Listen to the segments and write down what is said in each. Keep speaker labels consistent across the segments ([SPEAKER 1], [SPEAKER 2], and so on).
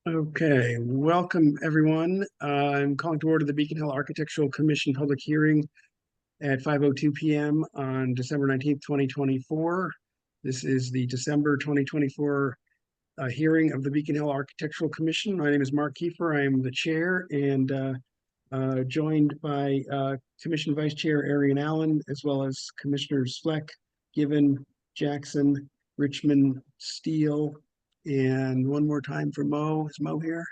[SPEAKER 1] Okay, welcome everyone. I'm calling to order the Beacon Hill Architectural Commission public hearing at 5:02 p.m. on December 19th, 2024. This is the December 2024 hearing of the Beacon Hill Architectural Commission. My name is Mark Kiefer. I am the chair and joined by Commission Vice Chair Arian Allen, as well as Commissioners Fleck, Given, Jackson, Richmond, Steele, and one more time for Mo. Is Mo here?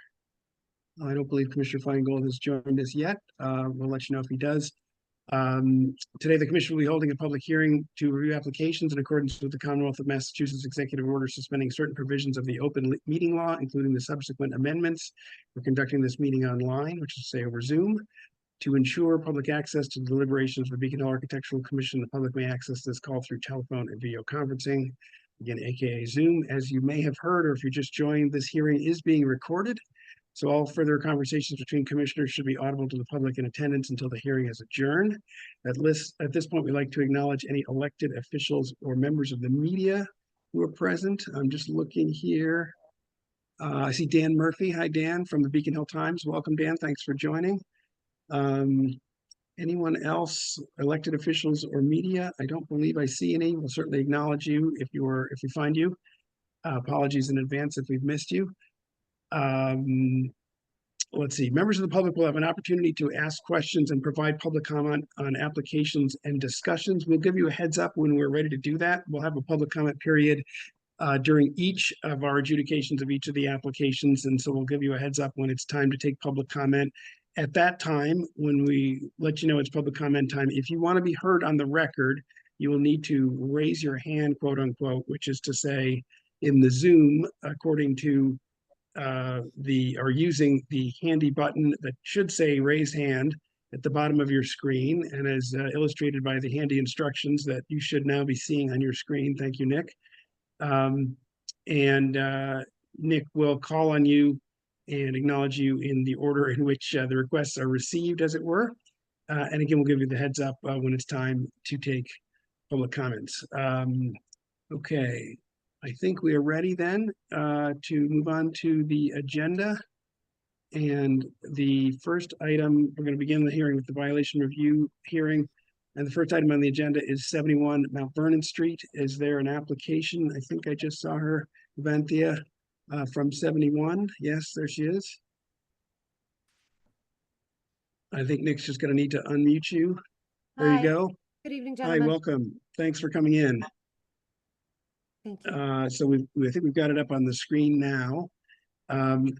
[SPEAKER 1] I don't believe Commissioner Feingold has joined us yet. We'll let you know if he does. Today, the commission will be holding a public hearing to review applications in accordance with the Commonwealth of Massachusetts Executive Order suspending certain provisions of the open meeting law, including the subsequent amendments. We're conducting this meeting online, which is to say over Zoom. To ensure public access to the deliberations of the Beacon Hill Architectural Commission, the public may access this call through telephone and video conferencing, again, aka Zoom. As you may have heard, or if you just joined, this hearing is being recorded. So all further conversations between commissioners should be audible to the public in attendance until the hearing is adjourned. At this point, we'd like to acknowledge any elected officials or members of the media who are present. I'm just looking here. I see Dan Murphy. Hi, Dan, from the Beacon Hill Times. Welcome, Dan. Thanks for joining. Anyone else, elected officials or media? I don't believe I see any. We'll certainly acknowledge you if we find you. Apologies in advance if we've missed you. Let's see. Members of the public will have an opportunity to ask questions and provide public comment on applications and discussions. We'll give you a heads up when we're ready to do that. We'll have a public comment period during each of our adjudications of each of the applications. And so we'll give you a heads up when it's time to take public comment. At that time, when we let you know it's public comment time, if you want to be heard on the record, you will need to raise your hand, quote unquote, which is to say in the Zoom, according to using the handy button that should say raise hand at the bottom of your screen, and as illustrated by the handy instructions that you should now be seeing on your screen. Thank you, Nick. Nick will call on you and acknowledge you in the order in which the requests are received, as it were. And again, we'll give you the heads up when it's time to take public comments. Okay, I think we are ready then to move on to the agenda. And the first item, we're going to begin the hearing with the violation review hearing. And the first item on the agenda is 71 Mount Vernon Street. Is there an application? I think I just saw her, Vanthia, from 71. Yes, there she is. I think Nick's just going to need to unmute you. There
[SPEAKER 2] Hi.
[SPEAKER 1] you go.
[SPEAKER 2] Good evening,
[SPEAKER 1] Hi,
[SPEAKER 2] gentlemen.
[SPEAKER 1] welcome. Thanks for coming in.
[SPEAKER 2] Thank you.
[SPEAKER 1] So I think we've got it up on the screen now.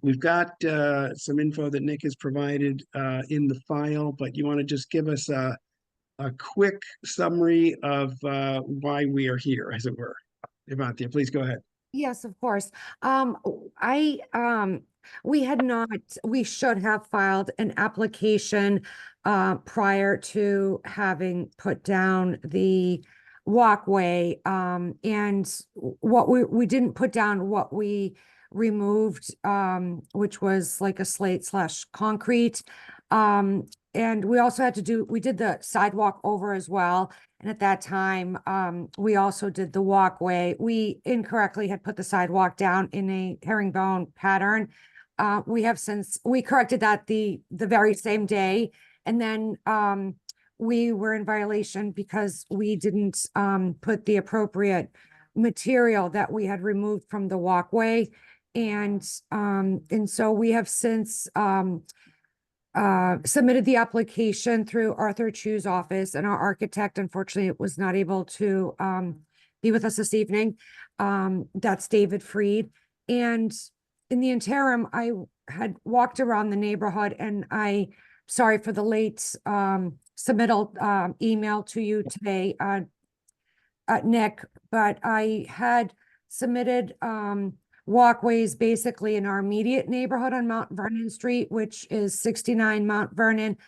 [SPEAKER 1] We've got some info that Nick has provided in the file, but you want to just give us a quick summary of why we are here, as it were. Evanthia, please go ahead.
[SPEAKER 2] Yes, of course. We should have filed an application prior to having put down the walkway. And what we didn't put down what we removed, which was like a slate/concrete. And we also we did the sidewalk over as well. And at that time, we also did the walkway. We incorrectly had put the sidewalk down in a herringbone pattern. We corrected that the very same day. And then we were in violation because we didn't put the appropriate material that we had removed from the walkway. And so we have since submitted the application through Arthur Chu's office, and our architect, unfortunately, was not able to be with us this evening. That's David Freed. And in the interim, I had walked around the neighborhood, and sorry for the late submittal email to you today, Nick, but I had submitted walkways basically in our immediate neighborhood on Mount Vernon Street, which is 69 Mount Vernon.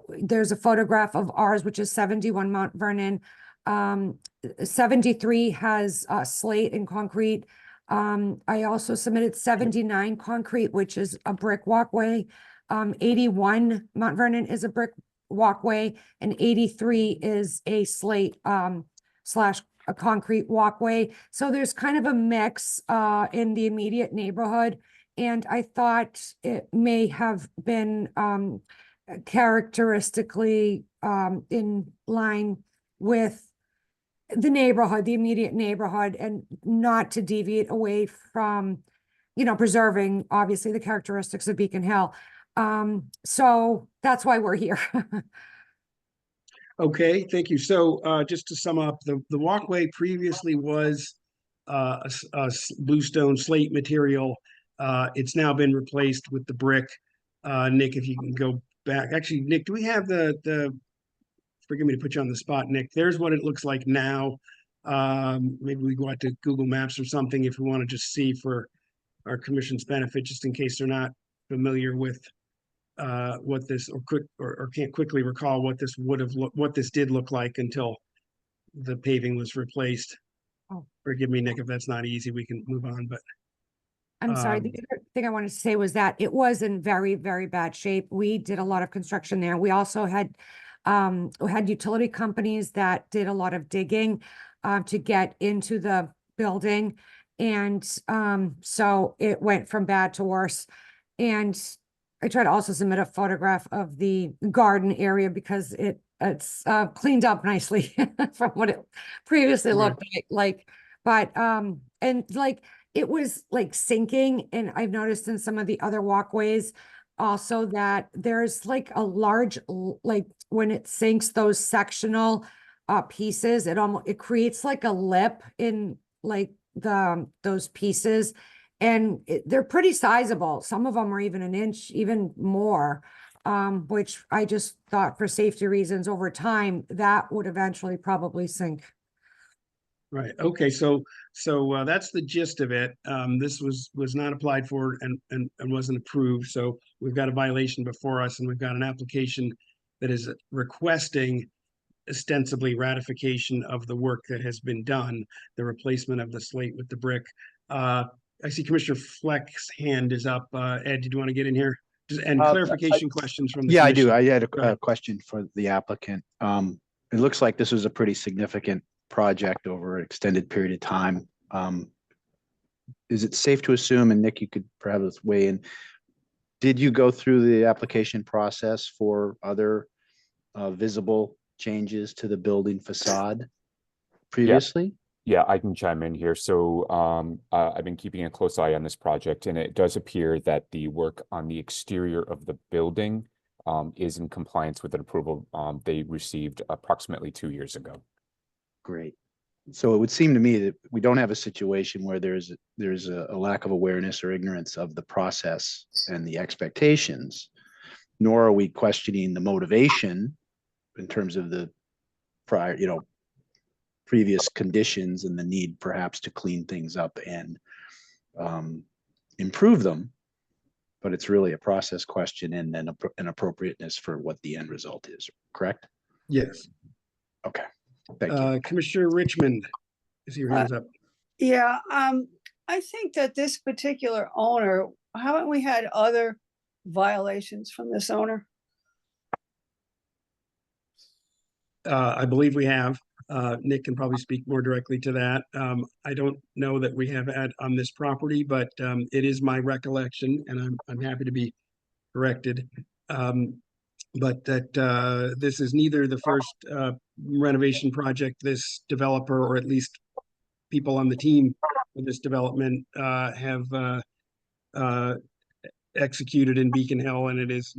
[SPEAKER 2] There's a photograph of ours, which is 71 Mount Vernon. 73 has slate and concrete. I also submitted 79 concrete, which is a brick walkway. 81 Mount Vernon is a brick walkway, and 83 is a slate slash a concrete walkway. So there's kind of a mix in the immediate neighborhood. And I thought it may have been characteristically in line with the neighborhood, the immediate neighborhood, and not to deviate away from, preserving obviously the characteristics of Beacon Hill. So that's why we're here.
[SPEAKER 1] Okay, thank you. So just to sum up, the walkway previously was bluestone slate material. It's now been replaced with the brick. Nick, if you can go back. Actually, Nick, do we have forgive me to put you on the spot, Nick. There's what it looks like now. Maybe we go out to Google Maps or something if we want to just see for our commission's benefit, just in case they're not familiar with what this or can't quickly recall what this did look like until the paving was replaced.
[SPEAKER 2] Oh.
[SPEAKER 1] Forgive me, Nick, if that's not easy, we can move on, but
[SPEAKER 2] I'm sorry. The other thing I wanted to say was that it was in very, very bad shape. We did a lot of construction there. We also had utility companies that did a lot of digging to get into the building. And so it went from bad to worse. And I tried to also submit a photograph of the garden area because it's cleaned up nicely from what it previously looked like. But and like it was like sinking, and I've noticed in some of the other walkways also that there's like a large, like when it sinks those sectional pieces, it creates like a lip in like those pieces, and they're pretty sizable. Some of them are even an inch, even more, which I just thought for safety reasons over time, that would eventually probably sink.
[SPEAKER 1] right. Okay, so that's the gist of it. This was not applied for and wasn't approved. So we've got a violation before us, and we've got an application that is requesting ostensibly ratification of the work that has been done, the replacement of the slate with the brick. I see Commissioner Fleck's hand is up. Ed, did you want to get in here? And clarification questions from the
[SPEAKER 3] Yeah,
[SPEAKER 1] commission.
[SPEAKER 3] I do. I had a question for the applicant. It looks like this was a pretty significant project over an extended period of time. Is it safe to assume, and Nick, you could perhaps weigh in, did you go through the application process for other visible changes to the building facade previously?
[SPEAKER 4] Yeah, I can chime in here. So I've been keeping a close eye on this project, and it does appear that the work on the exterior of the building is in compliance with an approval they received approximately 2 years ago.
[SPEAKER 3] Great. So it would seem to me that we don't have a situation where there's a lack of awareness or ignorance of the process and the expectations, nor are we questioning the motivation in terms of the prior, previous conditions and the need perhaps to clean things up and improve them. But it's really a process question and then an appropriateness for what the end result is, correct?
[SPEAKER 1] Yes.
[SPEAKER 3] Okay, thank you.
[SPEAKER 1] Commissioner Richmond, I see your hands up.
[SPEAKER 5] Yeah, I think that this particular owner, haven't we had other violations from this owner?
[SPEAKER 1] I believe we have. Nick can probably speak more directly to that. I don't know that we have had on this property, but it is my recollection, and I'm happy to be corrected. But that this is neither the first renovation project this developer, or at least people on the team for this development, have executed in Beacon Hill, and it is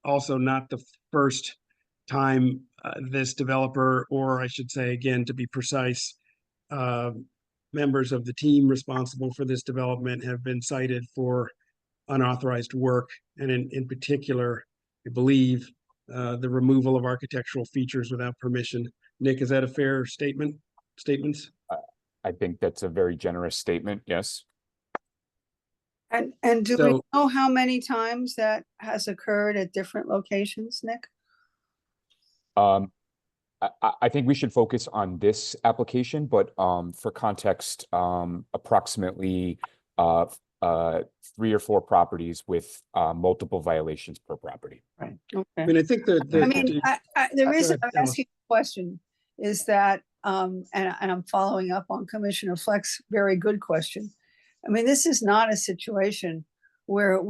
[SPEAKER 1] also not the first time this developer, or I should say, again, to be precise, members of the team responsible for this development have been cited for unauthorized work, and in particular, I believe, the removal of architectural features without permission. Nick, is that a fair statements?
[SPEAKER 4] I think that's a very generous statement, yes.
[SPEAKER 5] And do we know how many times that has occurred at different locations, Nick?
[SPEAKER 4] I think we should focus on this application, but for context, approximately 3 or 4 properties with multiple violations per property.
[SPEAKER 5] Right. Okay.
[SPEAKER 1] I mean, I think
[SPEAKER 5] the reason I'm asking the question is that, and I'm following up on Commissioner Fleck's very good question. I mean, this is not a situation where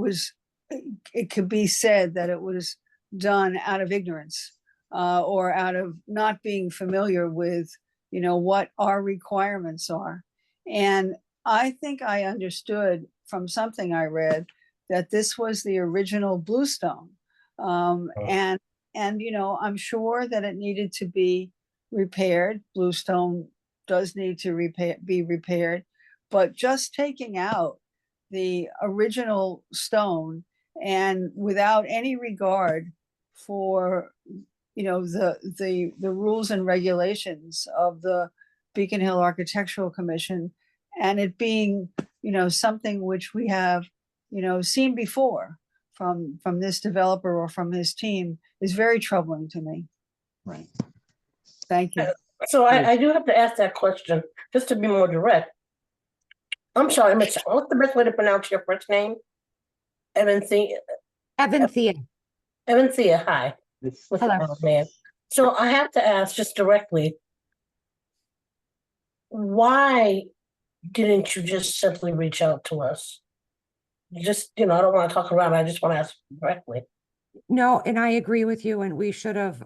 [SPEAKER 5] it could be said that it was done out of ignorance, or out of not being familiar with, what our requirements are. And I think I understood from something I read that this was the original Bluestone. And I'm sure that it needed to be repaired. Bluestone does need to be repaired, but just taking out the original stone and without any regard for the rules and regulations of the Beacon Hill Architectural Commission, and it being something which we have seen before from this developer or from his team, is very troubling to me.
[SPEAKER 3] Right.
[SPEAKER 5] Thank you.
[SPEAKER 6] So I do have to ask that question, just to be more direct. I'm sorry, Michelle, what's the best way to pronounce your first name? Evanthea, hi. What's
[SPEAKER 2] Hello.
[SPEAKER 6] up, man? So I have to ask just directly, why didn't you just simply reach out to us? I don't want to talk around, I just want to ask directly.
[SPEAKER 2] No, and I agree with you, and we should have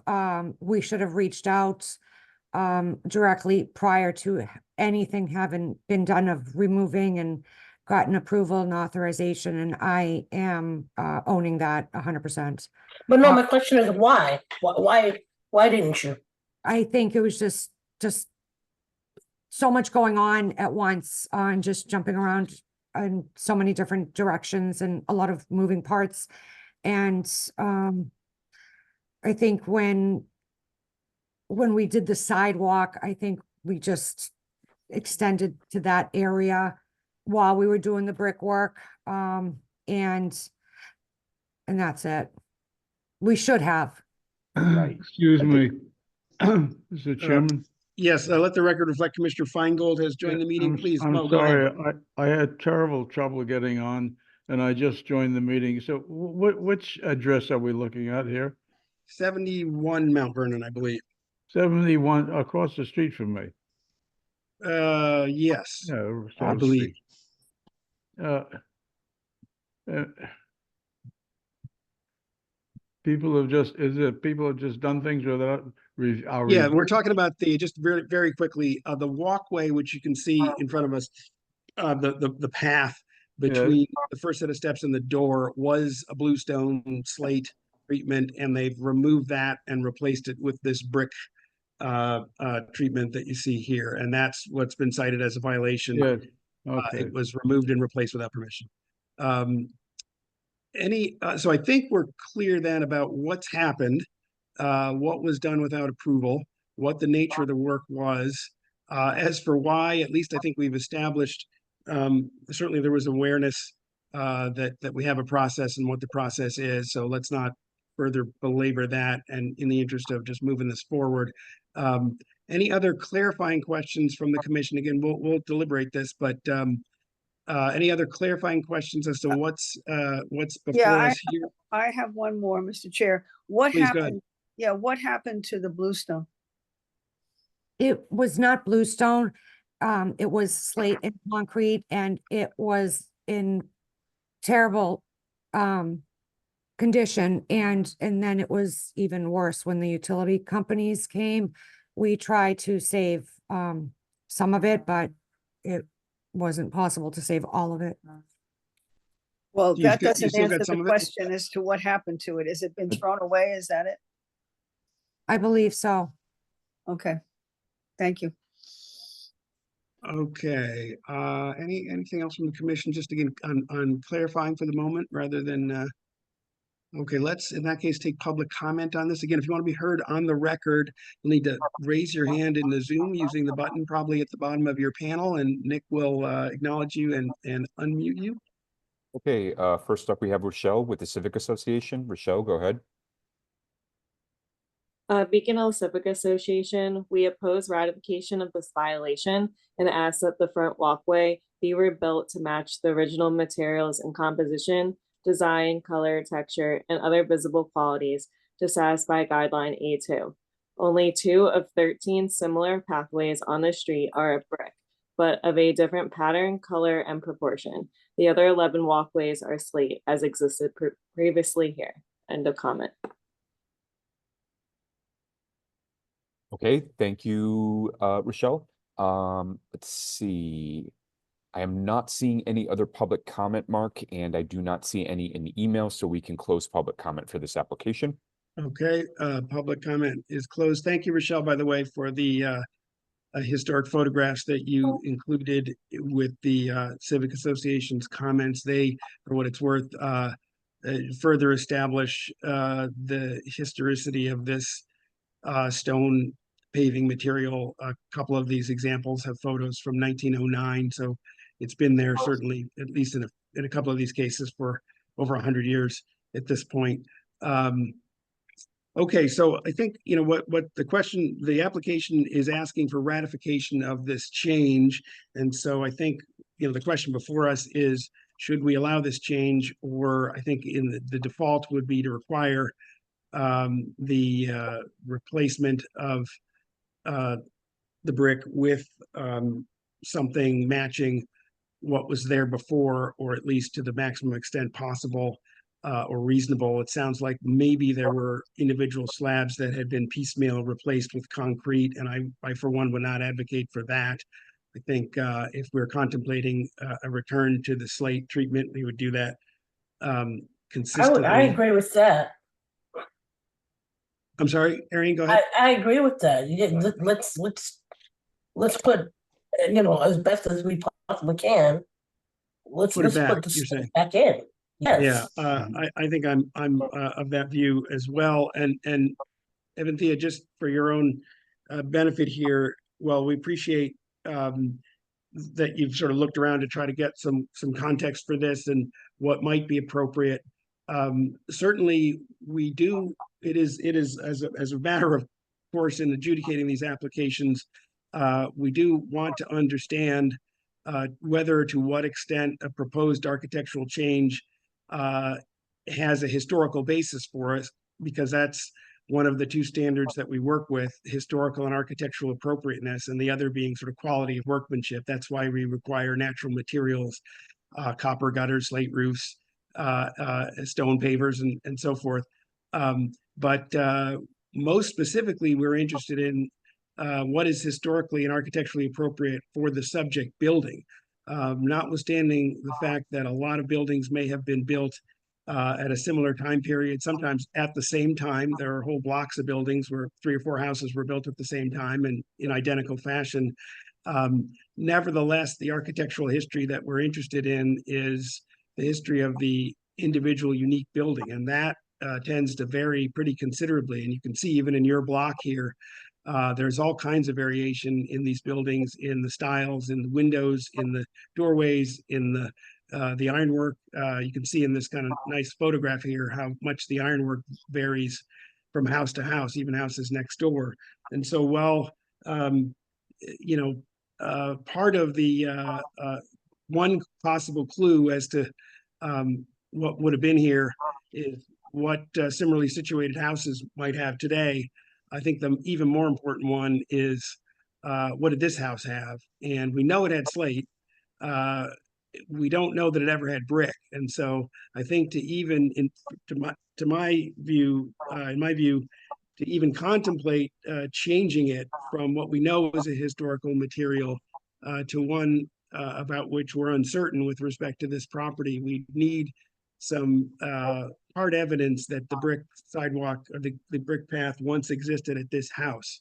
[SPEAKER 2] reached out directly prior to anything having been done of removing and gotten approval and authorization, and I am owning that 100%.
[SPEAKER 6] But no, my question is why? Why didn't you?
[SPEAKER 2] I think it was just so much going on at once, and just jumping around in so many different directions and a lot of moving parts. And I think when we did the sidewalk, I think we just extended to that area while we were doing the brickwork. And that's it. We should have.
[SPEAKER 3] Right.
[SPEAKER 7] Excuse me, Mr. Chairman.
[SPEAKER 1] Yes, let the record reflect Commissioner Feingold has joined the meeting. Please,
[SPEAKER 7] I'm
[SPEAKER 1] Mo, go ahead.
[SPEAKER 7] sorry, I had terrible trouble getting on, and I just joined the meeting. So which address are we looking at here?
[SPEAKER 1] 71 Mount Vernon, I believe.
[SPEAKER 7] 71 across the street from me.
[SPEAKER 1] Yes,
[SPEAKER 7] Yeah, so
[SPEAKER 1] I
[SPEAKER 7] to
[SPEAKER 1] believe.
[SPEAKER 7] speak. People have just done things without our
[SPEAKER 1] Yeah,
[SPEAKER 7] review?
[SPEAKER 1] we're talking about just very, very quickly, the walkway, which you can see in front of us, the path between the first set of steps and the door was a bluestone slate treatment, and they've removed that and replaced it with this brick treatment that you see here, and that's what's been cited as a violation.
[SPEAKER 7] Yes, okay.
[SPEAKER 1] It was removed and replaced without permission. So I think we're clear then about what's happened, what was done without approval, what the nature of the work was. As for why, at least I think we've established, certainly there was awareness that we have a process and what the process is. So let's not further belabor that, and in the interest of just moving this forward. Any other clarifying questions from the commission? Again, we'll deliberate this, but any other clarifying questions as to what's before us here?
[SPEAKER 5] I have one more, Mr. Chair. What
[SPEAKER 1] Please, go ahead.
[SPEAKER 5] happened? Yeah, what happened to the bluestone?
[SPEAKER 2] It was not bluestone. It was slate and concrete, and it was in terrible condition. And then it was even worse when the utility companies came. We tried to save some of it, but it wasn't possible to save all of it.
[SPEAKER 5] Well,
[SPEAKER 1] You
[SPEAKER 5] that
[SPEAKER 1] still
[SPEAKER 5] doesn't
[SPEAKER 1] got
[SPEAKER 5] answer
[SPEAKER 1] some
[SPEAKER 5] the
[SPEAKER 1] of it?
[SPEAKER 5] question as to what happened to it. Has it been thrown away? Is that it?
[SPEAKER 2] I believe so.
[SPEAKER 5] Okay. Thank you.
[SPEAKER 1] Okay, anything else from the commission, just again, on clarifying for the moment, rather than, okay, let's, in that case, take public comment on this. Again, if you want to be heard on the record, you'll need to raise your hand in the Zoom using the button probably at the bottom of your panel, and Nick will acknowledge you and unmute you.
[SPEAKER 4] Okay, first up, we have Rochelle with the Civic Association. Rochelle, go ahead.
[SPEAKER 8] Beacon Hill Civic Association, we oppose ratification of this violation and ask that the front walkway be rebuilt to match the original materials and composition, design, color, texture, and other visible qualities to satisfy guideline A2. Only 2 of 13 similar pathways on the street are of brick, but of a different pattern, color, and proportion. The other 11 walkways are slate as existed previously here. End of comment.
[SPEAKER 4] Okay, thank you, Rochelle. Let's see. I am not seeing any other public comment, Mark, and I do not see any in the email, so we can close public comment for this application.
[SPEAKER 1] Okay, public comment is closed. Thank you, Rochelle, by the way, for the historic photographs that you included with the Civic Association's comments. They, for what it's worth, further establish the historicity of this stone paving material. A couple of these examples have photos from 1909, so it's been there certainly, at least in a couple of these cases, for over 100 years at this point. Okay, so I think, you know, what the application is asking for ratification of this change. And so I think, you know, the question before us is, should we allow this change? Or I think in the default would be to require the replacement of the brick with something matching what was there before, or at least to the maximum extent possible. Or reasonable. It sounds like maybe there were individual slabs that had been piecemeal replaced with concrete, and I for one would not advocate for that. I think if we're contemplating a return to the slate treatment, we would do that consistently.
[SPEAKER 6] I agree with that.
[SPEAKER 1] I'm sorry, Arian, go ahead.
[SPEAKER 6] I agree with that. Let's put, you know, as best as we possibly can. Let's
[SPEAKER 1] Put it back,
[SPEAKER 6] put the
[SPEAKER 1] you're
[SPEAKER 6] slate
[SPEAKER 1] saying.
[SPEAKER 6] back in. Yes.
[SPEAKER 1] Yeah, I think I'm of that view as well. And Evanthea, just for your own benefit here, well, we appreciate that you've sort of looked around to try to get some context for this and what might be appropriate. Certainly, we do. It is as a matter of course in adjudicating these applications, we do want to understand whether to what extent a proposed architectural change has a historical basis for us, because that's one of the two standards that we work with, historical and architectural appropriateness, and the other being sort of quality of workmanship. That's why we require natural materials, copper gutters, slate roofs, stone pavers, and so forth. But most specifically, we're interested in what is historically and architecturally appropriate for the subject building. Notwithstanding the fact that a lot of buildings may have been built at a similar time period, sometimes at the same time. There are whole blocks of buildings where 3 or 4 houses were built at the same time and in identical fashion. Nevertheless, the architectural history that we're interested in is the history of the individual unique building, and that tends to vary pretty considerably. And you can see even in your block here, there's all kinds of variation in these buildings, in the styles, in the windows, in the doorways, in the ironwork. You can see in this kind of nice photograph here how much the ironwork varies from house to house, even houses next door. And so while, you know, part of the one possible clue as to what would have been here is what similarly situated houses might have today. I think the even more important one is what did this house have? And we know it had slate. We don't know that it ever had brick. And so I think to my view, in my view, to even contemplate changing it from what we know is a historical material to one about which we're uncertain with respect to this property, we need some hard evidence that the brick sidewalk or the brick path once existed at this house.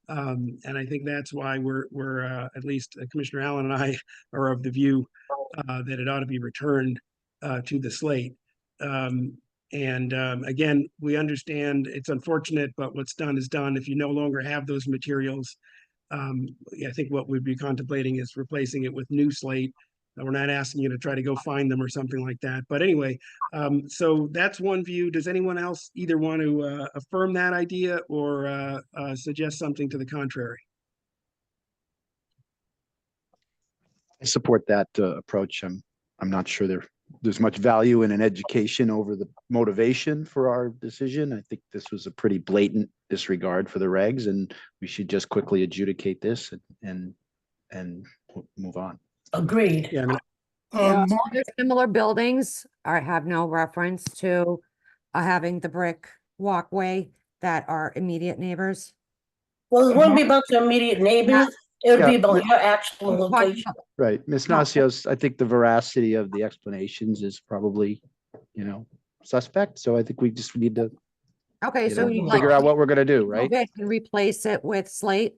[SPEAKER 1] And I think that's why we're at least Commissioner Allen and I are of the view that it ought to be returned to the slate. Again, we understand it's unfortunate, but what's done is done. If you no longer have those materials, I think what we'd be contemplating is replacing it with new slate. We're not asking you to try to go find them or something like that. But anyway, so that's one view. Does anyone else either want to affirm that idea or suggest something to the contrary?
[SPEAKER 3] I support that approach. I'm not sure there's much value in an education over the motivation for our decision. I think this was a pretty blatant disregard for the regs, and we should just quickly adjudicate this and move on.
[SPEAKER 6] Agreed.
[SPEAKER 1] Yeah, I mean,
[SPEAKER 2] Other similar buildings are, have no reference to having the brick walkway that are immediate neighbors.
[SPEAKER 6] Well, it wouldn't be about your immediate neighbors. It would be
[SPEAKER 3] Yeah.
[SPEAKER 6] about your actual
[SPEAKER 2] I'm talking
[SPEAKER 6] location.
[SPEAKER 2] about-
[SPEAKER 3] Right, Ms.
[SPEAKER 2] No.
[SPEAKER 3] Nasios, I think the veracity of the explanations is probably, suspect, so I think we just need to,
[SPEAKER 2] Okay, so you'd like
[SPEAKER 3] figure out
[SPEAKER 2] to
[SPEAKER 3] what we're gonna do, right?
[SPEAKER 2] remove it and replace it with slate?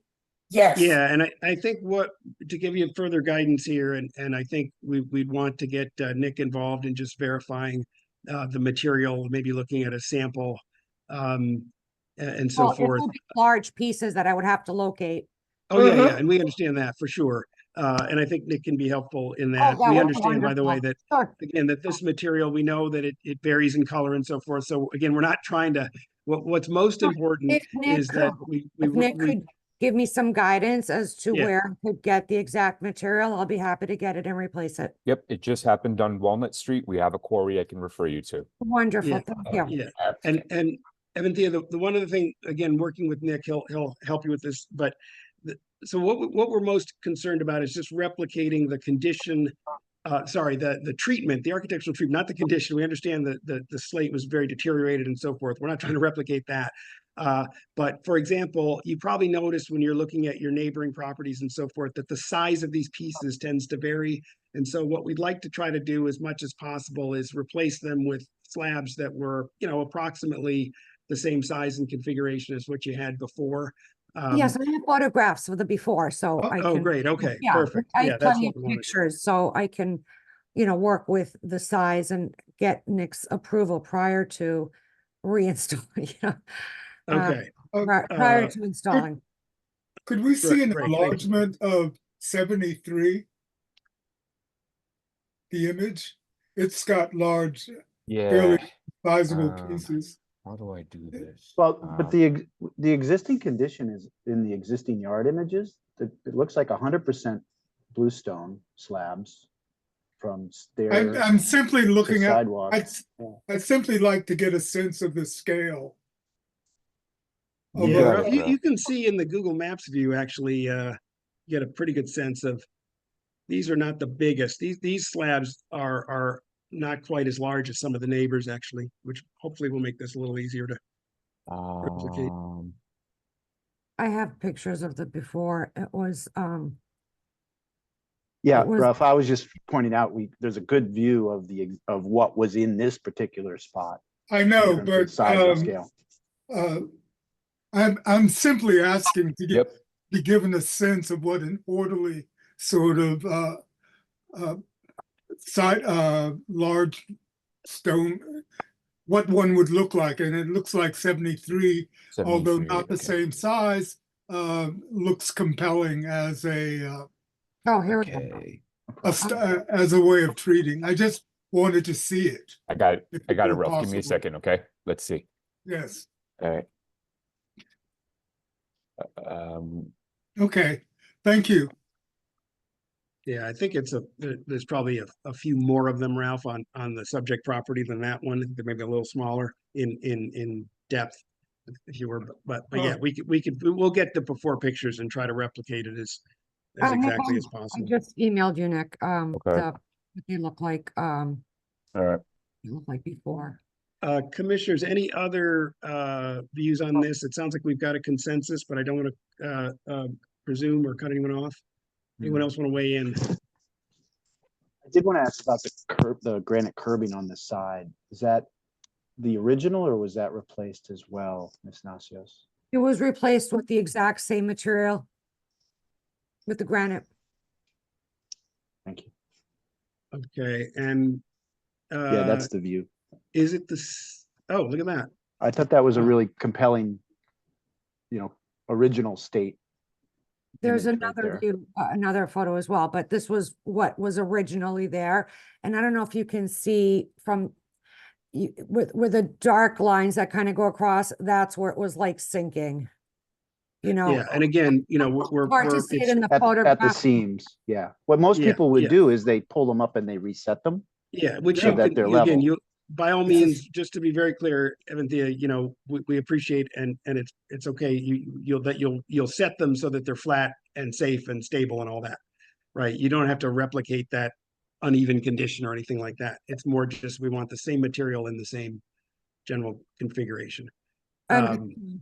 [SPEAKER 6] Yes.
[SPEAKER 1] yeah, and I think to give you further guidance here, and I think we'd want to get Nick involved in just verifying the material, maybe looking at a sample, and so
[SPEAKER 2] Well, it
[SPEAKER 1] forth.
[SPEAKER 2] would be large pieces that I would have to locate.
[SPEAKER 1] Oh, yeah,
[SPEAKER 6] Mhm.
[SPEAKER 1] yeah, and we understand that for sure. And I think Nick can be helpful in
[SPEAKER 2] Oh,
[SPEAKER 1] that.
[SPEAKER 2] that
[SPEAKER 1] We
[SPEAKER 2] would be
[SPEAKER 1] understand, by the way,
[SPEAKER 2] wonderful.
[SPEAKER 1] that
[SPEAKER 2] Sure.
[SPEAKER 1] again, that this material, we know that it varies in color and so forth. So again, we're not trying to, what's most important
[SPEAKER 2] If Nick
[SPEAKER 1] is that
[SPEAKER 2] could-
[SPEAKER 1] we,
[SPEAKER 2] If Nick could give me some guidance as to
[SPEAKER 1] Yeah.
[SPEAKER 2] where I could get the exact material, I'll be happy to get it and replace it.
[SPEAKER 4] Yep, it just happened on Walnut Street. We have a quarry I can refer you to.
[SPEAKER 2] Wonderful,
[SPEAKER 1] Yeah,
[SPEAKER 2] thank you.
[SPEAKER 1] yeah. And Evanthea, the one other thing, again, working with Nick, he'll help you with this, but so what we're most concerned about is just replicating the condition, the treatment, the architectural treatment, not the condition. We understand that the slate was very deteriorated and so forth. We're not trying to replicate that. But for example, you probably noticed when you're looking at your neighboring properties and so forth, that the size of these pieces tends to vary. And so what we'd like to try to do as much as possible is replace them with slabs that were, approximately the same size and configuration as what you had before.
[SPEAKER 2] Yes, I have photographs of the before, so I can.
[SPEAKER 1] Oh, great. Okay,
[SPEAKER 2] Yeah,
[SPEAKER 1] perfect.
[SPEAKER 2] I
[SPEAKER 1] Yeah,
[SPEAKER 2] have
[SPEAKER 1] that's
[SPEAKER 2] plenty
[SPEAKER 1] what
[SPEAKER 2] of
[SPEAKER 1] we wanted.
[SPEAKER 2] pictures, so I can, work with the size and get Nick's approval prior to reinstalling,
[SPEAKER 1] Okay,
[SPEAKER 2] prior
[SPEAKER 1] uh,
[SPEAKER 2] to installing.
[SPEAKER 9] Could we see an
[SPEAKER 1] great, thank you.
[SPEAKER 9] enlargement of 73? The image, it's got large,
[SPEAKER 4] Yeah,
[SPEAKER 9] fairly sizable
[SPEAKER 4] um,
[SPEAKER 9] pieces.
[SPEAKER 4] how do I do this?
[SPEAKER 3] Well, but
[SPEAKER 4] Um,
[SPEAKER 3] the existing condition is in the existing yard images. It looks like 100% bluestone slabs from stairs
[SPEAKER 9] I'm simply
[SPEAKER 3] to
[SPEAKER 9] looking at,
[SPEAKER 3] sidewalk.
[SPEAKER 9] I'd simply like to get a sense of the scale. of
[SPEAKER 1] yeah,
[SPEAKER 9] a-
[SPEAKER 1] Ralph, you can see in the Google Maps view, actually, get a pretty good sense of, these are not the biggest. These slabs are not quite as large as some of the neighbors, actually, which hopefully will make this a little easier to replicate.
[SPEAKER 2] I have pictures of the before. It was,
[SPEAKER 3] Yeah,
[SPEAKER 2] it was-
[SPEAKER 3] Ralph, I was just pointing out, there's a good view of what was in this particular spot.
[SPEAKER 9] I
[SPEAKER 3] in
[SPEAKER 9] know,
[SPEAKER 3] terms of
[SPEAKER 9] but,
[SPEAKER 3] size and scale.
[SPEAKER 9] I'm simply asking to
[SPEAKER 4] Yep,
[SPEAKER 9] be given a sense of what an orderly sort of, large stone, what one would look like, and it looks like 73, although
[SPEAKER 4] 73,
[SPEAKER 9] not the
[SPEAKER 4] okay.
[SPEAKER 9] same size, looks compelling as
[SPEAKER 2] oh, here we go.
[SPEAKER 4] Okay,
[SPEAKER 9] as a way of treating. I just wanted to see it.
[SPEAKER 4] I got it.
[SPEAKER 9] if
[SPEAKER 4] I got it,
[SPEAKER 9] were
[SPEAKER 4] Ralph. Give me a
[SPEAKER 9] possible.
[SPEAKER 4] second, okay? Let's see.
[SPEAKER 9] Yes,
[SPEAKER 4] All right.
[SPEAKER 9] okay, thank you.
[SPEAKER 1] Yeah, I think there's probably a few more of them, Ralph, on the subject property than that one. They're maybe a little smaller in depth, if you were, but yeah, we'll get the before pictures and try to replicate it as exactly as
[SPEAKER 2] I
[SPEAKER 1] possible.
[SPEAKER 2] just emailed you, Nick,
[SPEAKER 4] Okay.
[SPEAKER 2] what they look like,
[SPEAKER 4] All right.
[SPEAKER 2] they look like before.
[SPEAKER 1] Commissioners, any other views on this? It sounds like we've got a consensus, but I don't want to presume or cut anyone off. Anyone else want to weigh in?
[SPEAKER 3] I did want to ask about the granite curbing on the side. Is that the original or was that replaced as well, Ms. Nasios?
[SPEAKER 2] It was replaced with the exact same material with the granite.
[SPEAKER 3] Thank you.
[SPEAKER 1] Okay, and
[SPEAKER 3] Yeah, that's the view.
[SPEAKER 1] is it oh, look at that.
[SPEAKER 3] I thought that was a
[SPEAKER 1] Oh.
[SPEAKER 3] really compelling, original state.
[SPEAKER 2] There's
[SPEAKER 3] image right
[SPEAKER 2] another
[SPEAKER 3] there.
[SPEAKER 2] view, another photo as well, but this was what was originally there. And I don't know if you can see from with the dark lines that kind of go across, that's where it was like sinking.
[SPEAKER 1] Yeah, and again,
[SPEAKER 2] Hard to see it in the
[SPEAKER 3] At the
[SPEAKER 2] photograph.
[SPEAKER 3] seams, yeah. What most
[SPEAKER 1] Yeah,
[SPEAKER 3] people would
[SPEAKER 1] yeah.
[SPEAKER 3] do is they pull them up and they reset them.
[SPEAKER 1] yeah, which
[SPEAKER 3] so
[SPEAKER 1] you
[SPEAKER 3] that
[SPEAKER 1] can,
[SPEAKER 3] they're
[SPEAKER 1] again,
[SPEAKER 3] level.
[SPEAKER 1] you, by all
[SPEAKER 9] This is-
[SPEAKER 1] means, just to be very clear, Evanthea, we appreciate and it's okay. You'll set them so that they're flat and safe and stable and all that. right? You don't have to replicate that uneven condition or anything like that. It's more just, we want the same material in the same general configuration.
[SPEAKER 2] And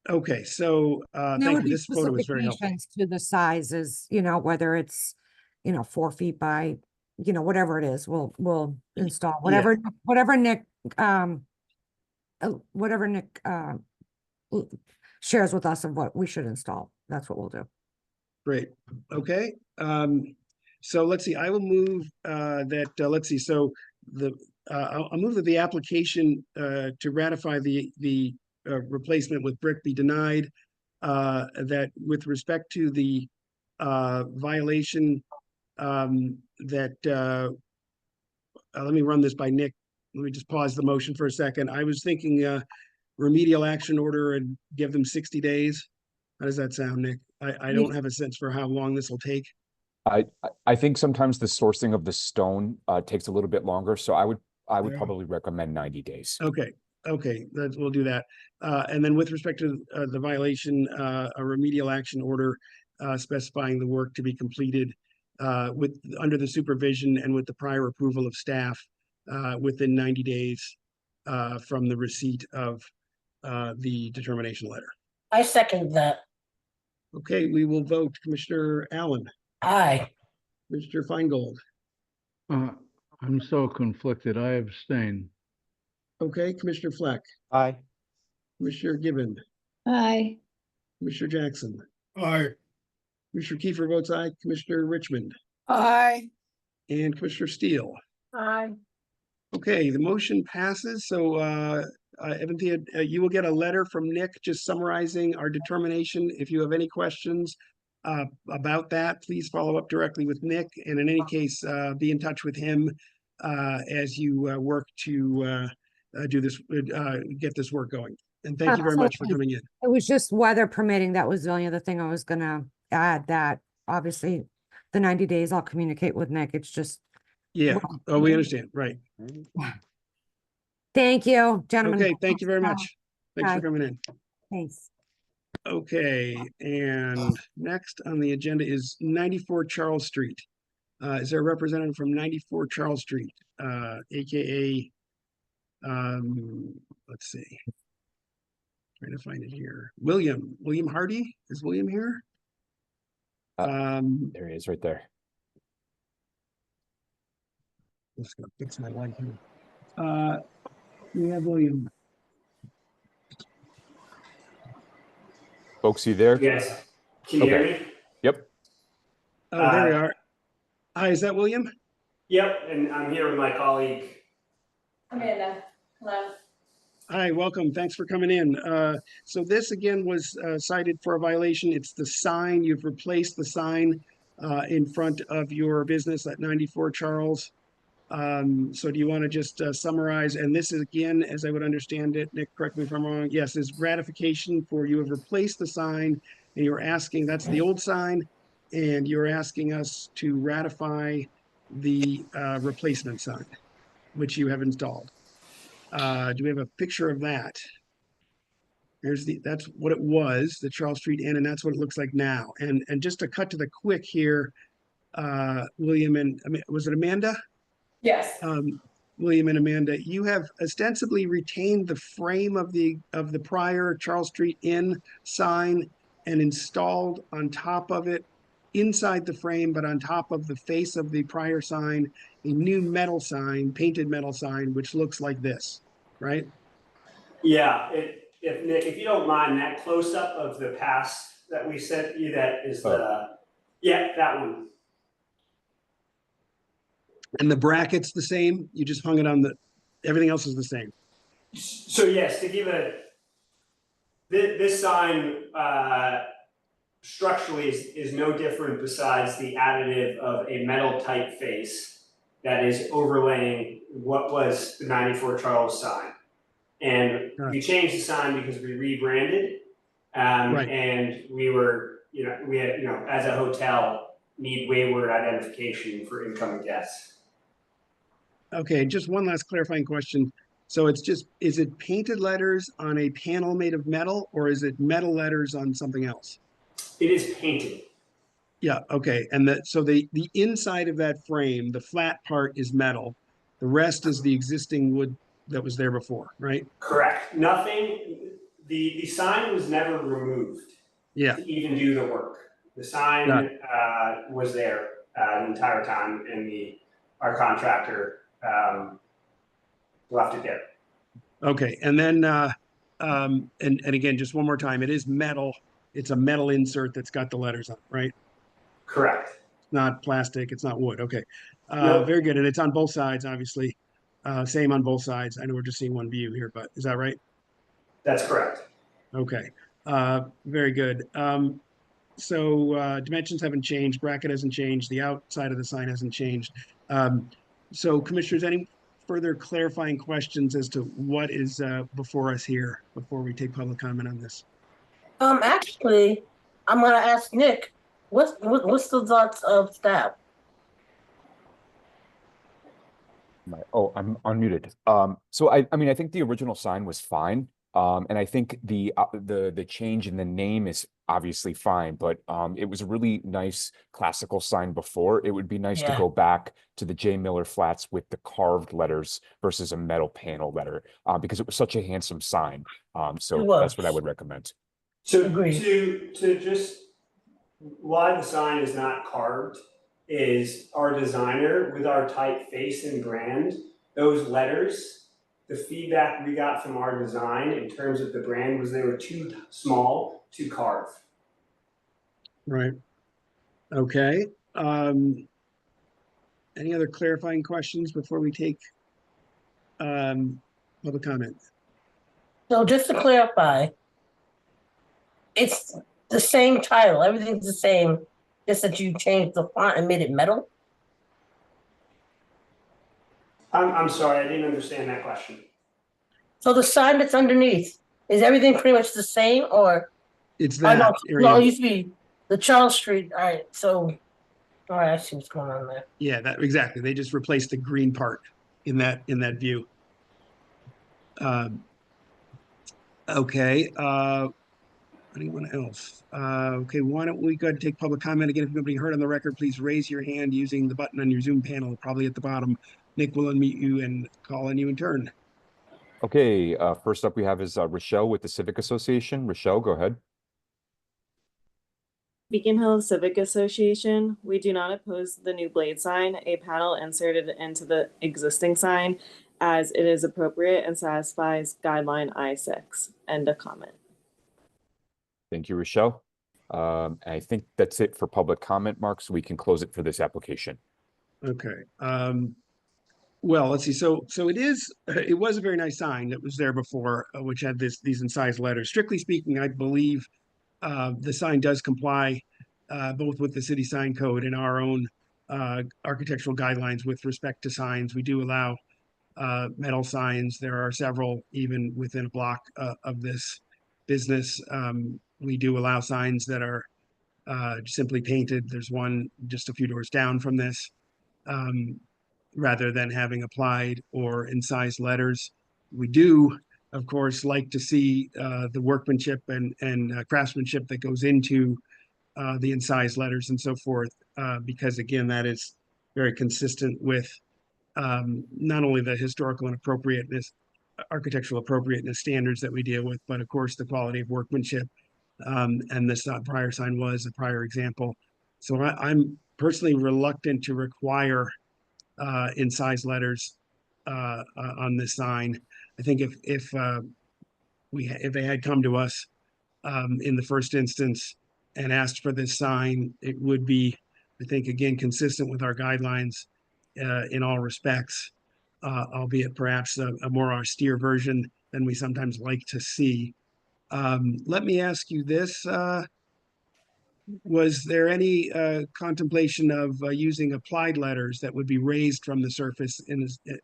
[SPEAKER 1] Okay, so,
[SPEAKER 2] there
[SPEAKER 1] thank
[SPEAKER 2] would
[SPEAKER 1] you.
[SPEAKER 2] be
[SPEAKER 1] This photo was very helpful.
[SPEAKER 2] specifications to the sizes, whether it's, 4 feet by, whatever it is, we'll install whatever Nick, shares with us of what we should install. That's what we'll do.
[SPEAKER 1] Great. Okay. So let's see, I will move let's see, so I'll move that the application to ratify the replacement with brick be denied. That with respect to the violation, let me run this by Nick. Let me just pause the motion for a second. I was thinking remedial action order and give them 60 days. How does that sound, Nick? I don't have a sense for how long this will take.
[SPEAKER 4] I think sometimes the sourcing of the stone takes a little bit longer, so I would
[SPEAKER 9] Yeah.
[SPEAKER 4] probably recommend 90 days.
[SPEAKER 1] Okay, we'll do that. And then with respect to the violation, a remedial action order specifying the work to be completed under the supervision and with the prior approval of staff within 90 days from the receipt of the determination letter.
[SPEAKER 6] I second that.
[SPEAKER 1] Okay, we will vote. Commissioner Allen,
[SPEAKER 6] Aye.
[SPEAKER 1] Mr. Feingold.
[SPEAKER 7] I'm so conflicted. I abstain.
[SPEAKER 1] Okay, Commissioner Fleck,
[SPEAKER 3] Aye.
[SPEAKER 1] Commissioner Gibbon,
[SPEAKER 5] Aye.
[SPEAKER 1] Commissioner Jackson,
[SPEAKER 9] Aye.
[SPEAKER 1] Commissioner Kiefer votes aye, Commissioner Richmond,
[SPEAKER 5] Aye.
[SPEAKER 1] and Commissioner Steele.
[SPEAKER 6] Aye.
[SPEAKER 1] Okay, the motion passes. So, Evanthea, you will get a letter from Nick just summarizing our determination. If you have any questions about that, please follow up directly with Nick. And in any case, be in touch with him as you work to do this, get this work going. And thank you very much for coming in.
[SPEAKER 2] It was just weather permitting. That was the only other thing I was gonna add, that obviously the 90 days I'll communicate with Nick. It's just,
[SPEAKER 1] Yeah, oh, we understand, right.
[SPEAKER 2] thank you, gentlemen.
[SPEAKER 1] Okay, thank you very much. Thanks for
[SPEAKER 2] Bye.
[SPEAKER 1] coming in.
[SPEAKER 2] Thanks.
[SPEAKER 1] Okay, and next on the agenda is 94 Charles Street. Is there a representative from 94 Charles Street, AKA, let's see. Trying to find it here. William Hardy, is William here?
[SPEAKER 4] There he is, right there.
[SPEAKER 1] Just gonna fix my light here. We have William.
[SPEAKER 4] Folks, you there?
[SPEAKER 10] Yes. Can you hear me?
[SPEAKER 4] Yep.
[SPEAKER 1] Oh, there we are. Hi, is that William?
[SPEAKER 10] Yep, and I'm here with my colleague.
[SPEAKER 8] Amanda, hello.
[SPEAKER 1] Hi, welcome. Thanks for coming in. So this again was cited for a violation. It's the sign. You've replaced the sign in front of your business at 94 Charles. So do you want to just summarize? And this is again, as I would understand it, Nick, correct me if I'm wrong. Yes, is ratification for you have replaced the sign and you're asking, that's the old sign, and you're asking us to ratify the replacement sign, which you have installed. Do we have a picture of that? That's what it was, the Charles Street Inn, and that's what it looks like now. And just to cut to the quick here, William and, was it Amanda?
[SPEAKER 8] Yes.
[SPEAKER 1] William and Amanda, you have ostensibly retained the frame of the prior Charles Street Inn sign and installed on top of it, inside the frame, but on top of the face of the prior sign, a new metal sign, painted metal sign, which looks like this, right?
[SPEAKER 10] Yeah, if Nick, if you don't mind, that close up of the pass that we sent you, that is yeah, that one.
[SPEAKER 1] And the bracket's the same? You just hung it on everything else is the same?
[SPEAKER 10] So yes, to give this sign structurally is no different besides the additive of a metal typeface that is overlaying what was the 94 Charles sign. And we changed the sign because we rebranded, and we were, we had, as a hotel, need wayward identification for incoming guests.
[SPEAKER 1] Okay, just one last clarifying question. So it's just, is it painted letters on a panel made of metal, or is it metal letters on something else?
[SPEAKER 10] It is painted.
[SPEAKER 1] Yeah, okay, and so the inside of that frame, the flat part is metal. The rest is the existing wood that was there before, right?
[SPEAKER 10] Correct. Nothing, the sign was never removed
[SPEAKER 1] Yeah,
[SPEAKER 10] to even do the work. The
[SPEAKER 1] got
[SPEAKER 10] sign was there the entire time, and our contractor left it there.
[SPEAKER 1] okay, and then and again, just one more time, it is metal. It's a metal insert that's got the letters on it, right?
[SPEAKER 10] Correct.
[SPEAKER 1] Not plastic, it's not wood. Okay.
[SPEAKER 10] Nope.
[SPEAKER 1] Very good. And it's on both sides, obviously. Same on both sides. I know we're just seeing one view here, but is that right?
[SPEAKER 10] That's correct.
[SPEAKER 1] Okay. Very good. Dimensions haven't changed, bracket hasn't changed, the outside of the sign hasn't changed. So commissioners, any further clarifying questions as to what is before us here before we take public comment on this?
[SPEAKER 6] Actually, I'm gonna ask Nick, what's the thoughts of staff?
[SPEAKER 4] Oh, I'm unmuted. So I mean, I think the original sign was fine. And I think the change in the name is obviously fine, but it was a really nice classical sign before. It would be nice to
[SPEAKER 6] Yeah.
[SPEAKER 4] go back to the J. Miller Flats with the carved letters versus a metal panel letter, because it was such a handsome sign. So that's what I would recommend.
[SPEAKER 10] So
[SPEAKER 6] Agreed.
[SPEAKER 10] to just why the sign is not carved is our designer with our typeface and brand, those letters, the feedback we got from our design in terms of the brand was they were too small to carve.
[SPEAKER 1] Right. Okay. Any other clarifying questions before we take public comment?
[SPEAKER 6] So just to clarify, it's the same title, everything's the same, just that you changed the font and made it metal?
[SPEAKER 10] I'm sorry, I didn't understand that question.
[SPEAKER 6] So the sign that's underneath, is everything pretty much the same, or?
[SPEAKER 1] It's
[SPEAKER 6] Oh,
[SPEAKER 1] that
[SPEAKER 6] no,
[SPEAKER 1] area.
[SPEAKER 6] it used to be the Charles Street, all right, so, all right, I see what's going on there.
[SPEAKER 1] Yeah, that exactly. They just replaced the green part in that view. Okay. Anyone else? Okay, why don't we go ahead and take public comment again? If nobody heard on the record, please raise your hand using the button on your Zoom panel, probably at the bottom. Nick will unmute you and call on you in turn.
[SPEAKER 4] Okay, first up we have is Rochelle with the Civic Association. Rochelle, go ahead.
[SPEAKER 8] Beacon Hill Civic Association, we do not oppose the new blade sign, a panel inserted into the existing sign as it is appropriate and satisfies guideline I6. End of comment.
[SPEAKER 4] Thank you, Rochelle. I think that's it for public comment, Mark, so we can close it for this application.
[SPEAKER 1] Okay. Well, let's see. So it was a very nice sign that was there before, which had these incised letters. Strictly speaking, I believe the sign does comply both with the city sign code and our own architectural guidelines with respect to signs. We do allow metal signs. There are several even within a block of this business. We do allow signs that are simply painted. There's one just a few doors down from this. Rather than having applied or incised letters. We do, of course, like to see the workmanship and craftsmanship that goes into the incised letters and so forth, because again, that is very consistent with not only the historical and appropriateness, architectural appropriateness standards that we deal with, but of course the quality of workmanship. And this prior sign was a prior example. So I'm personally reluctant to require incised letters on this sign. I think if they had come to us in the first instance and asked for this sign, it would be, I think, again, consistent with our guidelines in all respects, albeit perhaps a more austere version than we sometimes like to see. Let me ask you this. Was there any contemplation of using applied letters that would be raised from the surface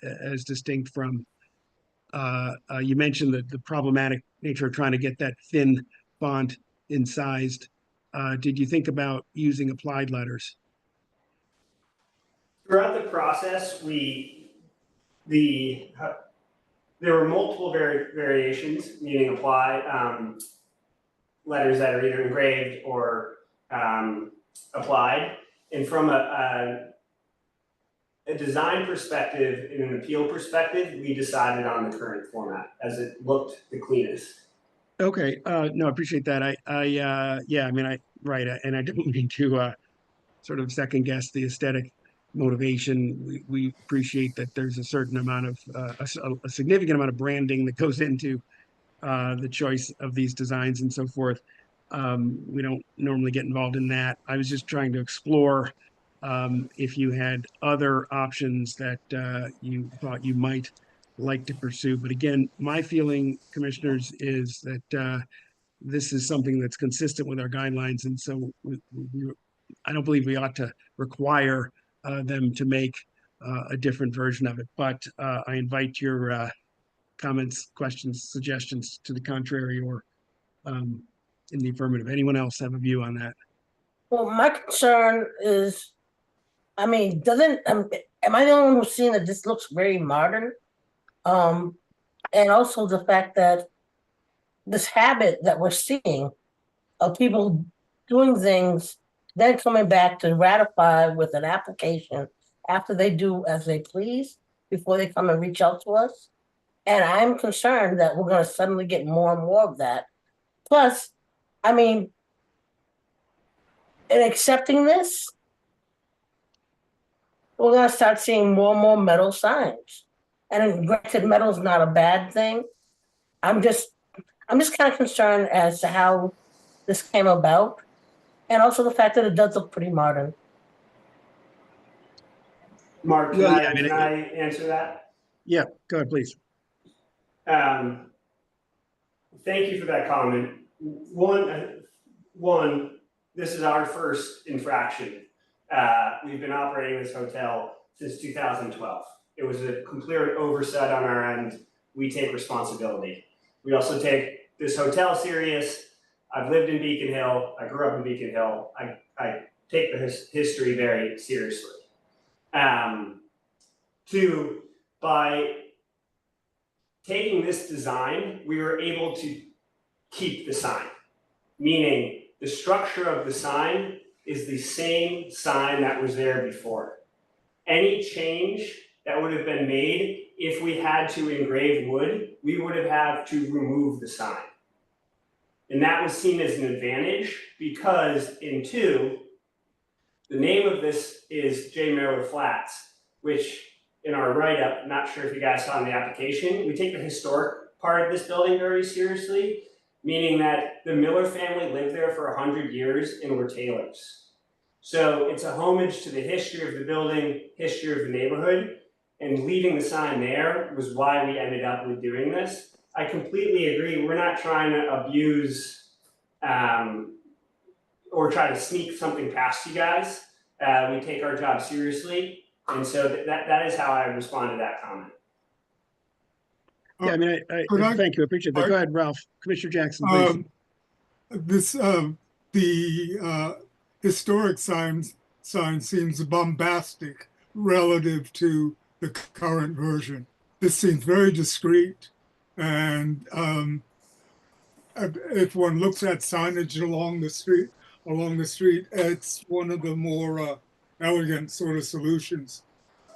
[SPEAKER 1] as distinct from, you mentioned the problematic nature of trying to get that thin font incised. Did you think about using applied letters?
[SPEAKER 10] Throughout the process, there were multiple variations, meaning apply letters that are either engraved or applied. And from a design perspective and an appeal perspective, we decided on the current format as it looked the cleanest.
[SPEAKER 1] Okay, no, I appreciate that. Yeah, I mean, right, and I don't mean to sort of second guess the aesthetic motivation. We appreciate that there's a certain amount of, a significant amount of branding that goes into the choice of these designs and so forth. We don't normally get involved in that. I was just trying to explore if you had other options that you thought you might like to pursue. But again, my feeling, commissioners, is that this is something that's consistent with our guidelines, and so I don't believe we ought to require them to make a different version of it. But I invite your comments, questions, suggestions to the contrary, or in the affirmative. Anyone else have a view on that?
[SPEAKER 6] Well, my concern is, I mean, am I the only one who's seen that this looks very modern? And also the fact that this habit that we're seeing of people doing things, then coming back to ratify with an application after they do as they please, before they come and reach out to us. And I'm concerned that we're going to suddenly get more and more of that. Plus, I mean, in accepting this, we're going to start seeing more and more metal signs. And granted, metal is not a bad thing. I'm just kind of concerned as to how this came about, and also the fact that it does look pretty modern.
[SPEAKER 10] Mark, can,
[SPEAKER 1] Well,
[SPEAKER 10] I,
[SPEAKER 1] yeah, I mean,
[SPEAKER 10] can I answer that?
[SPEAKER 1] Yeah, go ahead, please.
[SPEAKER 10] Thank you for that comment. One, this is our first infraction. We've been operating this hotel since 2012. It was a complete oversight on our end. We take responsibility. We also take this hotel serious. I've lived in Beacon Hill. I grew up in Beacon Hill. I take the history very seriously. Two, by taking this design, we were able to keep the sign, meaning the structure of the sign is the same sign that was there before. Any change that would have been made if we had to engrave wood, we would have had to remove the sign. And that was seen as an advantage because in two, the name of this is J. Miller Flats, which in our write-up, not sure if you guys saw in the application, we take the historic part of this building very seriously, meaning that the Miller family lived there for 100 years and were tailors. So it's a homage to the history of the building, history of the neighborhood, and leaving the sign there was why we ended up with doing this. I completely agree. We're not trying to abuse or try to sneak something past you guys. We take our job seriously. And so that is how I respond to that comment.
[SPEAKER 1] Yeah, I mean, thank you. I appreciate that. Go ahead, Ralph. Commissioner Jackson, please.
[SPEAKER 9] The historic sign seems bombastic relative to the current version. This seems very discreet, and if one looks at signage along the street, it's one of the more elegant sort of solutions,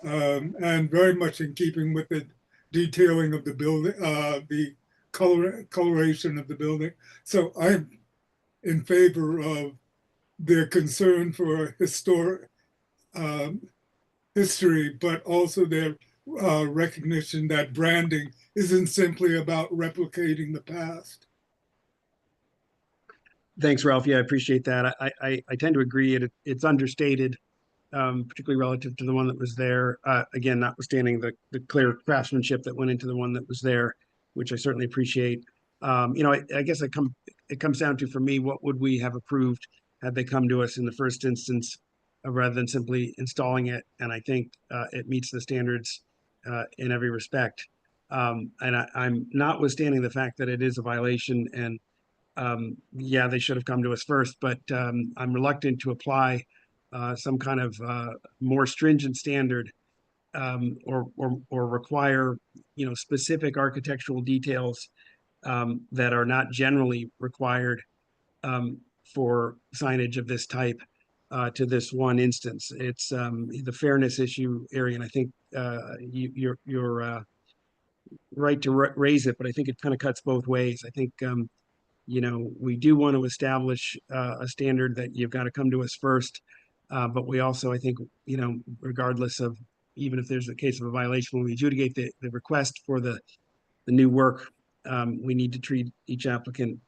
[SPEAKER 9] and very much in keeping with the detailing of the building, the coloration of the building. So I'm in favor of their concern for historic history, but also their recognition that branding isn't simply about replicating the past.
[SPEAKER 1] Thanks, Ralph. Yeah, I appreciate that. I tend to agree. It's understated, particularly relative to the one that was there. Again, notwithstanding the clear craftsmanship that went into the one that was there, which I certainly appreciate. I guess it comes down to, for me, what would we have approved had they come to us in the first instance, rather than simply installing it? And I think it meets the standards in every respect. And I'm notwithstanding the fact that it is a violation, and yeah, they should have come to us first, but I'm reluctant to apply some kind of more stringent standard or require specific architectural details that are not generally required for signage of this type. to this one instance. It's the fairness issue, Arian. I think you're right to raise it, but I think it kind of cuts both ways. I think we do want to establish a standard that you've got to come to us first, but we also, I think, regardless of even if there's a case of a violation, when we adjudicate the request for the new work, we need to treat each applicant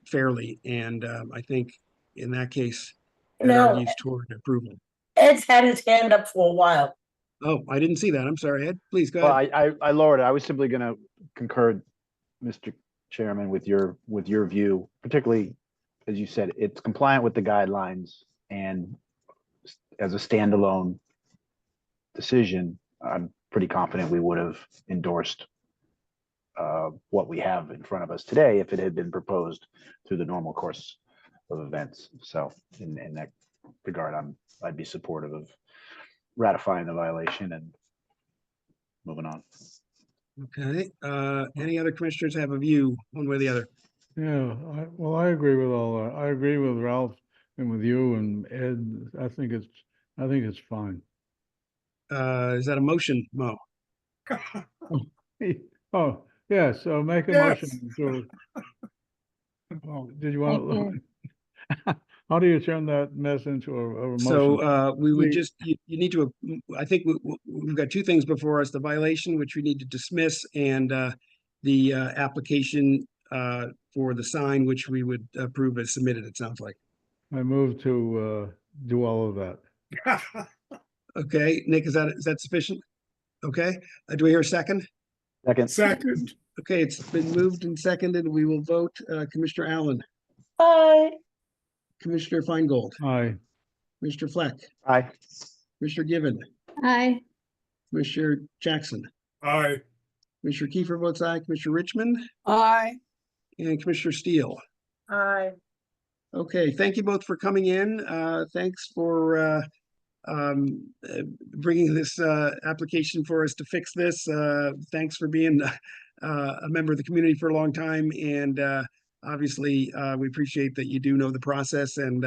[SPEAKER 1] fairly, and I think in that case, that
[SPEAKER 6] No.
[SPEAKER 1] argues toward approval.
[SPEAKER 6] Ed's had his hand up for a while.
[SPEAKER 1] Oh, I didn't see that. I'm sorry, Ed. Please go
[SPEAKER 3] Well,
[SPEAKER 1] ahead.
[SPEAKER 3] I lowered it. I was simply going to concur, Mr. Chairman, with your view, particularly as you said, it's compliant with the guidelines, and as a standalone decision, I'm pretty confident we would have endorsed what we have in front of us today if it had been proposed through the normal course of events. So in that regard, I'd be supportive of ratifying the violation and moving on.
[SPEAKER 1] Okay. Any other commissioners have a view one way or the other?
[SPEAKER 7] Yeah, I agree with all that. I agree with Ralph and with you and Ed. I think it's fine.
[SPEAKER 1] Is that a motion, Mo?
[SPEAKER 7] Oh, yeah, so make a
[SPEAKER 9] Yes.
[SPEAKER 7] motion to. Oh, did you want to? How do you turn that mess into a motion?
[SPEAKER 1] So we would
[SPEAKER 7] We-
[SPEAKER 1] just, you need to, I think we've got two things before us, the violation, which we need to dismiss, and the application for the sign, which we would approve as submitted, it sounds like.
[SPEAKER 7] I move to do all of that.
[SPEAKER 1] Okay, Nick, is that sufficient? Okay, do we hear a second?
[SPEAKER 3] Second.
[SPEAKER 9] Second,
[SPEAKER 1] Okay, it's been moved and seconded. We will vote Commissioner Allen,
[SPEAKER 6] Bye.
[SPEAKER 1] Commissioner Feingold,
[SPEAKER 7] Aye.
[SPEAKER 1] Mr. Fleck,
[SPEAKER 3] Aye.
[SPEAKER 1] Commissioner Given,
[SPEAKER 11] Aye.
[SPEAKER 1] Commissioner Jackson,
[SPEAKER 9] aye.
[SPEAKER 1] Commissioner Kiefer votes aye, Commissioner Richmond,
[SPEAKER 5] Aye.
[SPEAKER 1] and Commissioner Steele.
[SPEAKER 6] Aye.
[SPEAKER 1] Okay, thank you both for coming in. Thanks for bringing this application for us to fix this. Thanks for being a member of the community for a long time, and obviously we appreciate that you do know the process. And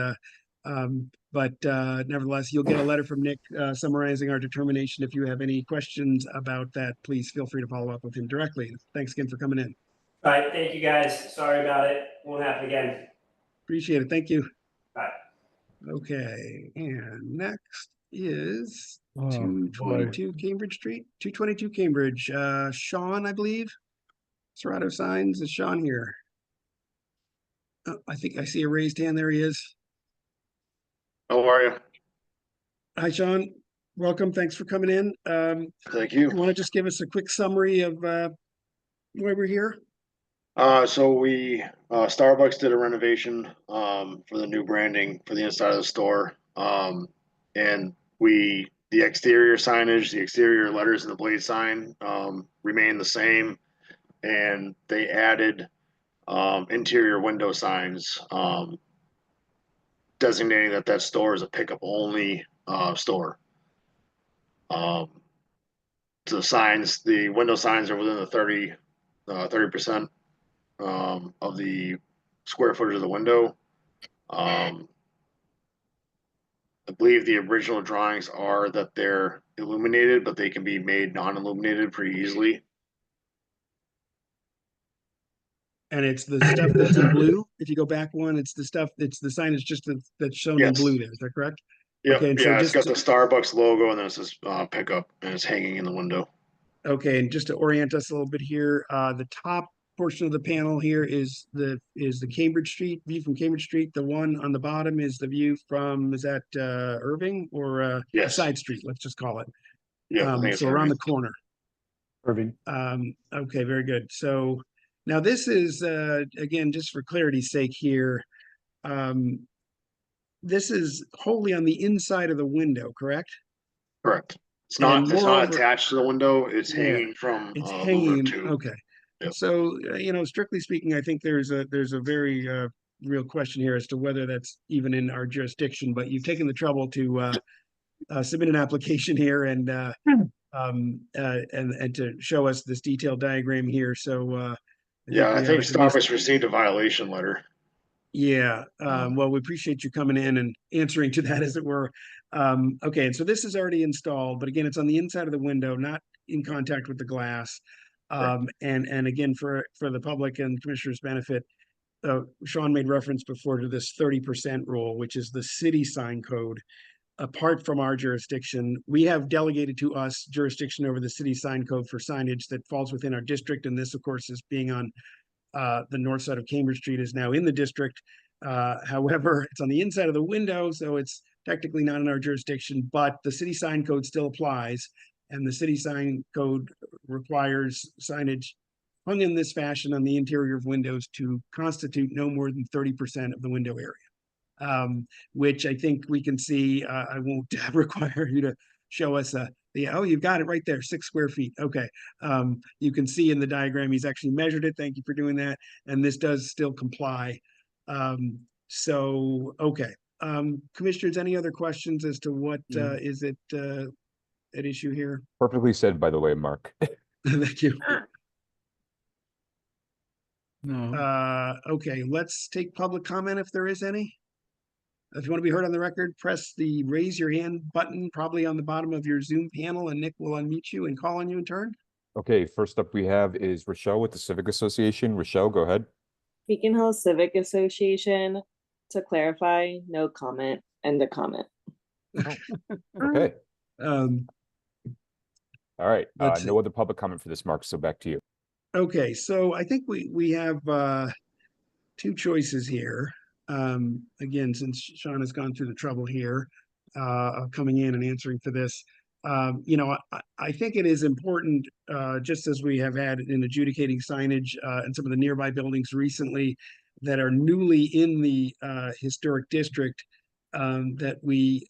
[SPEAKER 1] but nevertheless, you'll get a letter from Nick summarizing our determination. If you have any questions about that, please feel free to follow up with him directly. Thanks again for coming in.
[SPEAKER 10] All right, thank you guys. Sorry about it. Won't happen again.
[SPEAKER 1] Appreciate it. Thank you.
[SPEAKER 10] Bye.
[SPEAKER 1] Okay, and next is
[SPEAKER 7] Oh, boy.
[SPEAKER 1] 222 Cambridge Street, 222 Cambridge. Sean, I believe. Serato Signs, is Sean here? Oh, I think I see a raised hand. There he is.
[SPEAKER 12] How are you?
[SPEAKER 1] Hi, Sean. Welcome. Thanks for coming in.
[SPEAKER 12] Thank
[SPEAKER 1] You
[SPEAKER 12] you.
[SPEAKER 1] want to just give us a quick summary of why we're here?
[SPEAKER 12] So we Starbucks did a renovation for the new branding for the inside of the store. And the exterior signage, the exterior letters in the blade sign remain the same. And they added interior window signs designating that store is a pickup only store. The window signs are within the 30% of the square footage of the window. I believe the original drawings are that they're illuminated, but they can be made non-illuminated pretty easily.
[SPEAKER 1] And it's the stuff that's in blue. If you go back one, it's the signage just that's shown in
[SPEAKER 12] Yes.
[SPEAKER 1] blue there. Is that correct?
[SPEAKER 12] Yep,
[SPEAKER 1] Okay, and so
[SPEAKER 12] yeah, it's
[SPEAKER 1] just
[SPEAKER 12] got the Starbucks logo and then it says pickup and it's hanging in the window.
[SPEAKER 1] Okay, and just to orient us a little bit here, the top portion of the panel here is the Cambridge Street view from Cambridge Street. The one on the bottom is the view from, is that Irving or a
[SPEAKER 12] Yes.
[SPEAKER 1] side street? Let's just call it.
[SPEAKER 12] Yeah, I think it's
[SPEAKER 1] So around the
[SPEAKER 12] Irving.
[SPEAKER 1] corner.
[SPEAKER 3] Irving.
[SPEAKER 1] Okay, very good. So now this is again, just for clarity's sake here. This is wholly on the inside of the window, correct?
[SPEAKER 12] Correct. It's
[SPEAKER 1] And
[SPEAKER 12] not
[SPEAKER 1] moreover-
[SPEAKER 12] attached to the window. It's
[SPEAKER 1] Yeah,
[SPEAKER 12] hanging from
[SPEAKER 1] It's
[SPEAKER 12] louver
[SPEAKER 1] hanging,
[SPEAKER 12] tube.
[SPEAKER 1] okay.
[SPEAKER 12] Yep.
[SPEAKER 1] So, strictly speaking, I think there's a very real question here as to whether that's even in our jurisdiction, but you've taken the trouble to submit an application here and to show us this detailed diagram here, so.
[SPEAKER 12] Yeah, I
[SPEAKER 1] we
[SPEAKER 12] think
[SPEAKER 1] ought to at least-
[SPEAKER 12] Starbucks received a violation letter.
[SPEAKER 1] Yeah, well, we appreciate you coming in and answering to that, as it were. Okay, and so this is already installed, but again, it's on the inside of the window, not in contact with the glass. And again, for the public and commissioners' benefit, Sean made reference before to this 30% rule, which is the city sign code. Apart from our jurisdiction, we have delegated to us jurisdiction over the city sign code for signage that falls within our district, and this, of course, is being on the north side of Cambridge Street, is now in the district. However, it's on the inside of the window, so it's technically not in our jurisdiction, but the city sign code still applies. And the city sign code requires signage hung in this fashion on the interior of windows to constitute no more than 30% of the window area. Which I think we can see. I won't require you to show us oh, you've got it right there, 6 square feet. Okay. You can see in the diagram, he's actually measured it. Thank you for doing that. And this does still comply. Okay. Commissioners, any other questions as to what is it at issue here?
[SPEAKER 4] Perfectly said, by the way, Mark.
[SPEAKER 1] Thank you.
[SPEAKER 7] No,
[SPEAKER 1] Okay, let's take public comment if there is any. If you want to be heard on the record, press the raise your hand button, probably on the bottom of your Zoom panel, and Nick will unmute you and call on you in turn.
[SPEAKER 4] Okay, first up we have is Rochelle with the Civic Association. Rochelle, go ahead.
[SPEAKER 8] Beacon Hill Civic Association, to clarify, no comment, end the comment.
[SPEAKER 4] Okay,
[SPEAKER 1] Um,
[SPEAKER 4] all right.
[SPEAKER 1] Let's
[SPEAKER 4] No other public comment for this, Mark, so back to you.
[SPEAKER 1] Okay, so I think we have 2 choices here. Again, since Sean has gone through the trouble here of coming in and answering for this, I think it is important, just as we have had in adjudicating signage and some of the nearby buildings recently that are newly in the historic district, that we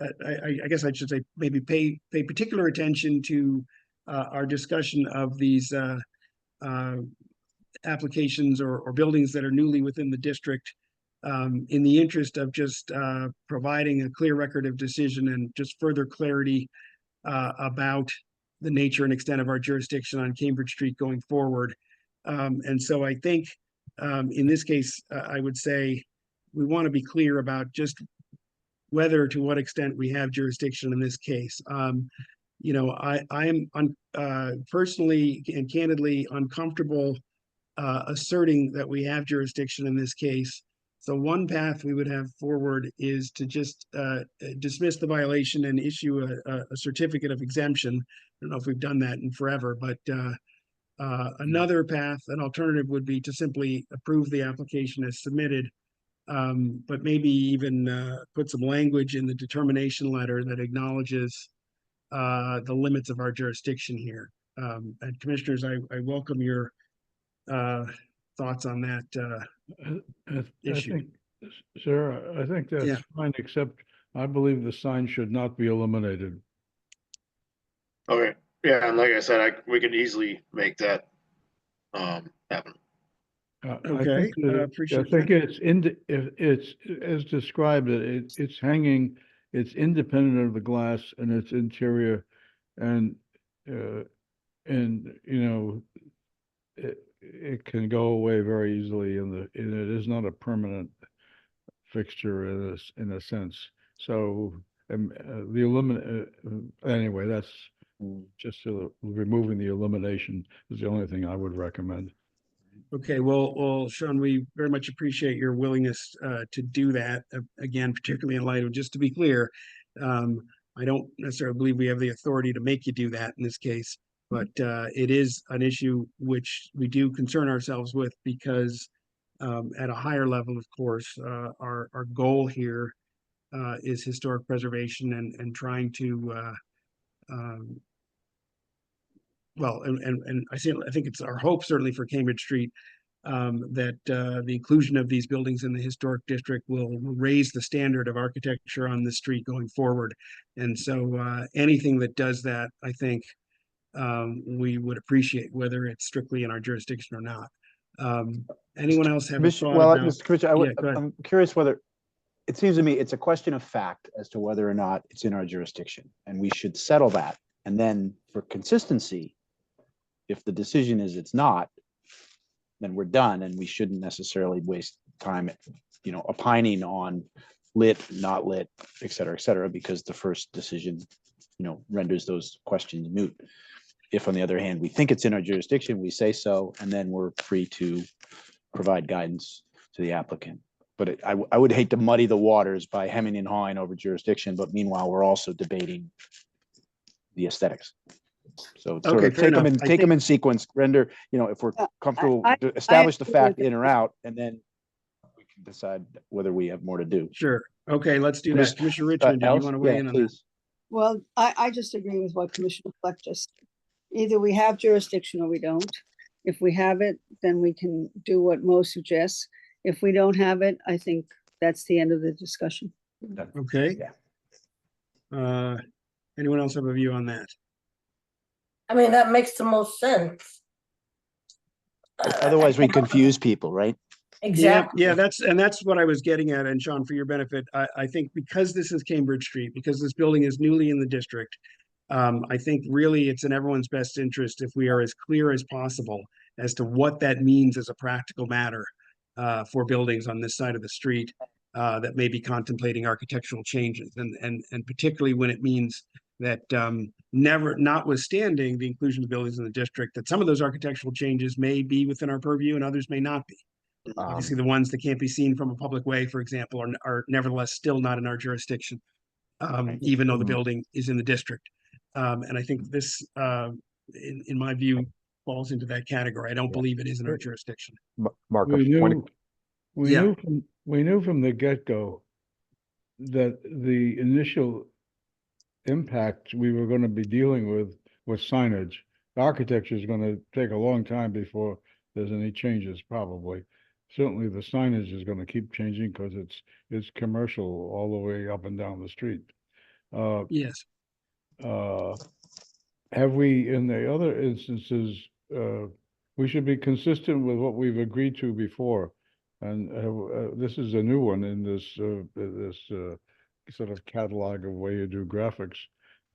[SPEAKER 1] I guess I should say maybe pay particular attention to our discussion of these applications or buildings that are newly within the district, in the interest of just providing a clear record of decision and just further clarity about the nature and extent of our jurisdiction on Cambridge Street going forward. And so I think in this case, I would say we want to be clear about just whether to what extent we have jurisdiction in this case. I am personally and candidly uncomfortable asserting that we have jurisdiction in this case. So one path we would have forward is to just dismiss the violation and issue a certificate of exemption. I don't know if we've done that in forever, but another path, an alternative, would be to simply approve the application as submitted, but maybe even put some language in the determination letter that acknowledges the limits of our jurisdiction here. And commissioners, I welcome your thoughts on that issue.
[SPEAKER 7] Sir, I think that's fine, except I believe the sign should not be eliminated.
[SPEAKER 12] Okay, yeah, and like I said, we could easily make that happen.
[SPEAKER 1] Okay, appreciate
[SPEAKER 7] I think it's as described, it's hanging, it's independent of the glass and its interior, and it can go away very easily, and it is not a permanent fixture in a sense. So anyway, that's just removing the elimination is the only thing I would recommend.
[SPEAKER 1] Okay, well, Sean, we very much appreciate your willingness to do that. Again, particularly in light of, just to be clear, I don't necessarily believe we have the authority to make you do that in this case, but it is an issue which we do concern ourselves with because at a higher level, of course, our goal here is historic preservation and trying to I think it's our hope, certainly for Cambridge Street, that the inclusion of these buildings in the historic district will raise the standard of architecture on the street going forward. And so anything that does that, I think we would appreciate, whether it's strictly in our jurisdiction or not. Anyone else have a thought about?
[SPEAKER 3] Mr. Commissioner, I'm curious whether, it seems to me it's a question of fact as to whether or not it's in our jurisdiction, and we should settle that. And then for consistency, if the decision is it's not, then we're done, and we shouldn't necessarily waste time, opining on lit, not lit, et cetera, because the first decision, renders those questions moot. If on the other hand, we think it's in our jurisdiction, we say so, and then we're free to provide guidance to the applicant. But I would hate to muddy the waters by hemming and hawing over jurisdiction, but meanwhile, we're also debating the aesthetics. So sort
[SPEAKER 1] Okay,
[SPEAKER 3] of
[SPEAKER 1] fair enough. I
[SPEAKER 3] take them
[SPEAKER 1] think-
[SPEAKER 3] in sequence, render, if we're comfortable,
[SPEAKER 5] I
[SPEAKER 3] establish the
[SPEAKER 5] agree
[SPEAKER 3] fact
[SPEAKER 5] with
[SPEAKER 3] in or out, and then we can decide whether we have more to do.
[SPEAKER 1] Sure. Okay, let's do that. Commissioner Richmond, do you
[SPEAKER 3] Alice?
[SPEAKER 1] want to weigh
[SPEAKER 3] Yeah,
[SPEAKER 1] in on that?
[SPEAKER 3] please.
[SPEAKER 5] Well, I just agree with what Commissioner Fleck just said. Either we have jurisdiction or we don't. If we have it, then we can do what Mo suggests. If we don't have it, I think that's the end of the discussion.
[SPEAKER 1] Okay.
[SPEAKER 3] Yeah.
[SPEAKER 1] Anyone else have a view on that?
[SPEAKER 6] I mean, that makes the most sense.
[SPEAKER 3] Otherwise, we confuse people, right?
[SPEAKER 6] Exactly.
[SPEAKER 1] Yeah, that's what I was getting at. And Sean, for your benefit, I think because this is Cambridge Street, because this building is newly in the district, I think really it's in everyone's best interest if we are as clear as possible as to what that means as a practical matter for buildings on this side of the street that may be contemplating architectural changes, and particularly when it means that notwithstanding the inclusion of buildings in the district, that some of those architectural changes may be within our purview and others may not be. Obviously, the ones that can't be seen from a public way, for example, are nevertheless still not in our jurisdiction, even though the building is in the district. And I think this, in my view, falls into that category. I don't believe it is in our jurisdiction.
[SPEAKER 4] Mark,
[SPEAKER 7] We
[SPEAKER 4] point
[SPEAKER 7] knew, we knew from the get-go that the initial impact we were going to be dealing with was signage. The architecture is going to take a long time before there's any changes, probably. Certainly the signage is going to keep changing because it's commercial all the way up and down the street.
[SPEAKER 1] Yes.
[SPEAKER 7] Have we, in the other instances, we should be consistent with what we've agreed to before. And this is a new one in this sort of catalog of way you do graphics.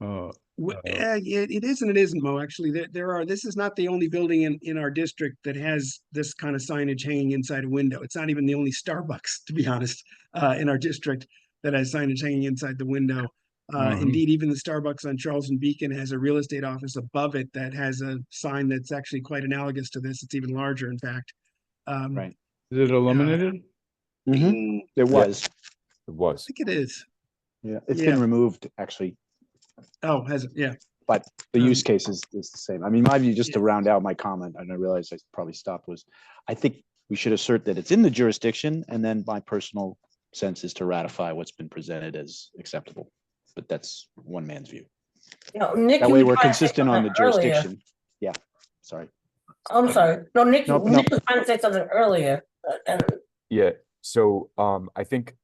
[SPEAKER 1] It is and it isn't, Mo. Actually, this is not the only building in our district that has this kind of signage hanging inside a window. It's not even the only Starbucks, to be honest, in our district that has signage hanging inside the window. Indeed, even the Starbucks on Charles and Beacon has a real estate office above it that has a sign that's actually quite analogous to this. It's even larger, in fact.
[SPEAKER 3] Right.
[SPEAKER 7] Is it eliminated?
[SPEAKER 3] It was.
[SPEAKER 4] it was.
[SPEAKER 1] I think it is.
[SPEAKER 3] Yeah, it's been removed, actually,
[SPEAKER 1] Oh, has it? Yeah.
[SPEAKER 3] but the use case is the same. I mean, my view, just to round out my comment, and I realized I probably stopped, was I think we should assert that it's in the jurisdiction, and then my personal sense is to ratify what's been presented as acceptable. But that's one man's view.
[SPEAKER 6] Nick,
[SPEAKER 3] That
[SPEAKER 6] you
[SPEAKER 3] way
[SPEAKER 6] were
[SPEAKER 3] we're
[SPEAKER 6] trying to say
[SPEAKER 3] consistent on the
[SPEAKER 6] something earlier.
[SPEAKER 3] jurisdiction. Yeah, sorry.
[SPEAKER 6] I'm sorry. No, Nick,
[SPEAKER 3] Nope,
[SPEAKER 6] Nick was trying to say something earlier. And
[SPEAKER 4] Yeah, so I think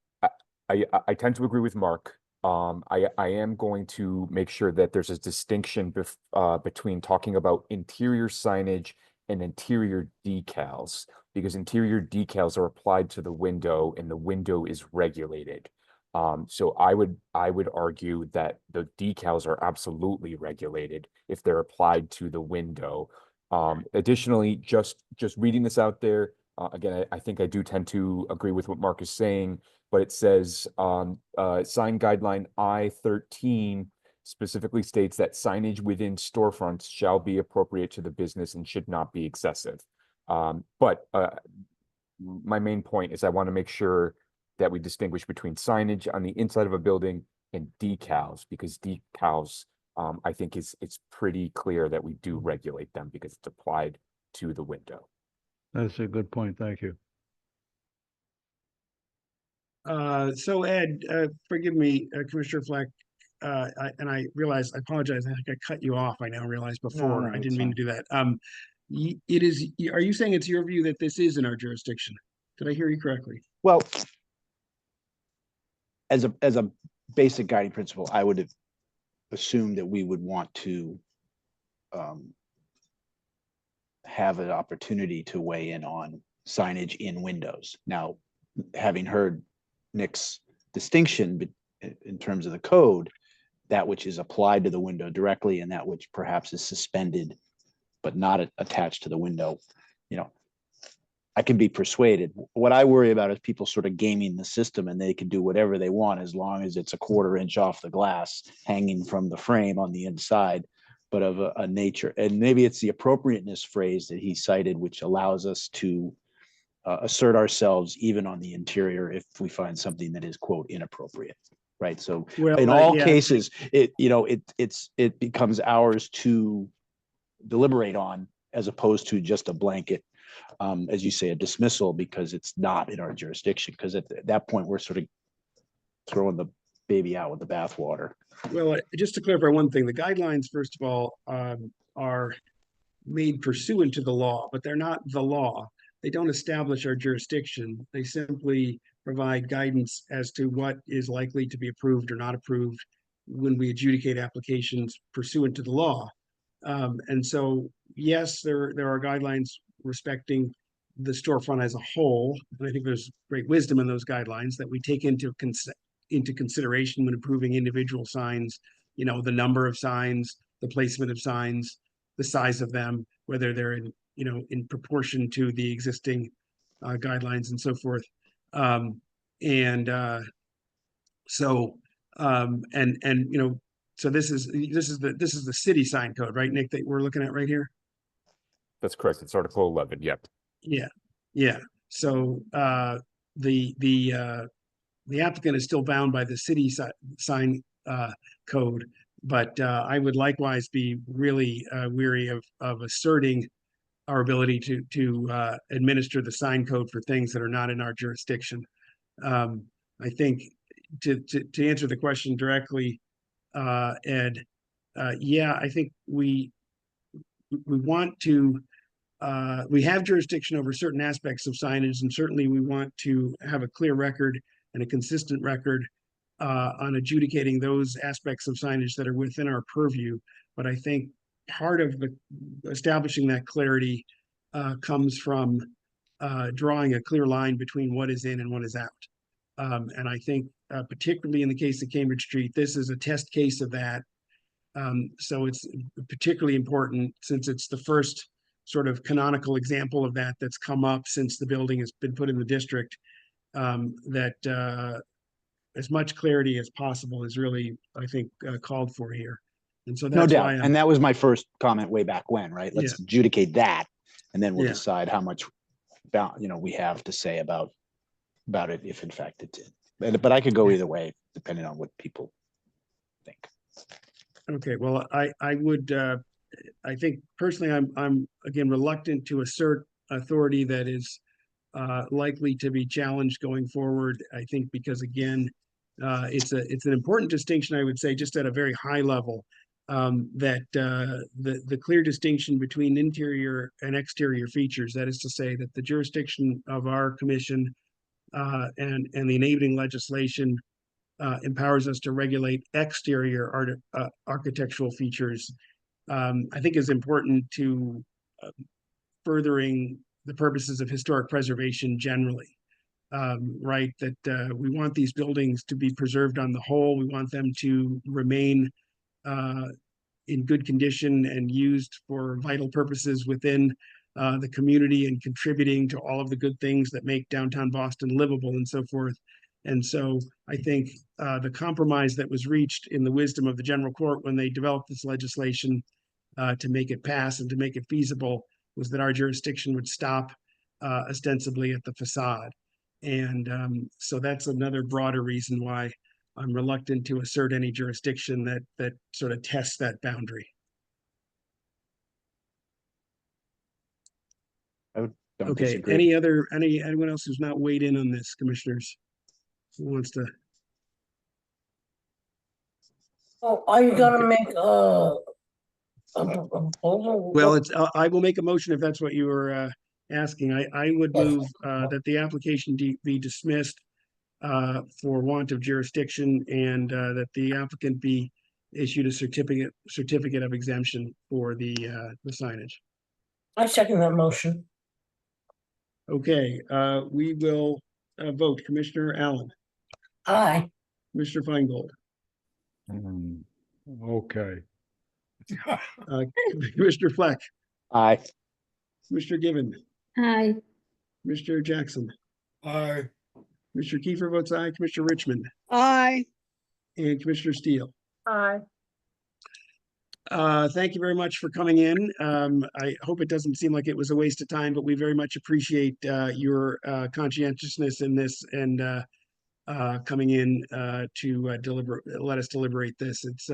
[SPEAKER 4] I tend to agree with Mark. I am going to make sure that there's a distinction between talking about interior signage and interior decals, because interior decals are applied to the window and the window is regulated. So I would argue that the decals are absolutely regulated if they're applied to the window. Additionally, just reading this out there, again, I think I do tend to agree with what Mark is saying, but it says sign guideline I-13 specifically states that signage within storefronts shall be appropriate to the business and should not be excessive. But my main point is I want to make sure that we distinguish between signage on the inside of a building and decals, because decals, I think it's pretty clear that we do regulate them because it's applied to the window.
[SPEAKER 7] That's a good point. Thank you.
[SPEAKER 1] So Ed, forgive me, Commissioner Fleck, I realize, I apologize, I think I cut you off, I now realize before,
[SPEAKER 3] no,
[SPEAKER 1] I
[SPEAKER 3] it's
[SPEAKER 1] didn't mean to do that. It is, are you saying it's your view that this is in our jurisdiction? Did I hear you correctly?
[SPEAKER 3] Well, as a basic guiding principle, I would have assumed that we would want to have an opportunity to weigh in on signage in windows. Now, having heard Nick's distinction in terms of the code, that which is applied to the window directly and that which perhaps is suspended but not attached to the window, I can be persuaded. What I worry about is people sort of gaming the system, and they can do whatever they want as long as it's a 1/4 inch off the glass hanging from the frame on the inside, but of a nature. And maybe it's the appropriateness phrase that he cited, which allows us to assert ourselves even on the interior if we find something that is, quote, inappropriate. Right. So
[SPEAKER 1] Well,
[SPEAKER 3] in all
[SPEAKER 1] yeah.
[SPEAKER 3] cases, it becomes ours to deliberate on, as opposed to just a blanket, as you say, a dismissal because it's not in our jurisdiction. Because at that point, we're sort of throwing the baby out with the bathwater.
[SPEAKER 1] Well, just to clarify one thing, the guidelines, first of all, are made pursuant to the law, but they're not the law. They don't establish our jurisdiction. They simply provide guidance as to what is likely to be approved or not approved when we adjudicate applications pursuant to the law. And so, yes, there are guidelines respecting the storefront as a whole. And I think there's great wisdom in those guidelines that we take into consideration when approving individual signs, you know, the number of signs, the placement of signs, the size of them, whether they're in, you know, in proportion to the existing guidelines and so forth. So this is the city sign code, right, Nick, that we're looking at right here?
[SPEAKER 4] That's correct. It's Article 11. Yep.
[SPEAKER 1] Yeah. So the applicant is still bound by the city sign code, but I would likewise be really weary of asserting our ability to administer the sign code for things that are not in our jurisdiction. I think to answer the question directly, Ed, yeah, I think we want to. We have jurisdiction over certain aspects of signage, and certainly we want to have a clear record and a consistent record on adjudicating those aspects of signage that are within our purview. But I think part of establishing that clarity comes from drawing a clear line between what is in and what is out. And I think particularly in the case of Cambridge Street, this is a test case of that. So it's particularly important since it's the first sort of canonical example of that that's come up since the building has been put in the district, that as much clarity as possible is really, I think, called for here. And so that's
[SPEAKER 3] No doubt.
[SPEAKER 1] why
[SPEAKER 3] And that was my first comment way back when, right? Let's adjudicate that, and then we'll decide how much we have to say about it if in fact it did. But I could go either way depending on what people think.
[SPEAKER 1] Okay, well, I would I think personally I'm again reluctant to assert authority that is likely to be challenged going forward. I think because again, it's an important distinction, I would say, just at a very high level, that the clear distinction between interior and exterior features, that is to say that the jurisdiction of our commission and the enabling legislation empowers us to regulate exterior architectural features, I think is important to furthering the purposes of historic preservation generally. Right, that we want these buildings to be preserved on the whole. We want them to remain in good condition and used for vital purposes within the community and contributing to all of the good things that make downtown Boston livable and so forth. And so I think the compromise that was reached in the wisdom of the general court when they developed this legislation to make it pass and to make it feasible was that our jurisdiction would stop ostensibly at the facade. And so that's another broader reason why I'm reluctant to assert any jurisdiction that sort of tests that boundary. Okay, anyone else who's not weighed in on this, commissioners? Who wants to?
[SPEAKER 6] Oh, are you gonna make a proposal?
[SPEAKER 1] Well, I will make a motion if that's what you were asking. I would move that the application be dismissed for want of jurisdiction, and that the applicant be issued a certificate of exemption for the signage.
[SPEAKER 6] I second that motion.
[SPEAKER 1] Okay, we will vote. Commissioner Allen,
[SPEAKER 6] Aye.
[SPEAKER 1] Commissioner Feingold,
[SPEAKER 7] Okay.
[SPEAKER 1] Commissioner Fleck,
[SPEAKER 3] Aye.
[SPEAKER 1] Commissioner Gibbon,
[SPEAKER 11] Aye.
[SPEAKER 1] Commissioner Jackson,
[SPEAKER 9] Aye.
[SPEAKER 1] Commissioner Kiefer votes aye, Commissioner Richmond,
[SPEAKER 5] Aye.
[SPEAKER 1] and Commissioner Steele.
[SPEAKER 6] Aye.
[SPEAKER 1] Thank you very much for coming in. I hope it doesn't seem like it was a waste of time, but we very much appreciate your conscientiousness in this and coming in to let us deliberate this. It's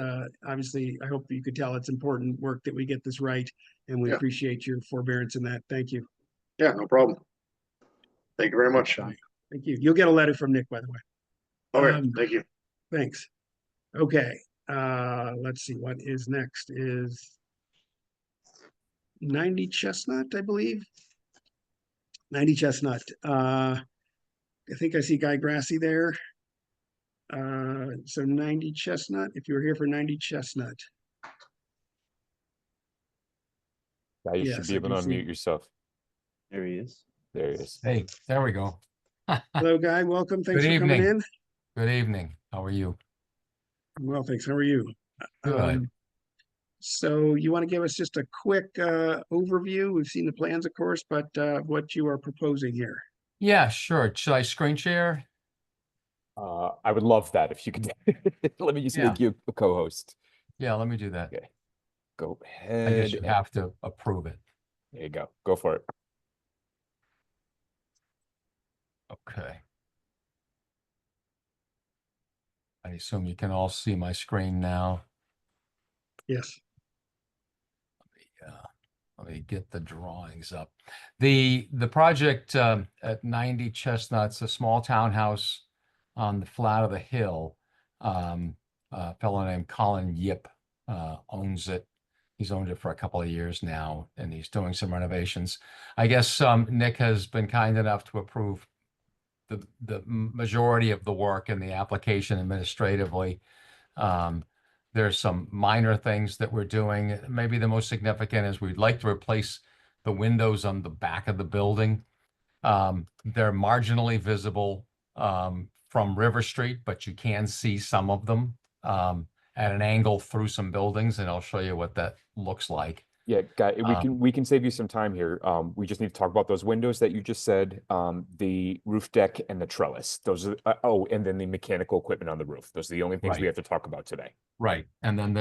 [SPEAKER 1] obviously, I hope you could tell it's important work that we get this right, and we
[SPEAKER 12] Yeah.
[SPEAKER 1] appreciate your forbearance in that. Thank you.
[SPEAKER 12] Yeah, no problem. Thank you very much.
[SPEAKER 1] Thank you. You'll get a letter from Nick, by the way.
[SPEAKER 12] Okay, thank you.
[SPEAKER 1] Thanks. Okay, let's see, what is next is 90 Chestnut, I believe. 90 Chestnut. I think I see Guy Grassy there. So 90 Chestnut, if you were here for 90 Chestnut.
[SPEAKER 4] Yeah, you should
[SPEAKER 1] Yes,
[SPEAKER 4] be
[SPEAKER 1] I
[SPEAKER 4] able to
[SPEAKER 1] do see.
[SPEAKER 4] unmute yourself.
[SPEAKER 3] There he is.
[SPEAKER 4] There he is.
[SPEAKER 11] Hey, there we go.
[SPEAKER 1] Hello, Guy. Welcome. Thanks
[SPEAKER 11] Good
[SPEAKER 1] for coming
[SPEAKER 11] evening.
[SPEAKER 1] in.
[SPEAKER 11] Good evening. How are you?
[SPEAKER 1] Well, thanks. How are you?
[SPEAKER 11] Good.
[SPEAKER 1] So you want to give us just a quick overview? We've seen the plans, of course, but what you are proposing here.
[SPEAKER 11] Yeah, sure. Should I screen share?
[SPEAKER 4] I would love that if you could. Let me just
[SPEAKER 11] Yeah.
[SPEAKER 4] make you a co-host.
[SPEAKER 11] Yeah, let me do that.
[SPEAKER 4] Okay. Go
[SPEAKER 11] I
[SPEAKER 4] ahead.
[SPEAKER 11] guess you have to approve it.
[SPEAKER 4] There you go. Go for it.
[SPEAKER 11] Okay. I assume you can all see my screen now.
[SPEAKER 1] Yes.
[SPEAKER 11] Let me get the drawings up. The project at 90 Chestnut's a small townhouse on the flat of the hill. A fellow named Colin Yip owns it. He's owned it for a couple of years now, and he's doing some renovations. I guess Nick has been kind enough to approve the majority of the work in the application administratively. There's some minor things that we're doing. Maybe the most significant is we'd like to replace the windows on the back of the building. They're marginally visible from River Street, but you can see some of them at an angle through some buildings, and I'll show you what that looks like.
[SPEAKER 4] Yeah, Guy, we can save you some time here. We just need to talk about those windows that you just said, the roof deck and the trellis. Those are and then the mechanical equipment on the roof. Those are the only things we
[SPEAKER 11] Right.
[SPEAKER 4] have to talk about today.
[SPEAKER 11] Right, and then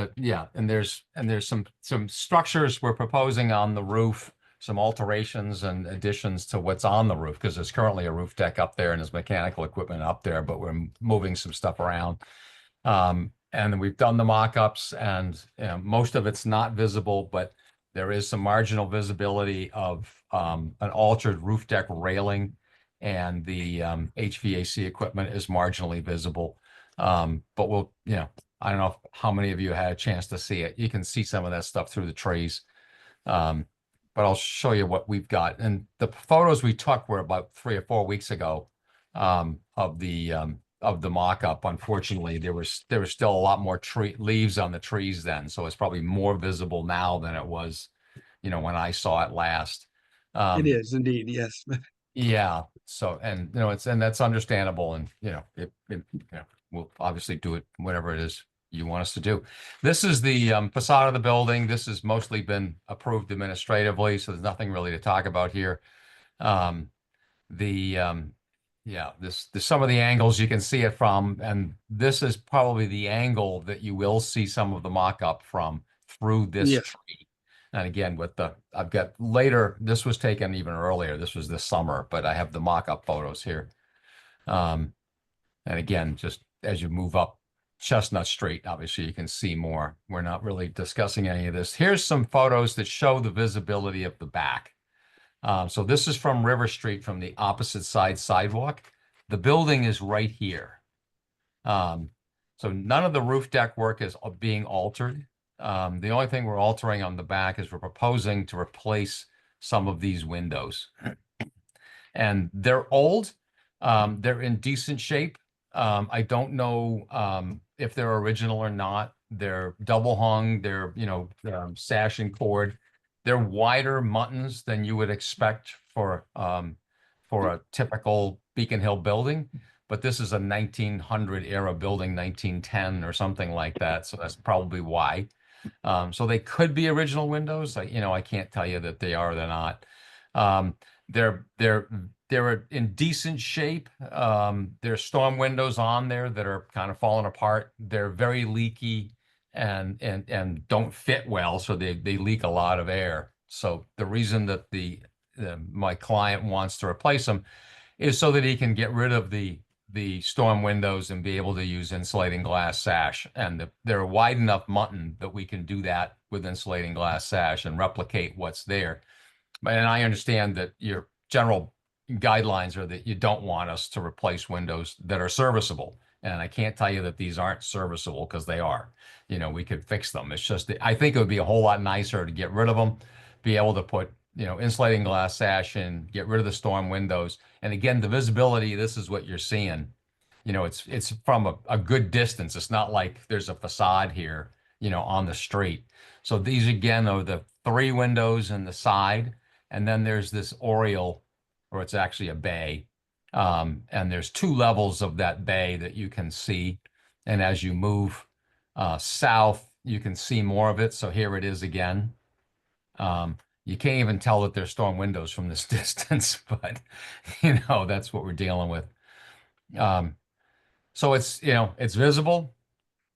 [SPEAKER 11] there's some structures we're proposing on the roof, some alterations and additions to what's on the roof, because there's currently a roof deck up there and there's mechanical equipment up there, but we're moving some stuff around. And we've done the mock-ups, and most of it's not visible, but there is some marginal visibility of an altered roof deck railing, and the HVAC equipment is marginally visible. But we'll, I don't know how many of you had a chance to see it. You can see some of that stuff through the trees. But I'll show you what we've got. And the photos we took were about 3 or 4 weeks ago of the mock-up. Unfortunately, there was still a lot more leaves on the trees then, so it's probably more visible now than it was, when I saw it last.
[SPEAKER 1] It is indeed, yes.
[SPEAKER 11] Yeah. So, and that's understandable, and we'll obviously do it whatever it is you want us to do. This is the facade of the building. This has mostly been approved administratively, so there's nothing really to talk about here. There's some of the angles you can see it from, and this is probably the angle that you will see some of the mock-up from through this
[SPEAKER 1] Yes.
[SPEAKER 11] tree. And again, I've got later, this was taken even earlier. This was this summer, but I have the mock-up photos here. And again, just as you move up Chestnut Street, obviously you can see more. We're not really discussing any of this. Here's some photos that show the visibility of the back. So this is from River Street, from the opposite side sidewalk. The building is right here. So none of the roof deck work is being altered. The only thing we're altering on the back is we're proposing to replace some of these windows. And they're old. They're in decent shape. I don't know if they're original or not. They're double hung. They're, sash and cord. They're wider muttons than you would expect for a typical Beacon Hill building, but this is a 1900 era building, 1910 or something like that. So that's probably why. So they could be original windows. I can't tell you that they are or they're not. They're they're in decent shape. There's storm windows on there that are kind of falling apart. They're very leaky and don't fit well, so they leak a lot of air. So the reason that my client wants to replace them is so that he can get rid of the storm windows and be able to use insulating glass sash. And they're wide enough mutton that we can do that with insulating glass sash and replicate what's there. And I understand that your general guidelines are that you don't want us to replace windows that are serviceable. And I can't tell you that these aren't serviceable, because they are. We could fix them. It's just that I think it would be a whole lot nicer to get rid of them, be able to put, insulating glass sash in, get rid of the storm windows. And again, the visibility, this is what you're seeing. It's from a good distance. It's not like there's a facade here, on the street. So these again are the 3 windows in the side. And then there's this oriel, or it's actually a bay. And there's 2 levels of that bay that you can see. And as you move south, you can see more of it. So here it is again. You can't even tell that there's storm windows from this distance, but that's what we're dealing with. So it's, it's visible.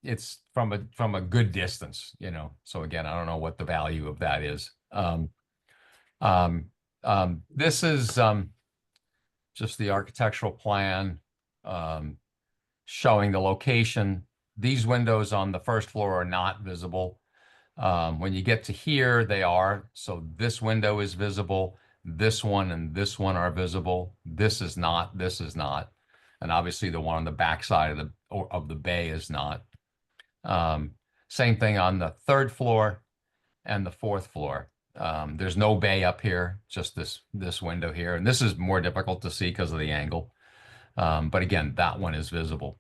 [SPEAKER 11] It's from a good distance, so again, I don't know what the value of that is. This is just the architectural plan showing the location. These windows on the first floor are not visible. When you get to here, they are. So this window is visible. This one and this one are visible. This is not. This is not. And obviously the one on the back side of the bay is not. Same thing on the 3rd floor and the 4th floor. There's no bay up here, just this window here. And this is more difficult to see because of the angle. But again, that one is visible.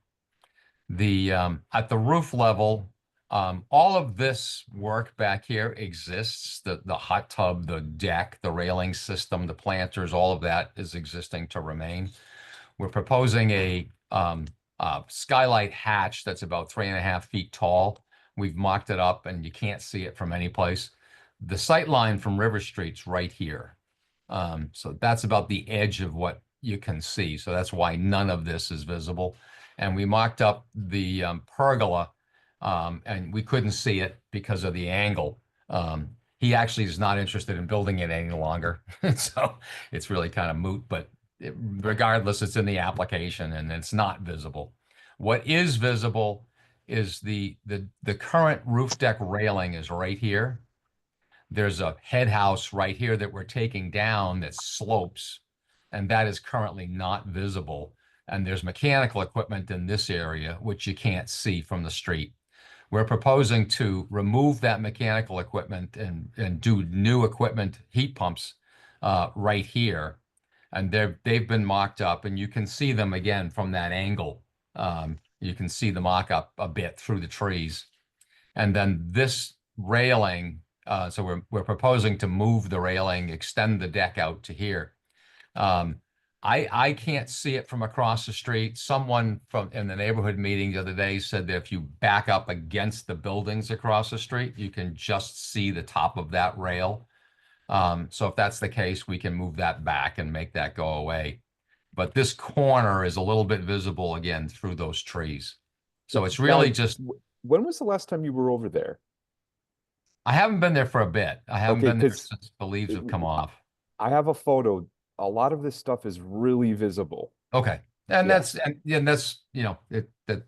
[SPEAKER 11] At the roof level, all of this work back here exists. The hot tub, the deck, the railing system, the planters, all of that is existing to remain. We're proposing a skylight hatch that's about 3.5 feet tall. We've mocked it up and you can't see it from any place. The sight line from River Street's right here. So that's about the edge of what you can see. So that's why none of this is visible. And we mocked up the pergola and we couldn't see it because of the angle. He actually is not interested in building it any longer. So it's really kind of moot, but regardless, it's in the application and it's not visible. What is visible is the current roof deck railing is right here. There's a head house right here that we're taking down that slopes, and that is currently not visible. And there's mechanical equipment in this area, which you can't see from the street. We're proposing to remove that mechanical equipment and do new equipment, heat pumps right here. And they've been mocked up, and you can see them again from that angle. You can see the mock-up a bit through the trees. And then this railing, so we're proposing to move the railing, extend the deck out to here. I can't see it from across the street. Someone in the neighborhood meeting the other day said that if you back up against the buildings across the street, you can just see the top of that rail. So if that's the case, we can move that back and make that go away. But this corner is a little bit visible again through those trees. So it's really just.
[SPEAKER 4] When was the last time you were over there?
[SPEAKER 11] I haven't been there for a bit. I haven't
[SPEAKER 4] Okay,
[SPEAKER 11] been there
[SPEAKER 4] 'cause
[SPEAKER 11] since the leaves have come off.
[SPEAKER 4] I have a photo. A lot of this stuff is really visible.
[SPEAKER 11] Okay. And
[SPEAKER 4] Yeah.
[SPEAKER 11] that's,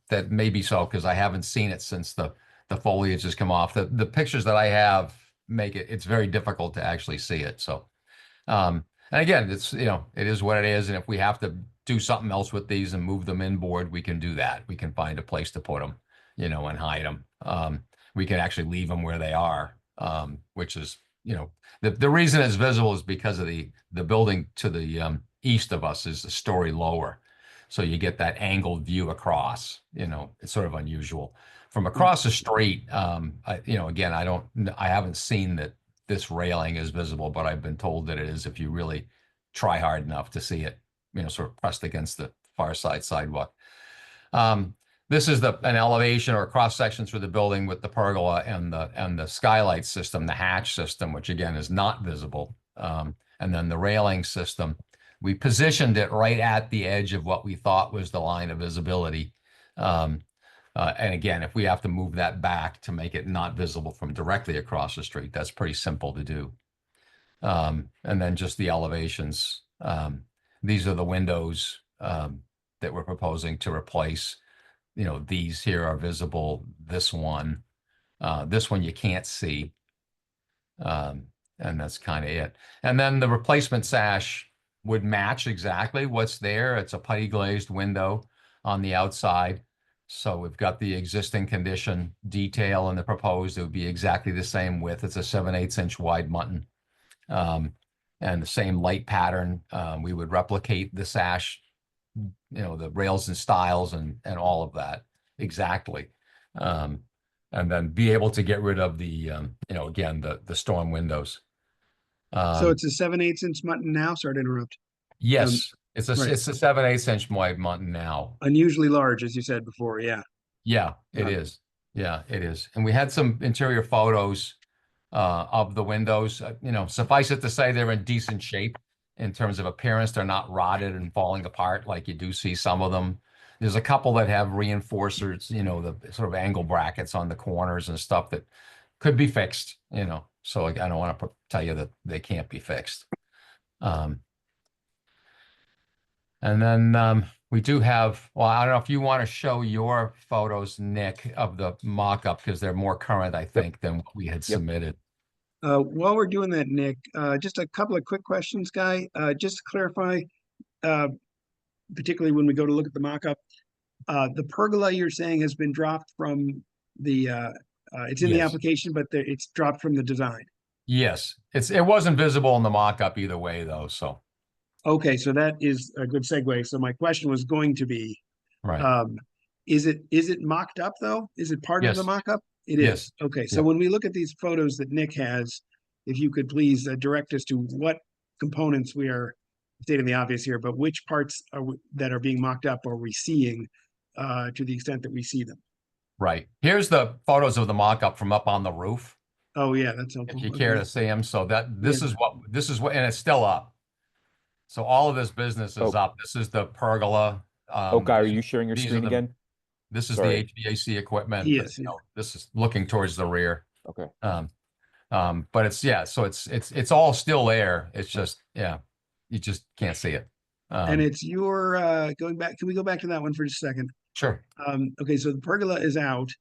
[SPEAKER 11] that may be so, because I haven't seen it since the foliage has come off. The pictures that I have make it's very difficult to actually see it. So, and again, it's, it is what it is. And if we have to do something else with these and move them inboard, we can do that. We can find a place to put them, and hide them. We can actually leave them where they are, which is, the reason it's visible is because of the building to the east of us is a story lower. So you get that angled view across, it's sort of unusual. From across the street, again, I haven't seen that this railing is visible, but I've been told that it is if you really try hard enough to see it, sort of pressed against the far side sidewalk. This is an elevation or a cross section through the building with the pergola and the skylight system, the hatch system, which again is not visible. And then the railing system, we positioned it right at the edge of what we thought was the line of visibility. And again, if we have to move that back to make it not visible from directly across the street, that's pretty simple to do. And then just the elevations. These are the windows that we're proposing to replace. You know, these here are visible. This one you can't see. And that's kind of it. And then the replacement sash would match exactly what's there. It's a putty glazed window on the outside. So we've got the existing condition detail and the proposed. It would be exactly the same width. It's a 7/8 inch wide mutton. And the same light pattern. We would replicate the sash, you know, the rails and stiles and all of that exactly. And then be able to get rid of the, you know, again, the storm windows.
[SPEAKER 1] So it's a 7/8 inch mutton now, sorry to interrupt.
[SPEAKER 11] Yes, it's a
[SPEAKER 1] right.
[SPEAKER 11] it's a 7/8 inch wide mutton now.
[SPEAKER 1] Unusually large, as you said before, yeah.
[SPEAKER 11] Yeah, it is. Yeah, it is. And we had some interior photos of the windows. You know, suffice it to say they're in decent shape in terms of appearance. They're not rotted and falling apart like you do see some of them. There's a couple that have reinforcers, you know, the sort of angle brackets on the corners and stuff that could be fixed, you know. So I don't want to tell you that they can't be fixed. And then we do have, well, I don't know if you want to show your photos, Nick, of the mock-up, because they're more current, I think, than what we had submitted.
[SPEAKER 1] While we're doing that, Nick, just a couple of quick questions, Guy. Just to clarify, particularly when we go to look at the mock-up, the pergola you're saying has been dropped from the, it's in the
[SPEAKER 11] Yes.
[SPEAKER 1] application, but it's dropped from the design.
[SPEAKER 11] Yes, it wasn't visible in the mock-up either way, though, so.
[SPEAKER 1] Okay, so that is a good segue. So my question was going to be,
[SPEAKER 11] Right.
[SPEAKER 1] is it mocked up though? Is it part of the
[SPEAKER 11] Yes.
[SPEAKER 1] mock-up? It
[SPEAKER 11] Yes.
[SPEAKER 1] is. Okay, so
[SPEAKER 11] Yeah.
[SPEAKER 1] when we look at these photos that Nick has, if you could please direct us to what components we are stating the obvious here, but which parts that are being mocked up are we seeing to the extent that we see them?
[SPEAKER 11] Right. Here's the photos of the mock-up from up on the roof,
[SPEAKER 1] Oh, yeah, that's helpful.
[SPEAKER 11] if you care
[SPEAKER 1] Okay.
[SPEAKER 11] to see them. So that this
[SPEAKER 1] Yeah.
[SPEAKER 11] is what, and it's still up. So all of this business is
[SPEAKER 4] Oh.
[SPEAKER 11] up. This is the pergola.
[SPEAKER 4] Oh, Guy, are you sharing your
[SPEAKER 11] these are
[SPEAKER 4] screen
[SPEAKER 11] the-
[SPEAKER 4] again?
[SPEAKER 11] This is
[SPEAKER 4] Sorry.
[SPEAKER 11] the HVAC equipment.
[SPEAKER 1] He
[SPEAKER 11] but,
[SPEAKER 1] is,
[SPEAKER 11] you
[SPEAKER 1] yeah.
[SPEAKER 11] know, this is looking towards the rear.
[SPEAKER 4] Okay.
[SPEAKER 11] But it's, yeah, so it's all still there. It's just, yeah, you just can't see it.
[SPEAKER 1] And it's your, going back, can we go back to that one for just a second?
[SPEAKER 11] Sure.
[SPEAKER 1] Okay, so the pergola is out.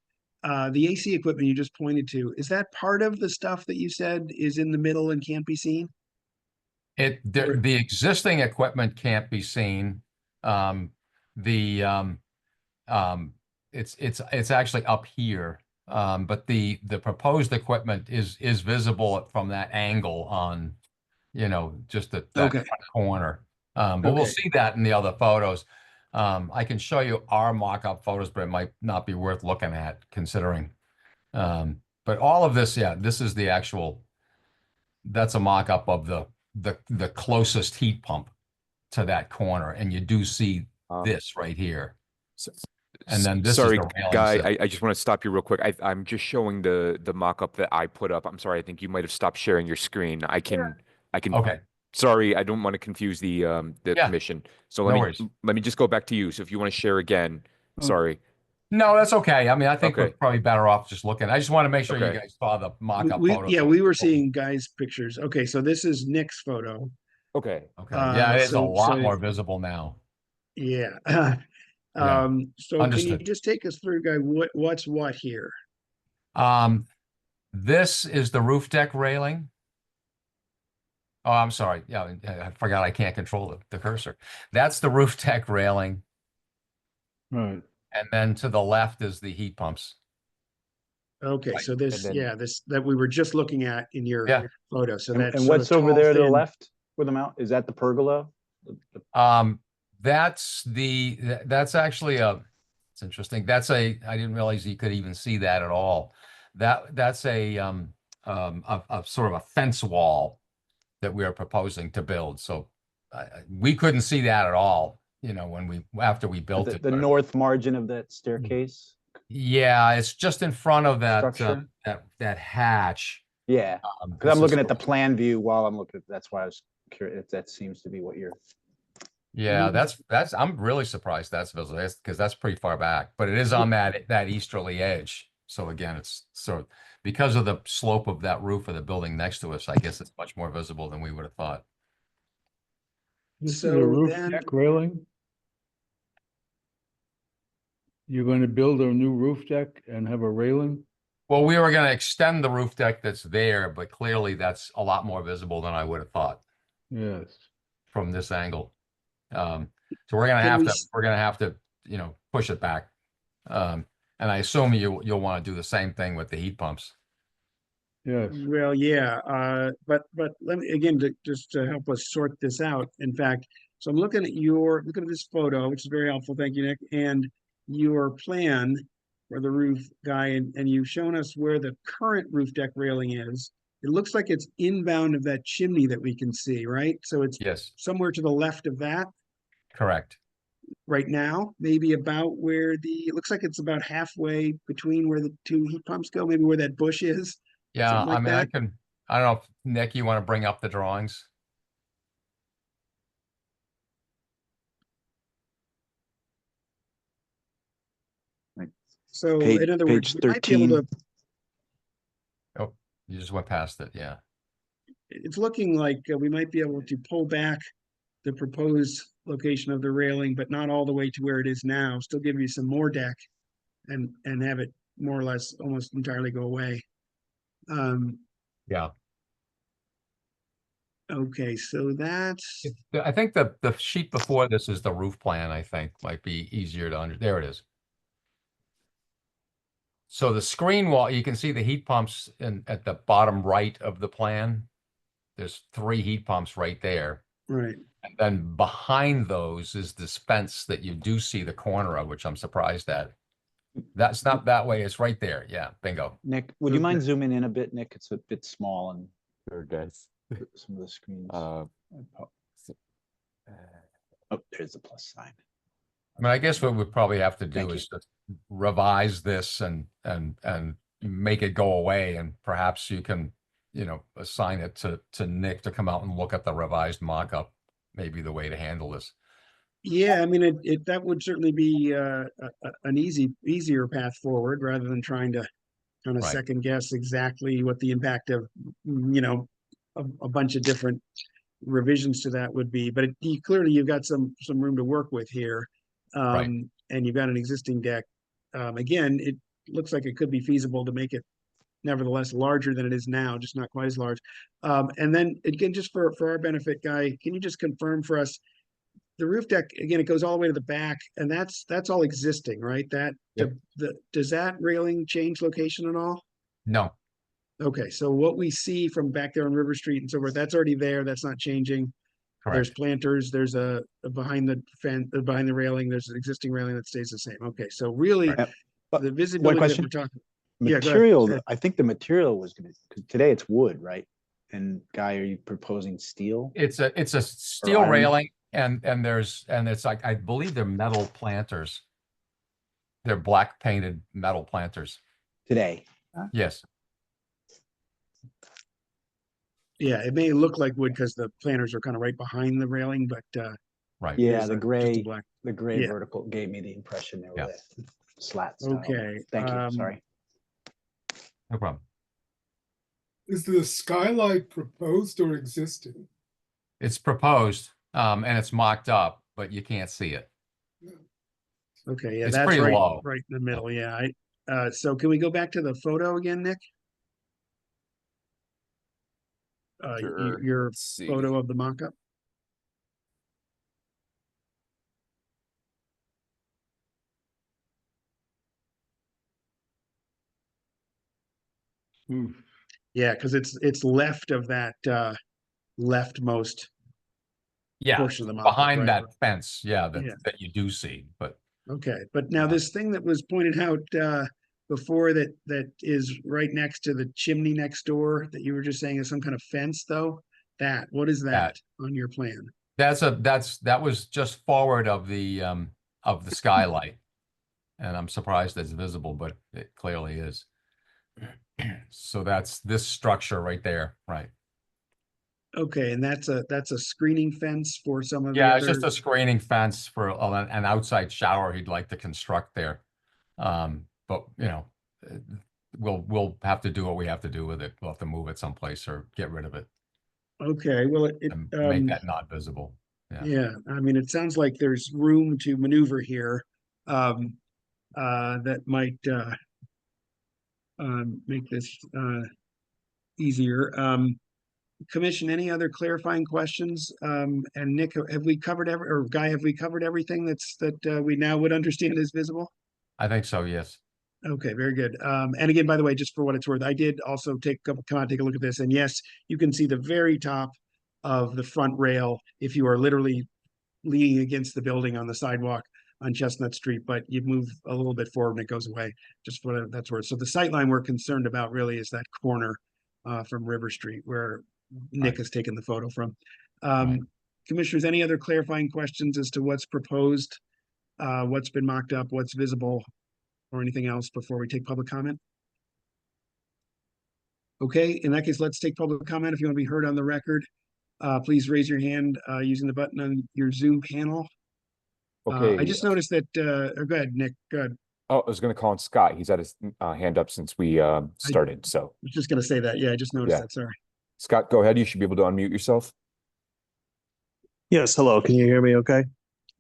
[SPEAKER 1] The AC equipment you just pointed to, is that part of the stuff that you said is in the middle and can't be seen?
[SPEAKER 11] The existing equipment can't be seen. It's actually up here. But the proposed equipment is visible from that angle on, you know, just that
[SPEAKER 1] Okay.
[SPEAKER 11] front corner. But we'll
[SPEAKER 1] Okay.
[SPEAKER 11] see that in the other photos. I can show you our mock-up photos, but it might not be worth looking at considering. But all of this, yeah, this is the actual, that's a mock-up of the closest heat pump to that corner. And you do see this right here. And then this
[SPEAKER 4] Sorry,
[SPEAKER 11] is the railing
[SPEAKER 4] Guy,
[SPEAKER 11] system.
[SPEAKER 4] I just want to stop you real quick. I'm just showing the mock-up that I put up. I'm sorry, I think you might have stopped sharing your screen. I can
[SPEAKER 11] Okay.
[SPEAKER 4] Sorry, I don't want to confuse the
[SPEAKER 11] Yeah.
[SPEAKER 4] commission. So
[SPEAKER 11] No worries.
[SPEAKER 4] let me just go back to you. So if you want to share again, sorry.
[SPEAKER 11] No, that's okay. I mean, I think we're
[SPEAKER 4] Okay.
[SPEAKER 11] probably better off just looking. I just want to make sure you
[SPEAKER 4] Okay.
[SPEAKER 11] guys saw the mock-up photos.
[SPEAKER 1] Yeah, we were seeing guys' pictures. Okay, so this is Nick's photo.
[SPEAKER 4] Okay.
[SPEAKER 11] Okay. Yeah, it is a
[SPEAKER 1] so-
[SPEAKER 11] lot
[SPEAKER 1] so-
[SPEAKER 11] more visible now.
[SPEAKER 1] Yeah.
[SPEAKER 11] Yeah.
[SPEAKER 1] So can you
[SPEAKER 11] Understood.
[SPEAKER 1] just take us through, Guy, what's what here?
[SPEAKER 11] This is the roof deck railing. Oh, I'm sorry. Yeah, I forgot I can't control the cursor. That's the roof deck railing.
[SPEAKER 7] Right.
[SPEAKER 11] And then to the left is the heat pumps.
[SPEAKER 1] Okay,
[SPEAKER 11] Right,
[SPEAKER 1] so this,
[SPEAKER 3] and then-
[SPEAKER 1] yeah, this, that we were just looking at in your
[SPEAKER 11] Yeah.
[SPEAKER 1] photo, so
[SPEAKER 3] And
[SPEAKER 1] that's.
[SPEAKER 3] and
[SPEAKER 1] sort
[SPEAKER 3] what's
[SPEAKER 1] of
[SPEAKER 3] over
[SPEAKER 1] tall,
[SPEAKER 3] there to the
[SPEAKER 1] thin-
[SPEAKER 3] left with the mount? Is that the pergola?
[SPEAKER 11] That's actually it's interesting. I didn't realize you could even see that at all. That's a sort of a fence wall that we are proposing to build. So we couldn't see that at all, you know, after we built
[SPEAKER 3] The
[SPEAKER 11] it.
[SPEAKER 3] the
[SPEAKER 11] but-
[SPEAKER 3] north margin of that staircase?
[SPEAKER 11] Yeah, it's just in front of that
[SPEAKER 3] Structure?
[SPEAKER 11] that hatch.
[SPEAKER 3] Yeah,
[SPEAKER 11] This
[SPEAKER 3] because I'm
[SPEAKER 11] is
[SPEAKER 3] looking at the
[SPEAKER 11] sort of-
[SPEAKER 3] plan view while I'm looking, that's why I was curious, if that seems to be what you're
[SPEAKER 11] Yeah,
[SPEAKER 1] Mhm.
[SPEAKER 11] I'm really surprised that's visible. That's because that's pretty far back, but it is on that easterly edge. So again, it's so because of the slope of that roof of the building next to us, I guess it's much more visible than we would have thought.
[SPEAKER 7] This is a
[SPEAKER 1] So
[SPEAKER 7] roof
[SPEAKER 1] then,
[SPEAKER 7] deck railing? You're going to build a new roof deck and have a railing?
[SPEAKER 11] Well, we were going to extend the roof deck that's there, but clearly that's a lot more visible than I would have thought
[SPEAKER 7] Yes.
[SPEAKER 11] from this angle. So we're gonna
[SPEAKER 1] Can
[SPEAKER 11] have
[SPEAKER 1] we
[SPEAKER 11] to
[SPEAKER 1] s-
[SPEAKER 11] push it back. And I assume you'll want to do the same thing with the heat pumps.
[SPEAKER 7] Yes.
[SPEAKER 1] well, yeah, but let me, again, just to help us sort this out, in fact, so I'm looking at this photo, which is very helpful, thank you, Nick, and your plan for the roof guy, and you've shown us where the current roof deck railing is. It looks like it's inbound of that chimney that we can see, right? So it's
[SPEAKER 11] Yes,
[SPEAKER 1] somewhere to the left of that
[SPEAKER 11] correct.
[SPEAKER 1] right now, maybe about where it looks like it's about halfway between where the two heat pumps go, maybe where that bush is,
[SPEAKER 11] Yeah,
[SPEAKER 1] something
[SPEAKER 11] I
[SPEAKER 1] like
[SPEAKER 11] mean,
[SPEAKER 1] that.
[SPEAKER 11] I don't know if Nick, you want to bring up the drawings?
[SPEAKER 1] So
[SPEAKER 3] Page,
[SPEAKER 1] in other words,
[SPEAKER 3] page
[SPEAKER 1] we might be able
[SPEAKER 3] 13.
[SPEAKER 1] to,
[SPEAKER 11] Oh, you just went past it. Yeah.
[SPEAKER 1] it's looking like we might be able to pull back the proposed location of the railing, but not all the way to where it is now, still give you some more deck and have it more or less almost entirely go away.
[SPEAKER 11] Yeah.
[SPEAKER 1] Okay, so that's,
[SPEAKER 11] I think the sheet before this is the roof plan, I think might be easier to there it is. So the screen wall, you can see the heat pumps at the bottom right of the plan. There's 3 heat pumps right there.
[SPEAKER 1] right.
[SPEAKER 11] And then behind those is this fence that you do see the corner of, which I'm surprised at. That's not that way. It's right there. Yeah, bingo.
[SPEAKER 3] Nick, would you mind
[SPEAKER 1] Okay.
[SPEAKER 3] zooming in a bit, Nick? It's a bit small and
[SPEAKER 4] Sure, guys.
[SPEAKER 3] some of the screens.
[SPEAKER 4] Uh,
[SPEAKER 3] Oh, there's the plus sign.
[SPEAKER 11] I mean, I guess what we probably have to do
[SPEAKER 3] Thank you.
[SPEAKER 11] is just revise this and make it go away, and perhaps you can, assign it to Nick to come out and look at the revised mock-up, maybe the way to handle this.
[SPEAKER 1] Yeah, I mean, that would certainly be an easier path forward rather than trying to kind of
[SPEAKER 11] Right.
[SPEAKER 1] second guess exactly what the impact of, a bunch of different revisions to that would be. But clearly you've got some room to work with here.
[SPEAKER 11] Right.
[SPEAKER 1] And you've got an existing deck. Again, it looks like it could be feasible to make it nevertheless larger than it is now, just not quite as large. And then again, just for our benefit, Guy, can you just confirm for us, the roof deck, again, it goes all the way to the back, and that's all existing, right?
[SPEAKER 11] Yep.
[SPEAKER 1] Does that railing change location at all?
[SPEAKER 11] No,
[SPEAKER 1] Okay, so what we see from back there on River Street and so forth, that's already there, that's not changing. There's
[SPEAKER 11] correct.
[SPEAKER 1] planters, there's a behind the fence, behind the railing, there's an existing railing that stays the same. Okay, so really,
[SPEAKER 3] Right. But
[SPEAKER 1] the visibility that
[SPEAKER 3] question.
[SPEAKER 1] we're talking. Yeah, go ahead.
[SPEAKER 3] Material, I think the material was today it's wood, right? And Guy, are you proposing steel?
[SPEAKER 11] It's a steel
[SPEAKER 3] iron?
[SPEAKER 11] railing, and it's like, I believe they're metal planters. They're black painted metal planters.
[SPEAKER 3] Today.
[SPEAKER 11] Yes.
[SPEAKER 1] Yeah, it may look like wood because the planters are kind of right behind the railing, but
[SPEAKER 11] Right.
[SPEAKER 3] Yeah,
[SPEAKER 1] there's
[SPEAKER 3] the
[SPEAKER 1] just a
[SPEAKER 3] gray,
[SPEAKER 1] black.
[SPEAKER 3] the gray
[SPEAKER 1] Yeah.
[SPEAKER 3] vertical gave me the impression they were
[SPEAKER 11] Yeah.
[SPEAKER 3] the slat style.
[SPEAKER 1] Okay,
[SPEAKER 3] Thank you, sorry.
[SPEAKER 11] No problem.
[SPEAKER 9] Is the skylight proposed or existing?
[SPEAKER 11] It's proposed, and it's mocked up, but you can't see it.
[SPEAKER 1] Okay, yeah,
[SPEAKER 11] It's
[SPEAKER 1] that's
[SPEAKER 11] pretty
[SPEAKER 1] right,
[SPEAKER 11] low.
[SPEAKER 1] right in the middle, yeah. So can we go back to the photo again, Nick?
[SPEAKER 4] Sure.
[SPEAKER 1] Your
[SPEAKER 4] Let's see.
[SPEAKER 1] photo of the mock-up?
[SPEAKER 7] Oof.
[SPEAKER 1] Yeah, because it's left of that leftmost
[SPEAKER 11] Yeah,
[SPEAKER 1] portion of the mock-up,
[SPEAKER 11] behind
[SPEAKER 1] right?
[SPEAKER 11] that fence, yeah,
[SPEAKER 1] Yeah.
[SPEAKER 11] that you do see, but
[SPEAKER 1] Okay, but now
[SPEAKER 11] Yeah.
[SPEAKER 1] this thing that was pointed out before that is right next to the chimney next door that you were just saying is some kind of fence, though? What is that on your plan?
[SPEAKER 11] that was just forward of the skylight. And I'm surprised it's visible, but it clearly is. So that's this structure right there, right?
[SPEAKER 1] Okay, and that's a screening fence for some of the
[SPEAKER 11] Yeah, it's just
[SPEAKER 1] other-
[SPEAKER 11] a screening fence for an outside shower he'd like to construct there. But you know, uh, we'll have to do what we have to do with it. We'll have to move it someplace or get rid of it
[SPEAKER 1] Okay, well,
[SPEAKER 11] and make that not visible. Yeah.
[SPEAKER 1] yeah, I mean, it sounds like there's room to maneuver here. That might make this easier. Commission, any other clarifying questions? And Nick, have we covered or Guy, have we covered everything that we now would understand is visible?
[SPEAKER 11] I think so, yes.
[SPEAKER 1] Okay, very good. And again, by the way, just for what it's worth, I did also take a look at this, and yes, you can see the very top of the front rail if you are literally leaning against the building on the sidewalk on Chestnut Street, but you move a little bit forward and it goes away, just for what that's worth. So the sight line we're concerned about really is that corner from River Street where Nick has taken the photo from. Commissioners, any other clarifying questions as to what's proposed, what's been mocked up, what's visible, or anything else before we take public comment? Okay, in that case, let's take public comment. If you want to be heard on the record, please raise your hand using the button on your Zoom panel.
[SPEAKER 4] Okay.
[SPEAKER 1] I just noticed that, go ahead, Nick, go ahead.
[SPEAKER 4] Oh, I was gonna call on Scott. He's had his hand up since we started, so.
[SPEAKER 1] I was just gonna say that. Yeah, I just noticed
[SPEAKER 4] Yeah.
[SPEAKER 1] that, sorry.
[SPEAKER 4] Scott, go ahead. You should be able to unmute yourself.
[SPEAKER 13] Yes, hello. Can you hear me okay?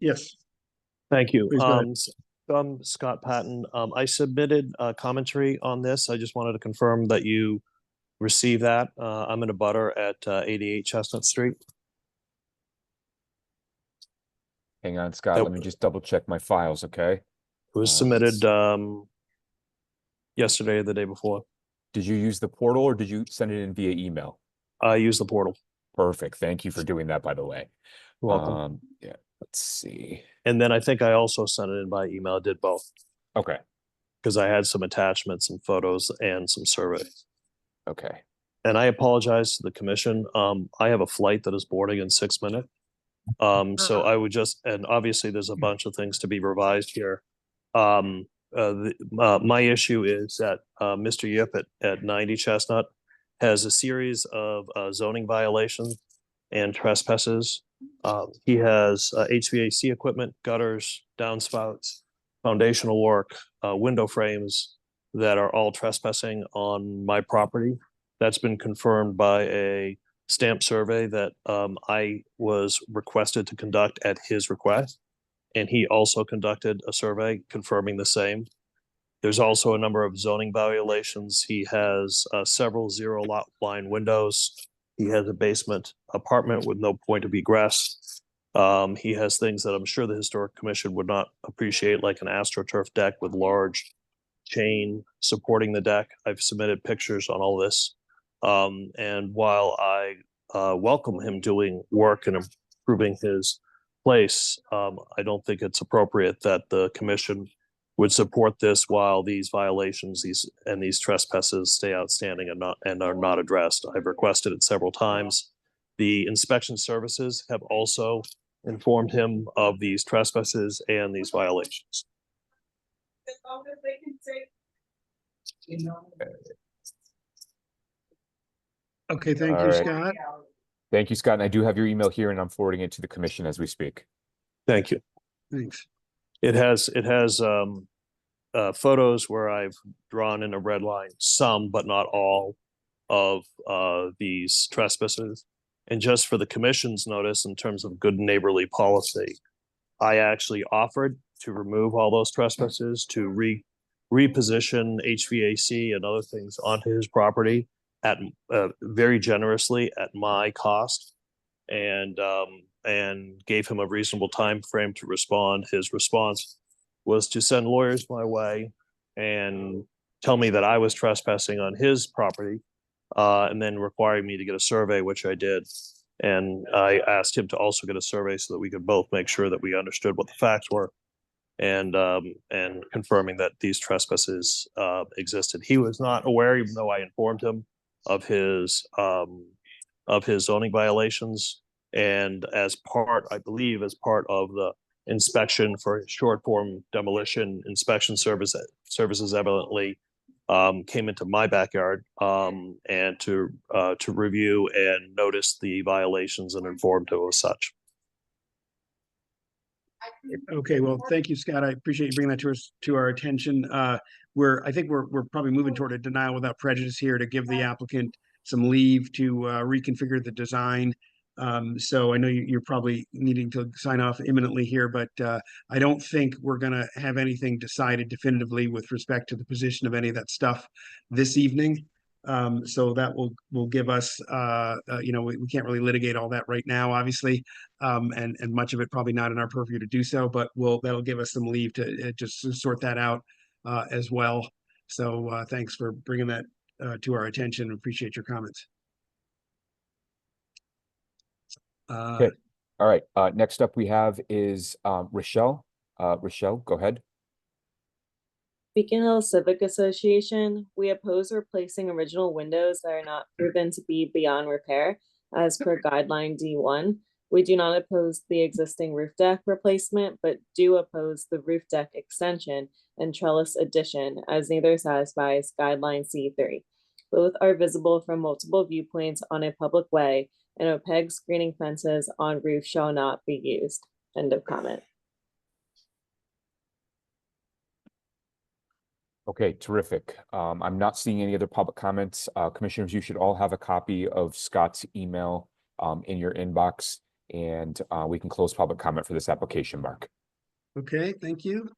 [SPEAKER 1] Yes.
[SPEAKER 13] Thank you.
[SPEAKER 1] Please go ahead.
[SPEAKER 13] I'm Scott Patton. I submitted a commentary on this. I just wanted to confirm that you received that. I'm in a butter at 88 Chestnut Street.
[SPEAKER 4] Hang on, Scott.
[SPEAKER 13] Yep.
[SPEAKER 4] Let me just double check my files, okay?
[SPEAKER 13] It was
[SPEAKER 4] let's
[SPEAKER 13] submitted
[SPEAKER 4] see.
[SPEAKER 13] yesterday or the day before.
[SPEAKER 4] Did you use the portal or did you send it in via email?
[SPEAKER 13] I used the portal.
[SPEAKER 4] Perfect. Thank you for doing that, by the way.
[SPEAKER 13] You're welcome.
[SPEAKER 4] Yeah, let's see.
[SPEAKER 13] And then I think I also sent it in by email. I did both
[SPEAKER 4] Okay,
[SPEAKER 13] because I had some attachments, some photos, and some surveys.
[SPEAKER 4] okay.
[SPEAKER 13] And I apologize to the commission. I have a flight that is boarding in 6 minutes. So I would just, and obviously there's a bunch of things to be revised here. My issue is that Mr. Yip at 90 Chestnut has a series of zoning violations and trespasses. He has HVAC equipment, gutters, downspouts, foundational work, window frames that are all trespassing on my property. That's been confirmed by a stamp survey that I was requested to conduct at his request. And he also conducted a survey confirming the same. There's also a number of zoning violations. He has several zero lot line windows. He has a basement apartment with no point of egress. He has things that I'm sure the Historic Commission would not appreciate, like an AstroTurf deck with large chain supporting the deck. I've submitted pictures on all this. And while I welcome him doing work and improving his place, I don't think it's appropriate that the commission would support this while these violations, these trespasses stay outstanding and are not addressed. I've requested it several times. The inspection services have also informed him of these trespasses and these violations.
[SPEAKER 1] Okay, thank
[SPEAKER 4] All
[SPEAKER 1] you,
[SPEAKER 4] right.
[SPEAKER 1] Scott.
[SPEAKER 4] Thank you, Scott. And I do have your email here and I'm forwarding it to the commission as we speak.
[SPEAKER 13] Thank you.
[SPEAKER 1] Thanks.
[SPEAKER 13] It has photos where I've drawn in a red line some, but not all, of these trespasses. And just for the commission's notice, in terms of good neighborly policy, I actually offered to remove all those trespasses, to reposition HVAC and other things onto his property at very generously at my cost, and gave him a reasonable time frame to respond. His response was to send lawyers my way and tell me that I was trespassing on his property, and then requiring me to get a survey, which I did. And I asked him to also get a survey so that we could both make sure that we understood what the facts were, and confirming that these trespasses existed. He was not aware, even though I informed him of his zoning violations. And as part, I believe, as part of the inspection for short form demolition inspection services, evidently came into my backyard and to review and notice the violations and informed to as such.
[SPEAKER 1] Okay, well, thank you, Scott. I appreciate you bringing that to our attention. I think we're probably moving toward a denial without prejudice here to give the applicant some leave to reconfigure the design. So I know you're probably needing to sign off imminently here, but I don't think we're gonna have anything decided definitively with respect to the position of any of that stuff this evening. So that will give us, we can't really litigate all that right now, obviously. And much of it probably not in our purview to do so, but that'll give us some leave to just sort that out as well. So thanks for bringing that to our attention. Appreciate your comments.
[SPEAKER 4] Okay. All right. Next up we have is Rochelle. Rochelle, go ahead.
[SPEAKER 8] Beacon Hill Civic Association, we oppose replacing original windows that are not proven to be beyond repair as per guideline D1. We do not oppose the existing roof deck replacement, but do oppose the roof deck extension and trellis addition as neither satisfies guideline C3. Both are visible from multiple viewpoints on a public way, and opaque screening fences on roof shall not be used. End of comment.
[SPEAKER 4] Okay, terrific. I'm not seeing any other public comments. Commissioners, you should all have a copy of Scott's email in your inbox, and we can close public comment for this application, Mark.
[SPEAKER 1] Okay, thank you.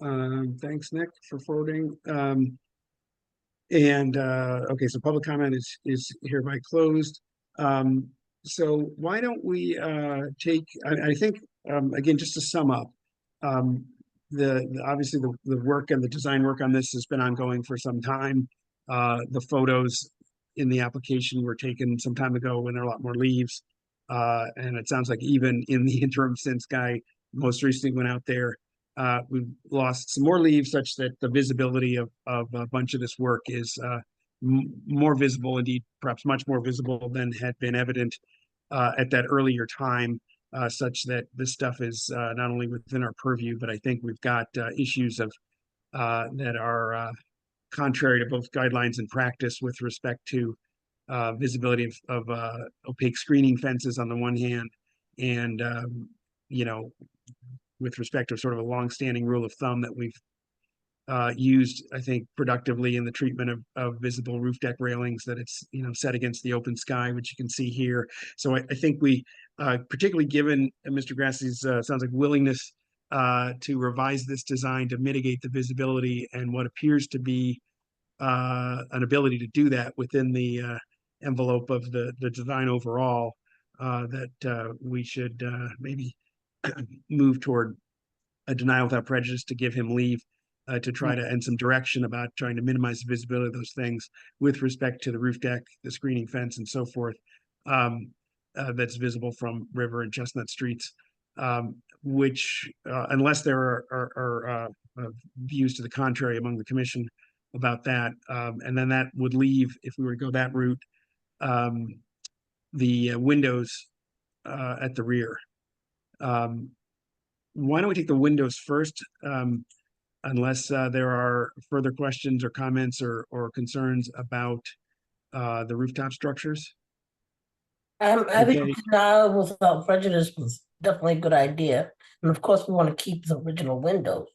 [SPEAKER 1] Thanks, Nick, for forwarding. Okay, so public comment is hereby closed. So why don't we take, I think, again, just to sum up, obviously the work and the design work on this has been ongoing for some time. The photos in the application were taken some time ago when there are a lot more leaves. And it sounds like even in the interim since Guy most recently went out there, we've lost some more leaves such that the visibility of a bunch of this work is more visible, indeed, perhaps much more visible than had been evident at that earlier time, such that this stuff is not only within our purview, but I think we've got issues of that are contrary to both guidelines and practice with respect to visibility of opaque screening fences on the one hand, and with respect to sort of a longstanding rule of thumb that we've used, I think, productively in the treatment of visible roof deck railings, that it's set against the open sky, which you can see here. So I think we, particularly given Mr. Grassi's sounds like willingness to revise this design to mitigate the visibility and what appears to be an ability to do that within the envelope of the design overall, that we should maybe move toward a denial without prejudice to give him leave to try to, and some direction about trying to minimize the visibility of those things with respect to the roof deck, the screening fence, and so forth, that's visible from River and Chestnut Streets, which, unless there are views to the contrary among the commission about that, and then that would leave, if we were to go that route, the windows at the rear. Why don't we take the windows first, unless there are further questions or comments or concerns about the rooftop structures?
[SPEAKER 6] I think denial without prejudice was definitely a good idea. And of course, we want to keep the original windows.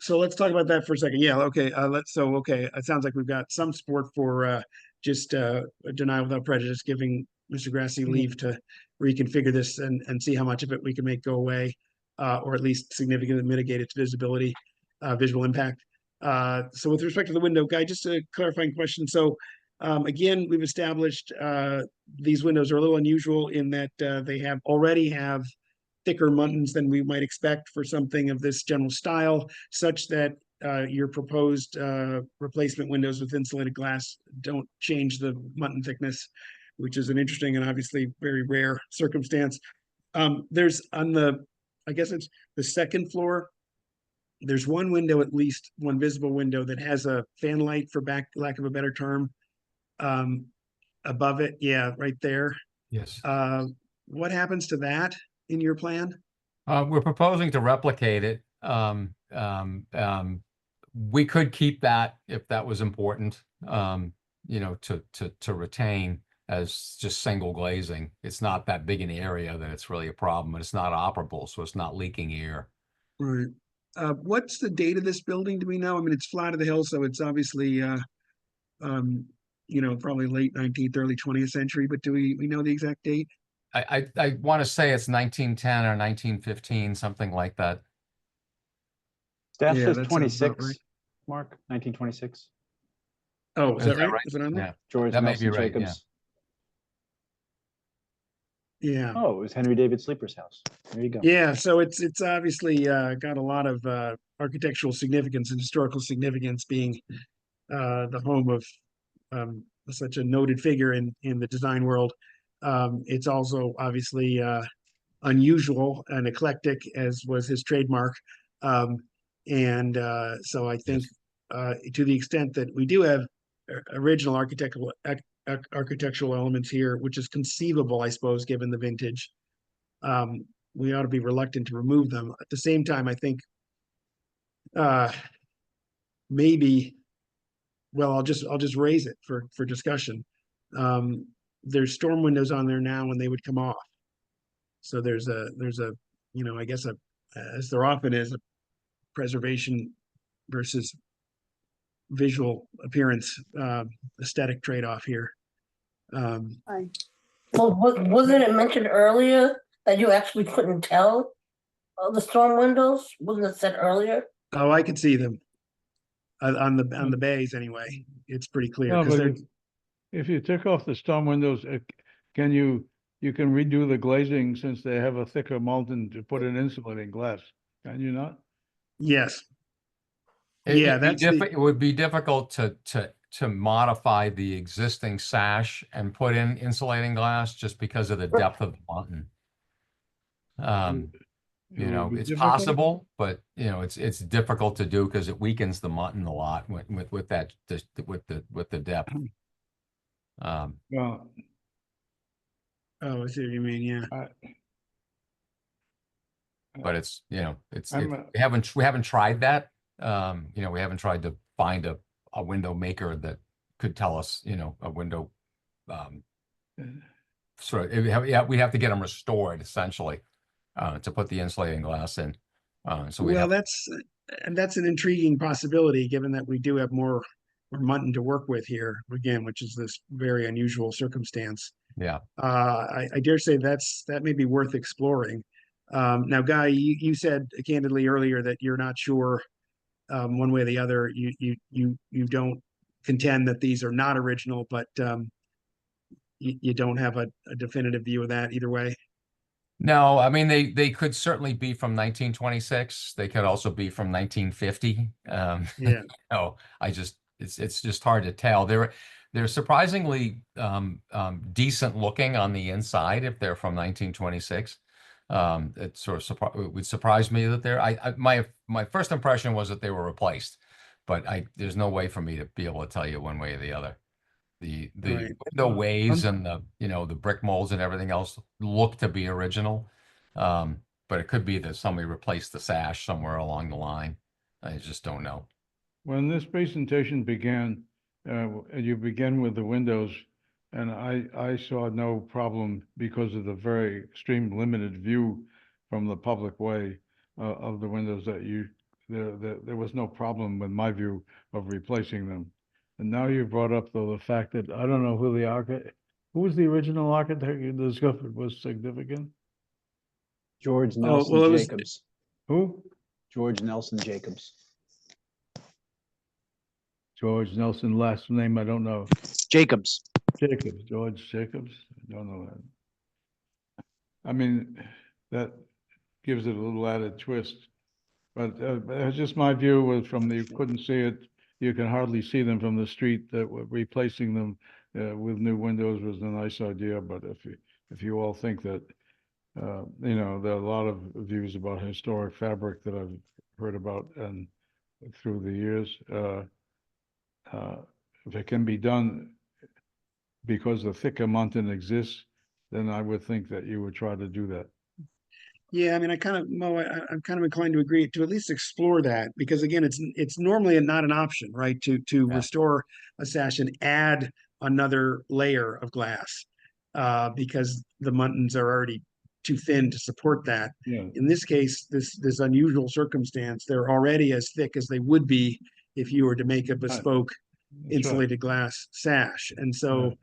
[SPEAKER 1] So let's talk about that for a second. Yeah, okay. Okay, it sounds like we've got some support for just a denial without prejudice, giving Mr. Grassi leave to reconfigure this and see how much of it we can make go away, or at least significantly mitigate its visibility, visual impact. So with respect to the window, Guy, just a clarifying question. So again, we've established these windows are a little unusual in that they already have thicker muntins than we might expect for something of this general style, such that your proposed replacement windows with insulated glass don't change the muntin thickness, which is an interesting and obviously very rare circumstance. There's I guess it's the second floor, there's one window, at least one visible window, that has a fan light, for lack of a better term, above it. Yeah, right there.
[SPEAKER 11] Yes.
[SPEAKER 1] What happens to that in your plan?
[SPEAKER 11] We're proposing to replicate it we could keep that if that was important, you know, to retain as just single glazing. It's not that big an area that it's really a problem, and it's not operable, so it's not leaking air.
[SPEAKER 1] Right. What's the date of this building? Do we know? I mean, it's flat of the hill, so it's obviously, you know, probably late 19th, early 20th century, but do we know the exact date?
[SPEAKER 11] I want to say it's 1910 or 1915, something like that.
[SPEAKER 3] Staff
[SPEAKER 1] Yeah,
[SPEAKER 3] says
[SPEAKER 1] that sounds about
[SPEAKER 3] 26,
[SPEAKER 1] right.
[SPEAKER 3] Mark, 1926.
[SPEAKER 1] Oh, is that right?
[SPEAKER 11] right?
[SPEAKER 1] Is it on there?
[SPEAKER 11] Yeah,
[SPEAKER 3] George
[SPEAKER 11] that may be
[SPEAKER 3] Nelson
[SPEAKER 11] right, yeah.
[SPEAKER 3] Jacobs.
[SPEAKER 1] Yeah.
[SPEAKER 3] Oh, it was Henry David Sleeper's house. There you go.
[SPEAKER 1] Yeah, so it's obviously got a lot of architectural significance and historical significance, being the home of such a noted figure in the design world. It's also obviously unusual and eclectic, as was his trademark. And so I think to the extent that we do have original architectural elements here, which is conceivable, I suppose, given the vintage, we ought to be reluctant to remove them. At the same time, I think maybe, well, I'll just raise it for discussion. There's storm windows on there now, and they would come off. So there's a you know, I guess as there often is, a preservation versus visual appearance aesthetic trade-off here.
[SPEAKER 5] Hi.
[SPEAKER 6] Well, wasn't it mentioned earlier that you actually couldn't tell the storm windows? Wasn't it said earlier?
[SPEAKER 1] Oh, I could see them on the bays anyway. It's pretty clear
[SPEAKER 7] No,
[SPEAKER 1] because
[SPEAKER 7] but
[SPEAKER 1] they're
[SPEAKER 7] if you took off the storm windows, can you can redo the glazing since they have a thicker molding to put in insulating glass, can you not?
[SPEAKER 1] yes.
[SPEAKER 11] It'd be
[SPEAKER 1] that's the,
[SPEAKER 11] it would be difficult to modify the existing sash and put in insulating glass just because of the depth of the mountain.
[SPEAKER 7] It
[SPEAKER 11] You
[SPEAKER 7] would
[SPEAKER 11] know,
[SPEAKER 7] be
[SPEAKER 11] it's
[SPEAKER 7] difficult?
[SPEAKER 11] possible, but you know, it's difficult to do because it weakens the mutton a lot with that with the depth.
[SPEAKER 7] Well,
[SPEAKER 1] oh, I see what you mean, yeah.
[SPEAKER 11] But it's, you know,
[SPEAKER 7] I'm,
[SPEAKER 11] we haven't tried that. You know, we haven't tried to find a window maker that could tell us, you know, a window sort of, we have to get them restored essentially to put the insulating glass in. So we
[SPEAKER 1] Well,
[SPEAKER 11] have,
[SPEAKER 1] that's an intriguing possibility, given that we do have more mutton to work with here again, which is this very unusual circumstance.
[SPEAKER 11] yeah.
[SPEAKER 1] I dare say that may be worth exploring. Now, Guy, you said candidly earlier that you're not sure one way or the other. You don't contend that these are not original, but you don't have a definitive view of that either way.
[SPEAKER 11] No, I mean, they could certainly be from 1926. They could also be from 1950.
[SPEAKER 1] Yeah.
[SPEAKER 11] No, it's just hard to tell. They're surprisingly decent looking on the inside if they're from 1926. It sort of would surprise me that they're. My first impression was that they were replaced, but there's no way for me to be able to tell you one way or the other. The
[SPEAKER 1] Right.
[SPEAKER 11] window ways and the, you know, the brick molds and everything else look to be original, but it could be that somebody replaced the sash somewhere along the line. I just don't know.
[SPEAKER 7] when this presentation began, you began with the windows, and I saw no problem because of the very extreme limited view from the public way of the windows that there was no problem with my view of replacing them. And now you brought up the fact that I don't know who was the original architect you discovered was significant?
[SPEAKER 3] George Nelson
[SPEAKER 1] well, it was-
[SPEAKER 3] Jacobs.
[SPEAKER 7] Who?
[SPEAKER 3] George Nelson Jacobs.
[SPEAKER 7] George Nelson, last name I don't know.
[SPEAKER 3] Jacobs.
[SPEAKER 7] Jacobs, George Jacobs, I don't know that. I mean, that gives it a little added twist. But it's just my view was you couldn't see it, you can hardly see them from the street, that replacing them with new windows was a nice idea, but if you all think that, you know, there are a lot of views about historic fabric that I've heard about and through the years, if it can be done because the thicker mountain exists, then I would think that you would try to do that.
[SPEAKER 1] Yeah, I mean, Mo, I'm kind of inclined to agree to at least explore that, because again, it's normally not an option, right? To
[SPEAKER 11] Yeah.
[SPEAKER 1] restore a sash and add another layer of glass, because the muntins are already too thin to support that.
[SPEAKER 7] Yeah.
[SPEAKER 1] In this case, this unusual circumstance, they're already as thick as they would be if you were to make a bespoke
[SPEAKER 7] That's right.
[SPEAKER 1] insulated glass sash. And so,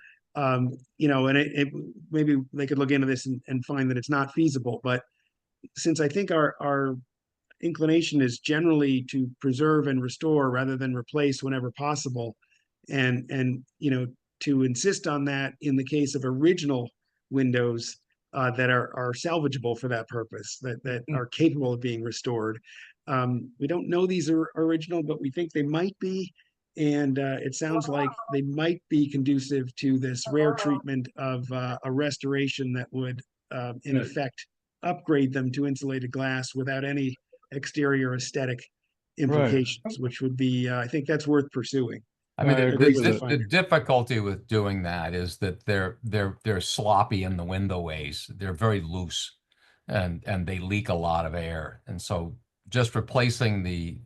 [SPEAKER 1] you know, and it maybe they could look into this and find that it's not feasible, but since I think our inclination is generally to preserve and restore rather than replace whenever possible, and you know, to insist on that in the case of original windows that are salvageable for that purpose, that are capable of being restored. We don't know these are original, but we think they might be. And it sounds like they might be conducive to this rare treatment of a restoration that would, in
[SPEAKER 7] Right.
[SPEAKER 1] effect, upgrade them to insulated glass without any exterior aesthetic implications, which would be, I think that's worth pursuing.
[SPEAKER 11] I mean,
[SPEAKER 7] I
[SPEAKER 11] the,
[SPEAKER 7] agree
[SPEAKER 11] the,
[SPEAKER 7] with
[SPEAKER 11] the,
[SPEAKER 1] that.
[SPEAKER 11] the difficulty with doing that is that they're sloppy in the window ways. They're very loose and they leak a lot of air. And so just replacing the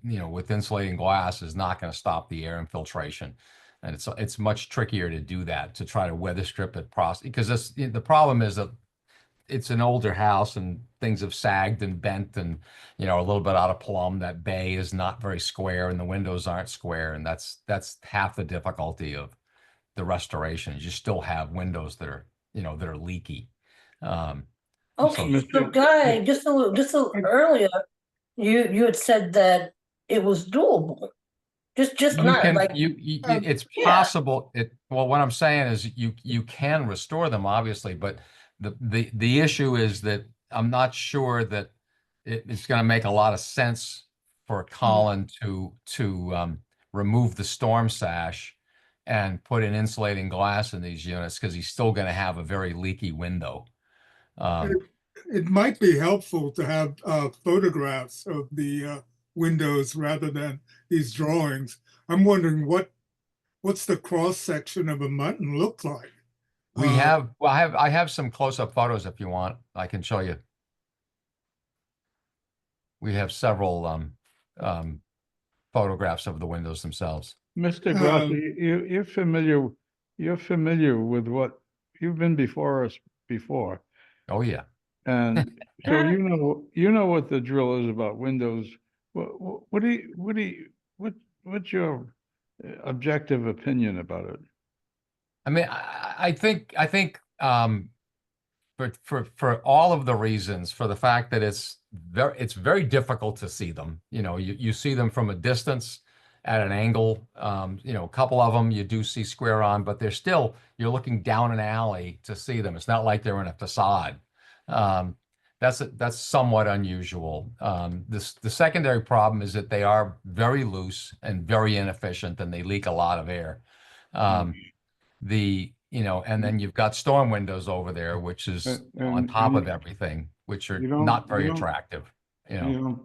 [SPEAKER 11] you know, with insulating glass is not going to stop the air infiltration. And it's much trickier to do that, to try to weather strip it because the problem is that it's an older house and things have sagged and bent and, you know, a little bit out of plumb. That bay is not very square and the windows aren't square. And that's half the difficulty of the restoration. You still have windows that are, you know, that are leaky.
[SPEAKER 6] Okay,
[SPEAKER 7] So-
[SPEAKER 6] so Guy, just a little earlier, you had said that it was doable. Just
[SPEAKER 11] You
[SPEAKER 6] not
[SPEAKER 11] can,
[SPEAKER 6] like,
[SPEAKER 11] it's
[SPEAKER 6] yeah.
[SPEAKER 11] possible. Well, what I'm saying is you can restore them, obviously, but the issue is that I'm not sure that it's going to make a lot of sense for Colin to remove the storm sash and put in insulating glass in these units, because he's still going to have a very leaky window.
[SPEAKER 9] It might be helpful to have photographs of the windows rather than these drawings. I'm wondering what's the cross section of a muntin look like?
[SPEAKER 11] We have, well, I have some close-up photos if you want. I can show you. We have several photographs of the windows themselves.
[SPEAKER 7] Mr. Grassi, you're familiar with what, you've been before us before.
[SPEAKER 11] Oh, yeah.
[SPEAKER 7] And so you know what the drill is about windows. What's your objective opinion about it?
[SPEAKER 11] I mean, I think for all of the reasons, for the fact that it's very difficult to see them. You know, you see them from a distance at an angle. You know, a couple of them you do see square on, but they're still, you're looking down an alley to see them. It's not like they're in a facade. That's somewhat unusual. The secondary problem is that they are very loose and very inefficient, and they leak a lot of air. You know, and then you've got storm windows over there, which is on top of everything, which are not very attractive, you know.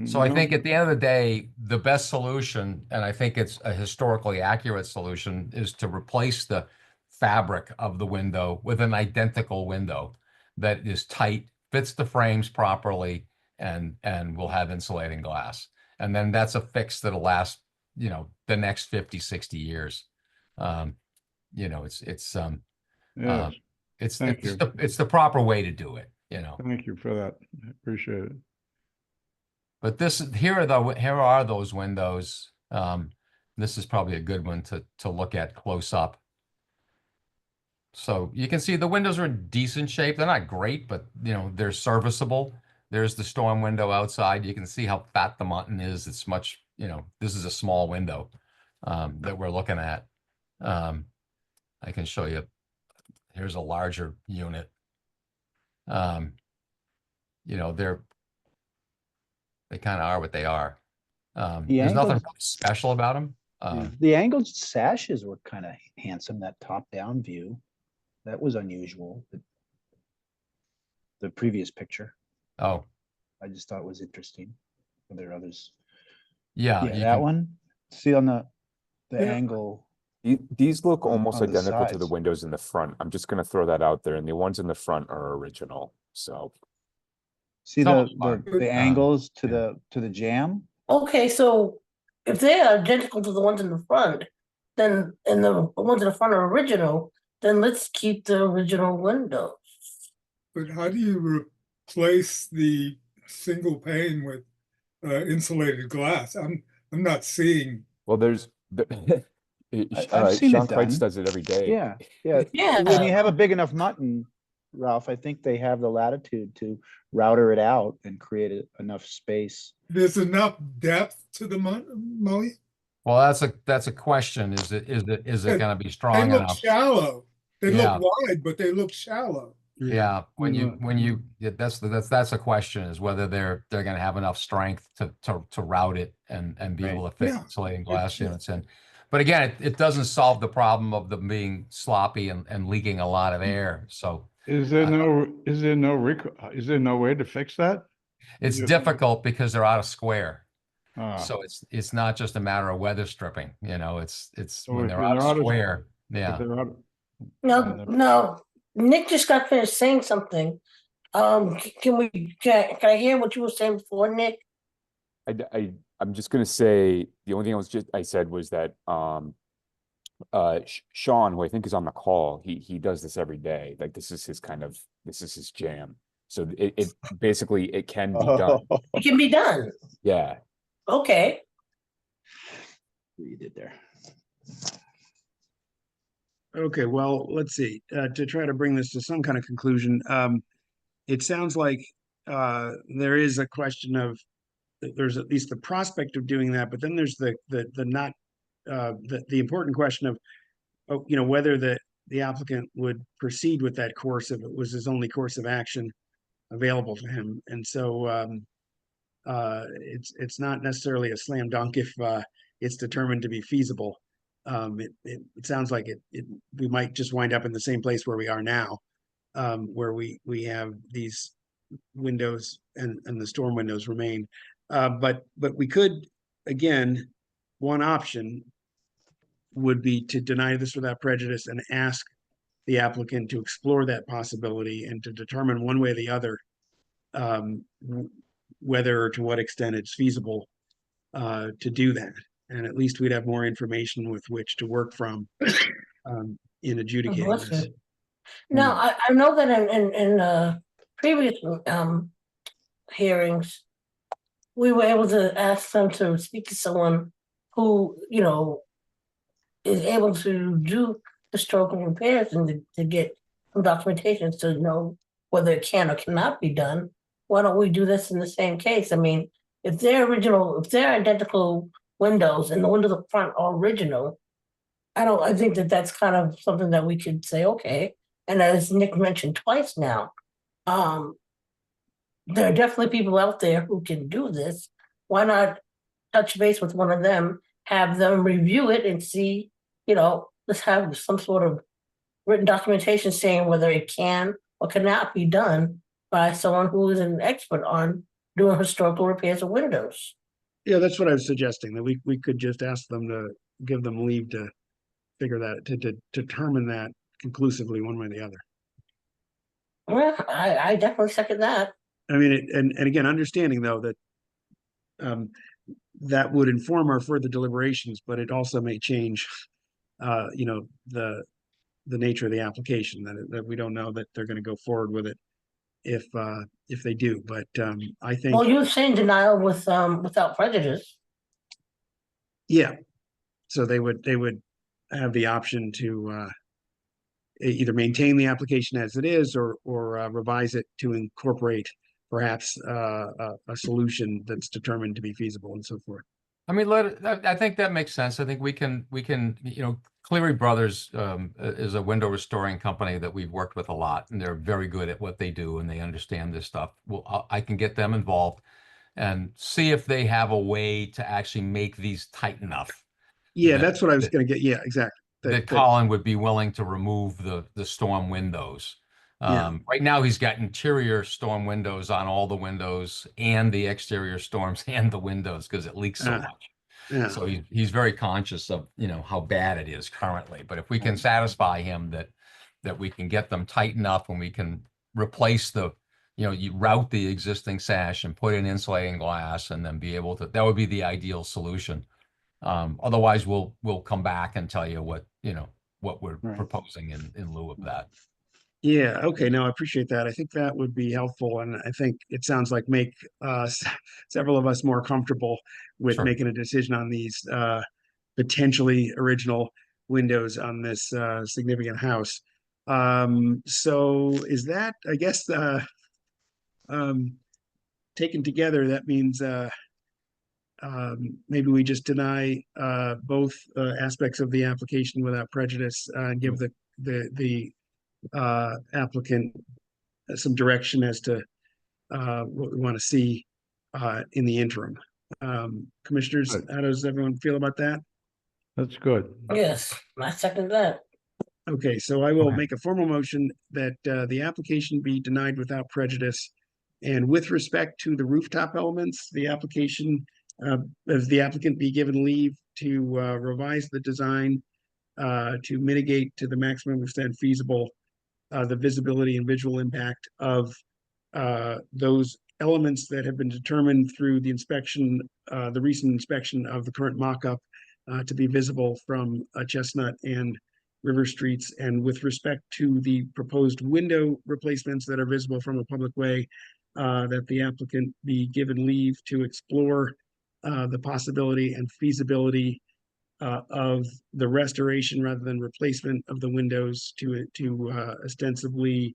[SPEAKER 11] So I think at the end of the day, the best solution, and I think it's a historically accurate solution, is to replace the fabric of the window with an identical window that is tight, fits the frames properly, and will have insulating glass. And then that's a fix that'll last, you know, the next 50, 60 years. You know, it's
[SPEAKER 7] Yes.
[SPEAKER 11] the proper way to do it, you know.
[SPEAKER 7] Thank you for that. I appreciate it.
[SPEAKER 11] But here are those windows. This is probably a good one to look at close up. So you can see the windows are in decent shape. They're not great, but you know, they're serviceable. There's the storm window outside. You can see how fat the muntin is. It's much, you know, this is a small window that we're looking at. I can show you. Here's a larger unit. You know, they kind of are what they are. There's nothing really special about them.
[SPEAKER 3] The angled sashes were kind of handsome, that top-down view. That was unusual. The previous picture.
[SPEAKER 11] Oh.
[SPEAKER 3] I just thought it was interesting. Are there others?
[SPEAKER 11] Yeah,
[SPEAKER 3] that one. See on the angle.
[SPEAKER 4] These look almost
[SPEAKER 3] on the
[SPEAKER 4] identical to the
[SPEAKER 3] sides.
[SPEAKER 4] windows in the front. I'm just going to throw that out there, and the ones in the front are original. So
[SPEAKER 3] See
[SPEAKER 11] Some
[SPEAKER 3] the,
[SPEAKER 11] are,
[SPEAKER 3] the angles to
[SPEAKER 11] yeah.
[SPEAKER 3] the jamb?
[SPEAKER 6] Okay, so if they are identical to the ones in the front, then, and the ones in the front are original, then let's keep the original windows.
[SPEAKER 9] But how do you replace the single pane with insulated glass? I'm not seeing.
[SPEAKER 4] Well, there's
[SPEAKER 3] I've seen
[SPEAKER 4] Sean
[SPEAKER 3] it
[SPEAKER 4] Kreitz
[SPEAKER 3] done.
[SPEAKER 4] does it every day.
[SPEAKER 3] Yeah, yeah.
[SPEAKER 6] Yeah.
[SPEAKER 3] When you have a big enough mutton, Ralph, I think they have the latitude to router it out and create enough space.
[SPEAKER 9] There's enough depth to the mully.
[SPEAKER 11] Well, that's a question. Is it gonna be
[SPEAKER 9] They
[SPEAKER 11] strong
[SPEAKER 9] look
[SPEAKER 11] enough?
[SPEAKER 9] shallow. They
[SPEAKER 11] Yeah.
[SPEAKER 9] look wide, but they look shallow.
[SPEAKER 11] Yeah, that's a question, is whether they're gonna have enough strength to route it and be able to fit
[SPEAKER 9] Yeah.
[SPEAKER 11] insulating glass units in. But again, it doesn't solve the problem of them being sloppy and leaking a lot of air. So
[SPEAKER 7] Is there no way to fix that?
[SPEAKER 11] it's
[SPEAKER 7] Yeah.
[SPEAKER 11] difficult because they're out of square.
[SPEAKER 7] Ah,
[SPEAKER 11] So it's not just a matter of weather stripping, it's
[SPEAKER 7] So
[SPEAKER 11] when
[SPEAKER 7] if they're
[SPEAKER 11] they're out
[SPEAKER 7] out
[SPEAKER 11] of
[SPEAKER 7] of-
[SPEAKER 11] square.
[SPEAKER 7] but
[SPEAKER 11] Yeah.
[SPEAKER 7] they're out-
[SPEAKER 6] No, Nick just got finished saying something. Can I hear what you were saying before, Nick?
[SPEAKER 4] I'm just gonna say, the only thing I said was that Sean, who I think is on the call, he does this every day. Like this is his jam. So it basically it can be done.
[SPEAKER 6] It can be done.
[SPEAKER 4] Yeah.
[SPEAKER 6] Okay.
[SPEAKER 3] What you did there.
[SPEAKER 1] Okay, well, let's see, to try to bring this to some kind of conclusion, it sounds like there is a question of, there's at least the prospect of doing that, but then there's the not, the important question of, whether the applicant would proceed with that course if it was his only course of action available to him. And so it's not necessarily a slam dunk if it's determined to be feasible. It sounds like we might just wind up in the same place where we are now, where we have these windows and the storm windows remain. But we could, again, one option would be to deny this without prejudice and ask the applicant to explore that possibility and to determine one way or the other whether or to what extent it's feasible to do that. And at least we'd have more information with which to work from in adjudicating this.
[SPEAKER 6] Now, I know that in previous hearings, we were able to ask them to speak to someone who, is able to do historical repairs and to get some documentation to know whether it can or cannot be done. Why don't we do this in the same case? I mean, if they're identical windows and the windows up front are original, I think that's kind of something that we could say, okay. And as Nick mentioned twice now, there are definitely people out there who can do this. Why not touch base with one of them, have them review it and see, let's have some sort of written documentation saying whether it can or cannot be done by someone who is an expert on doing historical repairs of windows.
[SPEAKER 1] Yeah, that's what I was suggesting, that we could just ask them to give them leave to figure that, to determine that conclusively one way or the other.
[SPEAKER 6] Well, I definitely second that.
[SPEAKER 1] I mean, and again, understanding though that that would inform our further deliberations, but it also may change, the nature of the application, that we don't know that they're going to go forward with it if they do. But I think,
[SPEAKER 6] Well, you're saying denial without prejudice.
[SPEAKER 1] yeah, so they would have the option to either maintain the application as it is or revise it to incorporate perhaps a solution that's determined to be feasible and so forth.
[SPEAKER 11] I mean, I think that makes sense. I think we can, Cleary Brothers is a window restoring company that we've worked with a lot, and they're very good at what they do, and they understand this stuff. Well, I can get them involved and see if they have a way to actually make these tight enough.
[SPEAKER 1] Yeah, that's what I was going to get. Yeah, exactly.
[SPEAKER 11] That Colin would be willing to remove the storm windows. Right now, he's got interior storm windows on all the windows and the exterior storms and the windows because it leaks so much.
[SPEAKER 1] Yeah.
[SPEAKER 11] So he's very conscious of, how bad it is currently. But if we can satisfy him that we can get them tight enough and we can replace the you route the existing sash and put in insulating glass and then be able to, that would be the ideal solution. Otherwise we'll come back and tell you what we're
[SPEAKER 3] Right.
[SPEAKER 11] proposing in lieu of that.
[SPEAKER 1] Yeah, okay, no, I appreciate that. I think that would be helpful, and I think it sounds like make several of us more comfortable with
[SPEAKER 11] Sure.
[SPEAKER 1] making a decision on these potentially original windows on this significant house. So is that, I guess, taken together, that means maybe we just deny both aspects of the application without prejudice and give the applicant some direction as to what we want to see in the interim. Commissioners,
[SPEAKER 7] Good.
[SPEAKER 1] how does everyone feel about that?
[SPEAKER 7] That's good.
[SPEAKER 6] Yes, I second that.
[SPEAKER 1] Okay, so I will
[SPEAKER 11] Okay.
[SPEAKER 1] make a formal motion that the application be denied without prejudice. And with respect to the rooftop elements, the application, as the applicant be given leave to revise the design to mitigate to the maximum extent feasible the visibility and visual impact of those elements that have been determined through the inspection, the recent inspection of the current mock-up to be visible from Chestnut and River Streets. And with respect to the proposed window replacements that are visible from a public way, that the applicant be given leave to explore the possibility and feasibility of the restoration rather than replacement of the windows to ostensibly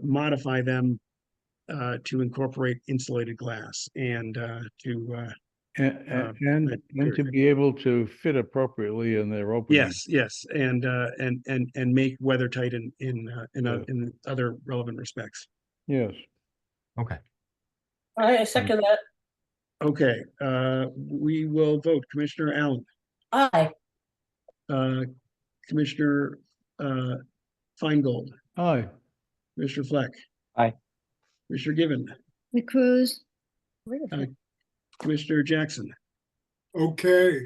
[SPEAKER 1] modify them to incorporate insulated glass and to
[SPEAKER 7] And to be able to fit appropriately in their opening.
[SPEAKER 1] yes, and make weather tight in other relevant respects.
[SPEAKER 7] Yes.
[SPEAKER 11] Okay.
[SPEAKER 6] I second that.
[SPEAKER 1] Okay, we will vote. Commissioner Allen,
[SPEAKER 6] Aye.
[SPEAKER 1] Commissioner Feingold,
[SPEAKER 7] Aye.
[SPEAKER 1] Commissioner Fleck.
[SPEAKER 3] Aye.
[SPEAKER 1] Commissioner Given,
[SPEAKER 14] The Cruz.
[SPEAKER 1] Commissioner Jackson.
[SPEAKER 9] Okay.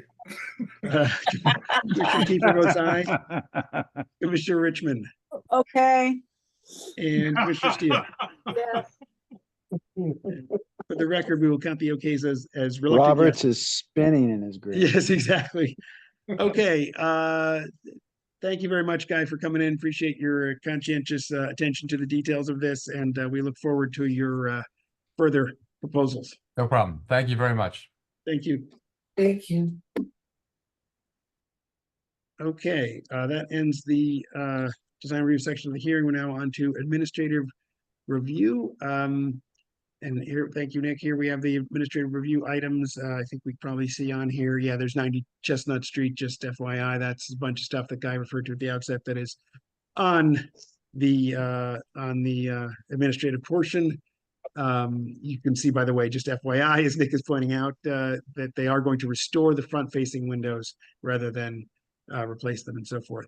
[SPEAKER 1] Commissioner Kiefer votes aye. Commissioner Richmond
[SPEAKER 5] Okay.
[SPEAKER 1] and Commissioner Steele.
[SPEAKER 5] Yes.
[SPEAKER 1] For the record, we will count the okays as reluctant.
[SPEAKER 3] Roberts
[SPEAKER 1] yes.
[SPEAKER 3] is spinning in his grave.
[SPEAKER 1] Yes, exactly. Okay, thank you very much, Guy, for coming in. Appreciate your conscientious attention to the details of this, and we look forward to your further proposals.
[SPEAKER 11] No problem. Thank you very much.
[SPEAKER 1] Thank you.
[SPEAKER 6] Thank you.
[SPEAKER 1] Okay, that ends the design review section of the hearing. We're now on to administrative review. And here, thank you, Nick. Here we have the administrative review items. I think we probably see on here. Yeah, there's 90 Chestnut Street, just FYI. That's a bunch of stuff that Guy referred to at the outset that is on the administrative portion. You can see, by the way, just FYI, as Nick is pointing out, that they are going to restore the front-facing windows rather than replace them and so forth.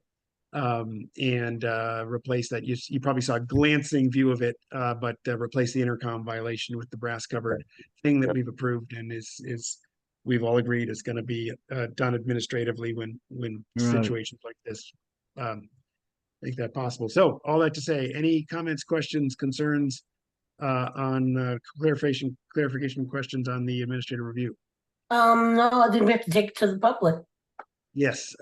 [SPEAKER 1] And replace that. You probably saw a glancing view of it, but replace the intercom violation with the brass covered thing that we've approved and is we've all agreed is going to be done administratively when
[SPEAKER 7] Right.
[SPEAKER 1] situations like this make that possible. So all that to say, any comments, questions, concerns on clarification questions on the administrative review?
[SPEAKER 6] No, I think we have to take it to the public.
[SPEAKER 1] Yes,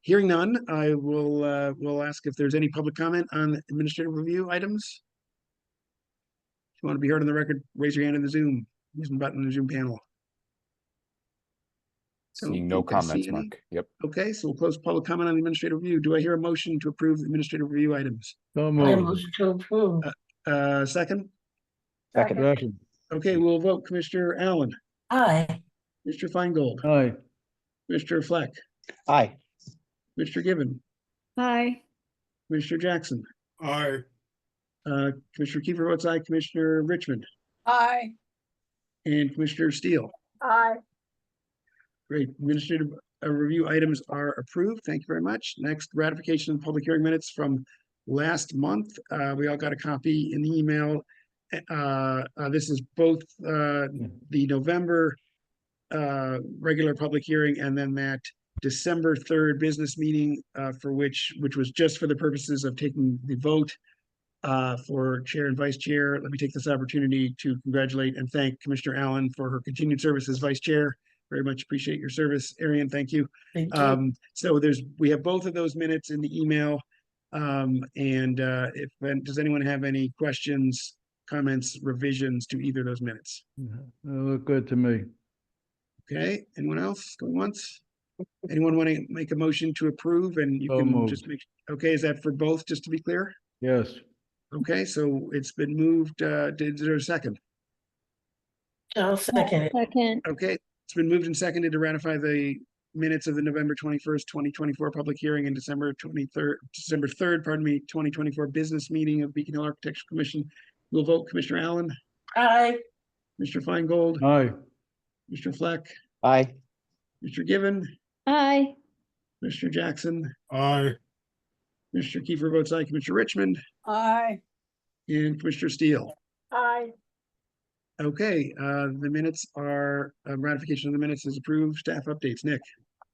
[SPEAKER 1] hearing none, I will ask if there's any public comment on administrative review items. If you want to be heard on the record, raise your hand in the Zoom, using the button in the Zoom panel. Don't
[SPEAKER 4] Seeing no
[SPEAKER 1] think I see
[SPEAKER 4] comments,
[SPEAKER 1] any.
[SPEAKER 4] Mark. Yep.
[SPEAKER 1] Okay, so we'll close public comment on the administrative review. Do I hear a motion to approve the administrative review items?
[SPEAKER 7] So
[SPEAKER 6] I
[SPEAKER 7] moved.
[SPEAKER 6] motion to approve.
[SPEAKER 1] Second?
[SPEAKER 3] Second.
[SPEAKER 7] Second.
[SPEAKER 1] Okay, we'll vote. Commissioner Allen,
[SPEAKER 6] Aye.
[SPEAKER 1] Mr. Feingold,
[SPEAKER 7] Aye.
[SPEAKER 1] Mr. Fleck,
[SPEAKER 3] Aye.
[SPEAKER 1] Mr. Given,
[SPEAKER 14] Aye.
[SPEAKER 1] Mr. Jackson,
[SPEAKER 9] Aye.
[SPEAKER 1] Commissioner Kiefer votes aye, Commissioner Richmond,
[SPEAKER 5] Aye.
[SPEAKER 1] and Commissioner Steele.
[SPEAKER 5] Aye.
[SPEAKER 1] Great. Administrative review items are approved. Thank you very much. Next, ratification of public hearing minutes from last month. We all got a copy in the email. This is both the November regular public hearing and then that December 3rd business meeting for which was just for the purposes of taking the vote for chair and vice chair. Let me take this opportunity to congratulate and thank Commissioner Allen for her continued service as vice chair. Very much appreciate your service, Arian. Thank you.
[SPEAKER 6] Thank you.
[SPEAKER 1] So we have both of those minutes in the email. Does anyone have any questions, comments, revisions to either of those minutes?
[SPEAKER 7] They look good to me.
[SPEAKER 1] Okay, anyone else going once? Anyone want to make a motion to approve and you
[SPEAKER 7] So
[SPEAKER 1] can
[SPEAKER 7] moved.
[SPEAKER 1] just okay, is that for both, just to be clear?
[SPEAKER 7] Yes.
[SPEAKER 1] Okay, so it's been moved, is there a second?
[SPEAKER 6] I'll second it.
[SPEAKER 14] Second.
[SPEAKER 1] Okay, it's been moved and seconded to ratify the minutes of the November 21st, 2024 public hearing and December 3rd, pardon me, 2024 business meeting of Beacon Hill Architectural Commission. We'll vote Commissioner Allen,
[SPEAKER 6] Aye.
[SPEAKER 1] Mr. Feingold,
[SPEAKER 7] Aye.
[SPEAKER 1] Mr. Fleck,
[SPEAKER 3] Aye.
[SPEAKER 1] Mr. Given,
[SPEAKER 14] Aye.
[SPEAKER 1] Mr. Jackson,
[SPEAKER 9] Aye.
[SPEAKER 1] Mr. Kiefer votes aye, Commissioner Richmond,
[SPEAKER 5] Aye.
[SPEAKER 1] and Commissioner Steele.
[SPEAKER 6] Aye.
[SPEAKER 1] Okay, the minutes are, ratification of the minutes is approved. Staff updates, Nick.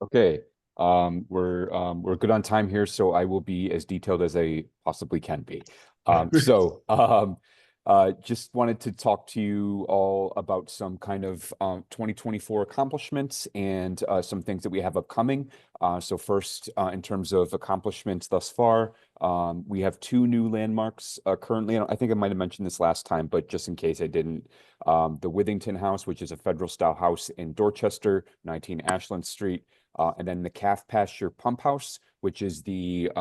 [SPEAKER 4] Okay, we're good on time here, so I will be as detailed as I possibly can be. Just wanted to talk to you all about some kind of 2024 accomplishments and some things that we have upcoming. So first, in terms of accomplishments thus far, we have 2 new landmarks currently. I think I might have mentioned this last time, but just in case I didn't, the Withington House, which is a federal style house in Dorchester, 19 Ashland Street, and then the Calf Pasture Pump House, which is the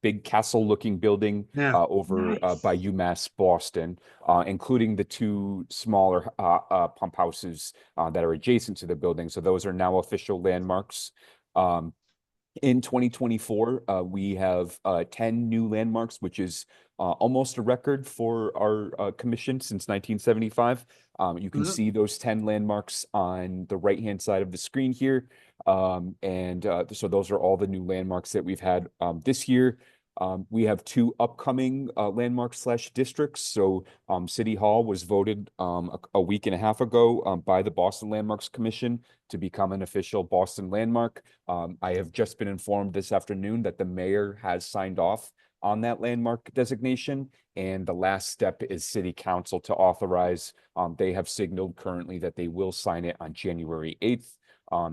[SPEAKER 4] big castle looking building over by UMass Boston, including the 2 smaller pump houses that are adjacent to the building. So those are now official landmarks. In 2024, we have 10 new landmarks, which is almost a record for our commission since 1975. You can see those 10 landmarks on the right-hand side of the screen here. So those are all the new landmarks that we've had this year. We have 2 upcoming landmarks/districts. So City Hall was voted a week and a half ago by the Boston Landmarks Commission to become an official Boston landmark. I have just been informed this afternoon that the mayor has signed off on that landmark designation, and the last step is City Council to authorize. They have signaled currently that they will sign it on January 8th.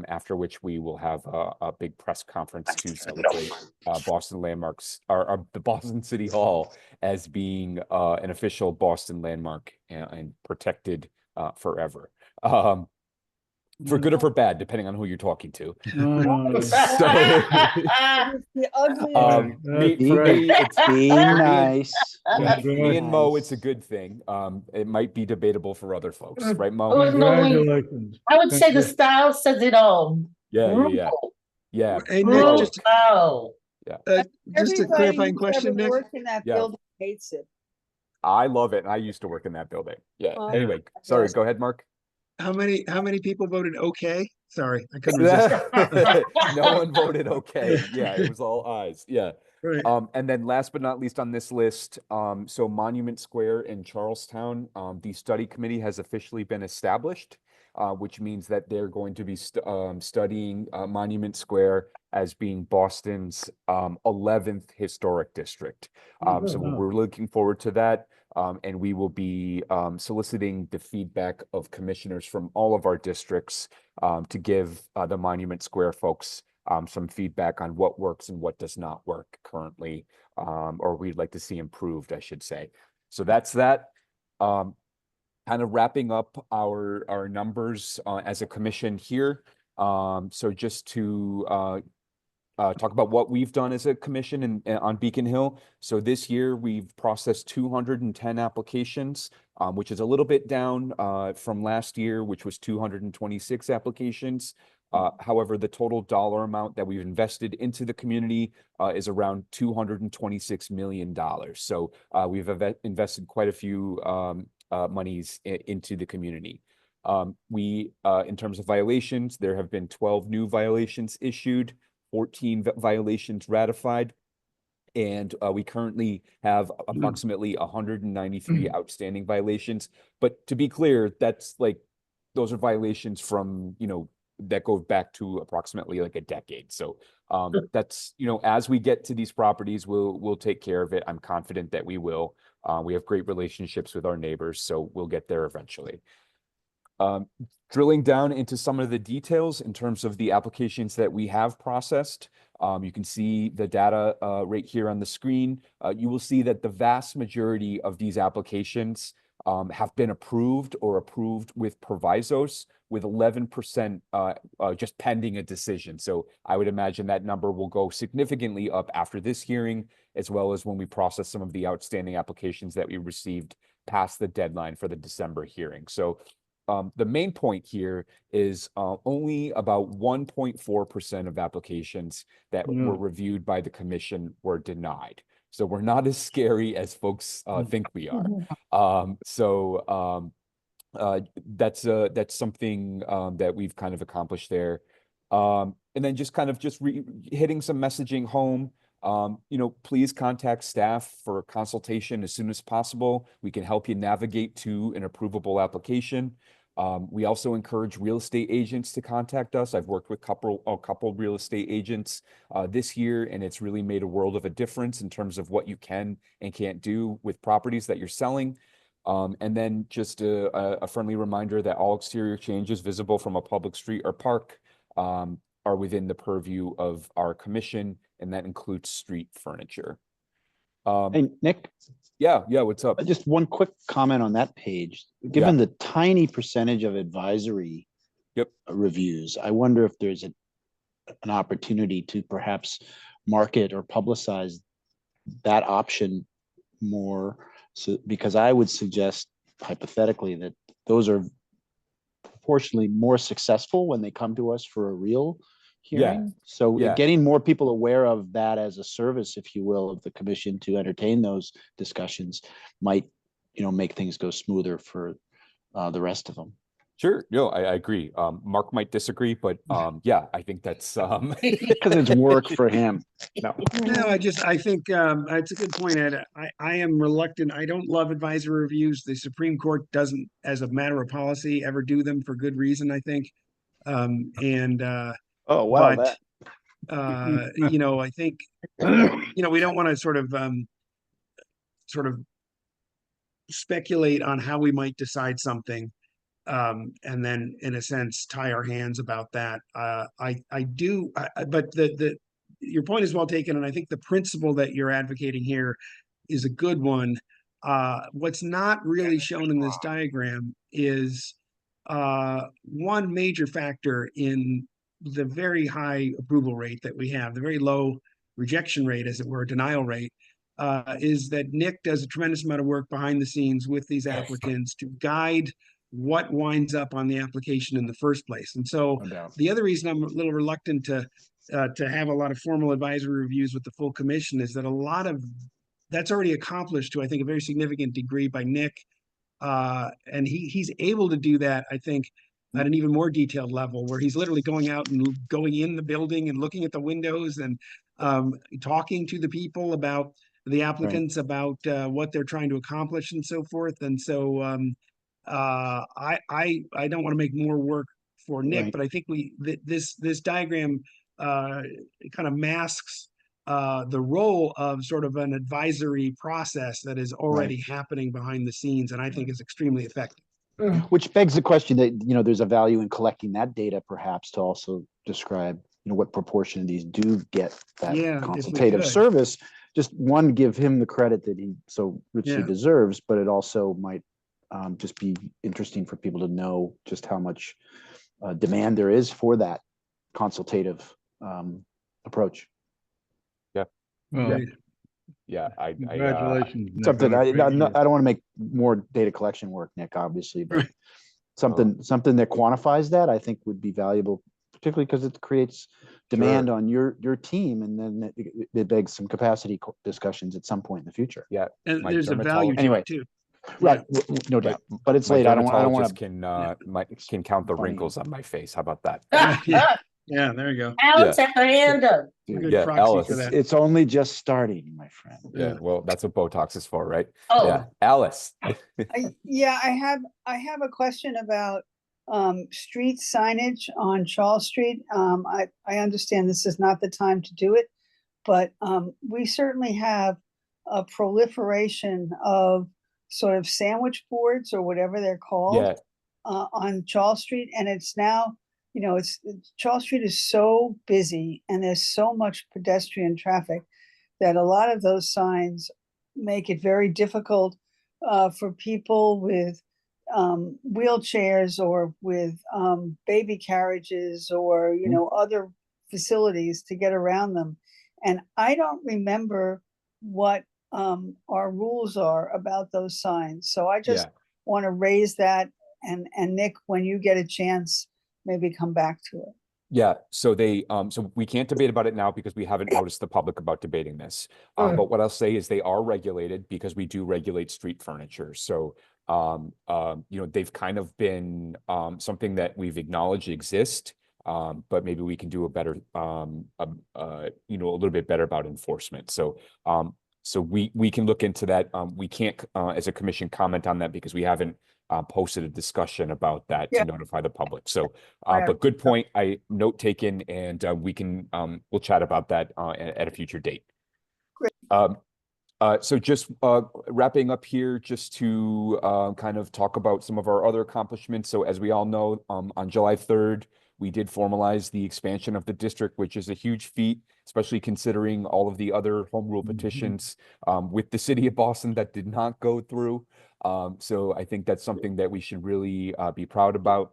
[SPEAKER 4] After which we will have a big press conference to celebrate Boston landmarks, or the Boston City Hall as being an official Boston landmark and protected forever. For good or for bad, depending on who you're talking to.
[SPEAKER 5] The ugly.
[SPEAKER 4] For me, it's
[SPEAKER 3] Be nice.
[SPEAKER 4] me and Mo, it's a good thing. It might be debatable for other folks, right, Mo?
[SPEAKER 6] Oh, no,
[SPEAKER 7] Congratulations.
[SPEAKER 6] I would say the style says it all.
[SPEAKER 4] Yeah.
[SPEAKER 1] Hey, Nick, just
[SPEAKER 6] Wow.
[SPEAKER 1] a clarifying question, Nick.
[SPEAKER 5] Work in that
[SPEAKER 4] Yeah.
[SPEAKER 5] building hates it.
[SPEAKER 4] I love it. And I used to work in that building. Yeah.
[SPEAKER 5] Oh,
[SPEAKER 4] Anyway, sorry,
[SPEAKER 5] yes.
[SPEAKER 4] go ahead, Mark.
[SPEAKER 1] How many people voted okay? Sorry, I couldn't resist.
[SPEAKER 4] No one voted okay. Yeah, it was all ayes. Yeah.
[SPEAKER 1] Right.
[SPEAKER 4] And then last but not least on this list, so Monument Square in Charlestown, the study committee has officially been established, which means that they're going to be studying Monument Square as being Boston's 11th historic district. So we're looking forward to that. And we will be soliciting the feedback of commissioners from all of our districts to give the Monument Square folks some feedback on what works and what does not work currently, or we'd like to see improved, I should say. So that's that. Kind of wrapping up our numbers as a commission here. So just to talk about what we've done as a commission on Beacon Hill. So this year we've processed 210 applications, which is a little bit down from last year, which was 226 applications. However, the total dollar amount that we've invested into the community is around $226 million. So we've invested quite a few monies into the community. In terms of violations, there have been 12 new violations issued, 14 violations ratified, and we currently have approximately 193 outstanding violations. But to be clear, that's like, those are violations from, that go back to approximately like a decade. So That's, as we get to these properties, we'll take care of it. I'm confident that we will. We have great relationships with our neighbors, so we'll get there eventually. Drilling down into some of the details in terms of the applications that we have processed, you can see the data right here on the screen. You will see that the vast majority of these applications have been approved or approved with provisos, with 11% just pending a decision. So I would imagine that number will go significantly up after this hearing, as well as when we process some of the outstanding applications that we received past the deadline for the December hearing. So the main point here is only about 1.4% of applications that were reviewed by the commission were denied. So we're not as scary as folks think we are. That's something that we've kind of accomplished there. And then just hitting some messaging home. Please contact staff for consultation as soon as possible. We can help you navigate to an approvable application. We also encourage real estate agents to contact us. I've worked with a couple real estate agents this year, and it's really made a world of a difference in terms of what you can and can't do with properties that you're selling. And then just a friendly reminder that all exterior changes visible from a public street or park are within the purview of our commission, and that includes street furniture.
[SPEAKER 3] Hey, Nick?
[SPEAKER 4] Yeah, what's up?
[SPEAKER 3] Just one quick comment on that page. Given the tiny percentage of advisory reviews, I wonder if there's an opportunity to perhaps market or publicize that option more. So, because I would suggest hypothetically that those are proportionally more successful when they come to us for a real hearing. So getting more people aware of that as a service, if you will, of the commission to entertain those discussions might, make things go smoother for the rest of them.
[SPEAKER 4] Sure. No, I agree. Mark might disagree, but I think that's
[SPEAKER 3] because it's work for him.
[SPEAKER 1] No, I think it's a good point, Ed. I am reluctant. I don't love advisory reviews. The Supreme Court doesn't, as a matter of policy, ever do them for good reason, I think.
[SPEAKER 3] Oh, wow.
[SPEAKER 1] But, I think, we don't want to sort of speculate on how we might decide something. And then in a sense, tie our hands about that. But your point is well taken. And I think the principle that you're advocating here is a good one. What's not really shown in this diagram is one major factor in the very high approval rate that we have, the very low rejection rate, as it were, denial rate, is that Nick does a tremendous amount of work behind the scenes with these applicants to guide what winds up on the application in the first place. And so the other reason I'm a little reluctant to have a lot of formal advisory reviews with the full commission is that a lot of that's already accomplished to, I think, a very significant degree by Nick. And he's able to do that, I think, at an even more detailed level, where he's literally going out and going in the building and looking at the windows and talking to the people about the applicants, about what they're trying to accomplish and so forth. And so I don't want to make more work for Nick, but I think this diagram kind of masks the role of sort of an advisory process that is already happening behind the scenes, and I think is extremely effective.
[SPEAKER 3] Which begs the question that, there's a value in collecting that data perhaps to also describe, what proportion of these do get that consultative service. Just one, give him the credit that he so richly deserves, but it also might just be interesting for people to know just how much demand there is for that consultative approach.
[SPEAKER 7] Congratulations.
[SPEAKER 3] Something I don't want to make more data collection work, Nick, obviously, but something that quantifies that I think would be valuable, particularly because it creates demand on your team, and then it begs some capacity discussions at some point in the future.
[SPEAKER 1] And there's a value to it too.
[SPEAKER 3] Right, no doubt. But it's late. I don't want
[SPEAKER 4] to can count the wrinkles on my face. How about that?
[SPEAKER 1] Yeah, there you go.
[SPEAKER 6] Alex had her hand up.
[SPEAKER 4] Alice.
[SPEAKER 3] It's only just starting, my friend.
[SPEAKER 4] Yeah, well, that's what Botox is for, right?
[SPEAKER 6] Oh.
[SPEAKER 4] Yeah, Alice.
[SPEAKER 5] I have a question about street signage on Charles Street. I understand this is not the time to do it, but we certainly have a proliferation of sort of sandwich boards or whatever they're called
[SPEAKER 4] Yeah,
[SPEAKER 5] on Charles Street. And it's now, Charles Street is so busy and there's so much pedestrian traffic that a lot of those signs make it very difficult for people with wheelchairs or with baby carriages or, other facilities to get around them. And I don't remember what our rules are about those signs. So I just
[SPEAKER 4] yeah.
[SPEAKER 5] want to raise that. And Nick, when you get a chance, maybe come back to it.
[SPEAKER 4] Yeah, so so we can't debate about it now because we haven't noticed the public about debating this. But what I'll say is they are regulated because we do regulate street furniture. So, they've kind of been something that we've acknowledged exist, but maybe we can do a better, a little bit better about enforcement. So, we can look into that. We can't, as a commission, comment on that because we haven't posted a discussion about that to notify the public. So, but good point. I note taken, and we can we'll chat about that at a future date.
[SPEAKER 5] Great.
[SPEAKER 4] So just wrapping up here, just to kind of talk about some of our other accomplishments. So as we all know, on July 3rd, we did formalize the expansion of the district, which is a huge feat, especially considering all of the other home rule petitions with the city of Boston that did not go through. So I think that's something that we should really be proud about.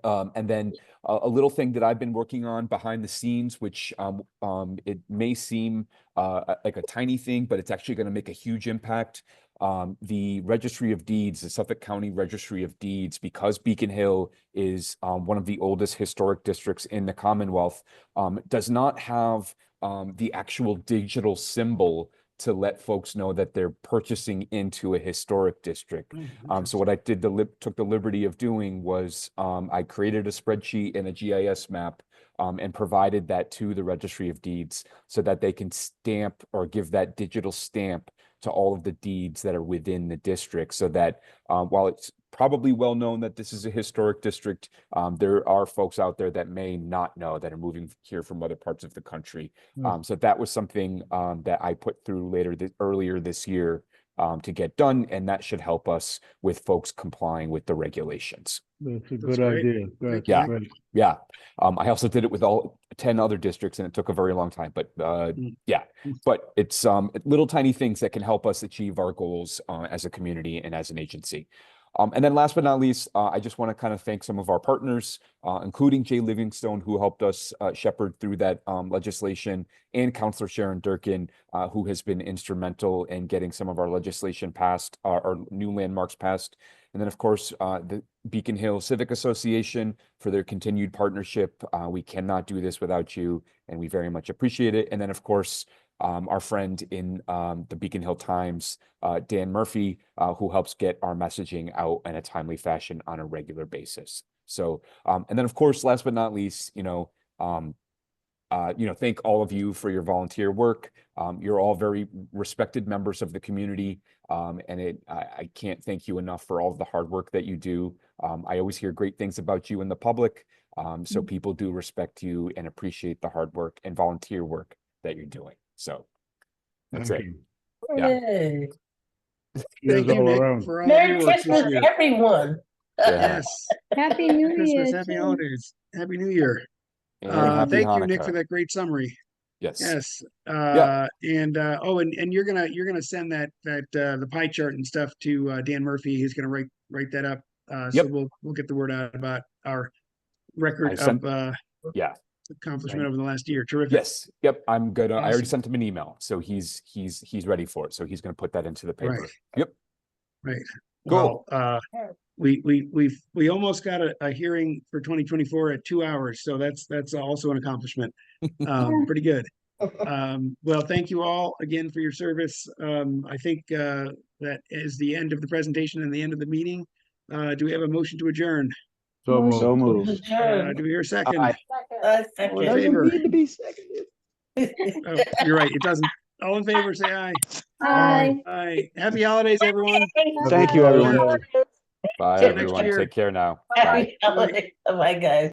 [SPEAKER 4] And then a little thing that I've been working on behind the scenes, which it may seem like a tiny thing, but it's actually going to make a huge impact. The Registry of Deeds, the Suffolk County Registry of Deeds, because Beacon Hill is one of the oldest historic districts in the Commonwealth, does not have the actual digital symbol to let folks know that they're purchasing into a historic district. So what I did, took the liberty of doing was I created a spreadsheet and a GIS map and provided that to the Registry of Deeds so that they can stamp or give that digital stamp to all of the deeds that are within the district, so that while it's probably well known that this is a historic district, there are folks out there that may not know that are moving here from other parts of the country. So that was something that I put through earlier this year to get done, and that should help us with folks complying with the regulations.
[SPEAKER 7] That's a good idea. That's
[SPEAKER 4] Yeah.
[SPEAKER 7] great.
[SPEAKER 4] Yeah. I also did it with all 10 other districts, and it took a very long time, but yeah, but it's little tiny things that can help us achieve our goals as a community and as an agency. And then last but not least, I just want to kind of thank some of our partners, including Jay Livingstone, who helped us shepherd through that legislation, and Councilor Sharon Durkin, who has been instrumental in getting some of our legislation passed, our new landmarks passed. And then, of course, the Beacon Hill Civic Association for their continued partnership. We cannot do this without you, and we very much appreciate it. And then, of course, our friend in the Beacon Hill Times, Dan Murphy, who helps get our messaging out in a timely fashion on a regular basis. So, and then, of course, last but not least, thank all of you for your volunteer work. You're all very respected members of the community, and I can't thank you enough for all of the hard work that you do. I always hear great things about you in the public, so people do respect you and appreciate the hard work and volunteer work that you're doing. So that's
[SPEAKER 7] Thank
[SPEAKER 4] it.
[SPEAKER 7] you.
[SPEAKER 4] Yeah.
[SPEAKER 6] Yay.
[SPEAKER 7] Cheers
[SPEAKER 1] Thank you,
[SPEAKER 7] all
[SPEAKER 1] Nick,
[SPEAKER 7] around.
[SPEAKER 1] for all of
[SPEAKER 6] Merry
[SPEAKER 1] your work this
[SPEAKER 6] Christmas,
[SPEAKER 1] year.
[SPEAKER 6] everyone.
[SPEAKER 4] Yeah.
[SPEAKER 1] Yes.
[SPEAKER 14] Happy New
[SPEAKER 1] Christmas,
[SPEAKER 14] Year.
[SPEAKER 1] happy
[SPEAKER 14] too.
[SPEAKER 1] holidays, happy New Year.
[SPEAKER 4] And happy
[SPEAKER 1] Thank you, Nick,
[SPEAKER 4] Hanukkah.
[SPEAKER 1] for that great summary.
[SPEAKER 4] Yes.
[SPEAKER 1] Yes.
[SPEAKER 4] Yeah.
[SPEAKER 1] And you're gonna send that the pie chart and stuff to Dan Murphy. He's gonna write that up. So
[SPEAKER 4] Yep.
[SPEAKER 1] we'll get the word out about our record
[SPEAKER 4] I sent-
[SPEAKER 1] of
[SPEAKER 4] Yeah.
[SPEAKER 1] accomplishment over the last year. Terrific.
[SPEAKER 4] Yes. Yep. I'm good. I already
[SPEAKER 1] Awesome.
[SPEAKER 4] sent him an email, so he's ready for it. So he's going to put that into the paper.
[SPEAKER 1] Right.
[SPEAKER 4] Yep.
[SPEAKER 1] Right.
[SPEAKER 4] Cool.
[SPEAKER 1] Well, we almost got a hearing for 2024 at 2 hours, so that's also an accomplishment. Pretty good. Well, thank you all again for your service. I think that is the end of the presentation and the end of the meeting. Do we have a motion to adjourn?
[SPEAKER 7] So moved.
[SPEAKER 3] So moved.
[SPEAKER 1] Do we hear a second?
[SPEAKER 3] Aye.
[SPEAKER 1] All in favor? Oh, you're right. It doesn't. All in favor, say aye.
[SPEAKER 14] Bye.
[SPEAKER 1] Aye. Happy holidays, everyone.
[SPEAKER 3] Thank you, everyone.
[SPEAKER 4] Bye,
[SPEAKER 6] See you next
[SPEAKER 4] everyone.
[SPEAKER 1] year.
[SPEAKER 4] Take care now. Bye.
[SPEAKER 6] Happy holiday. Bye, guys.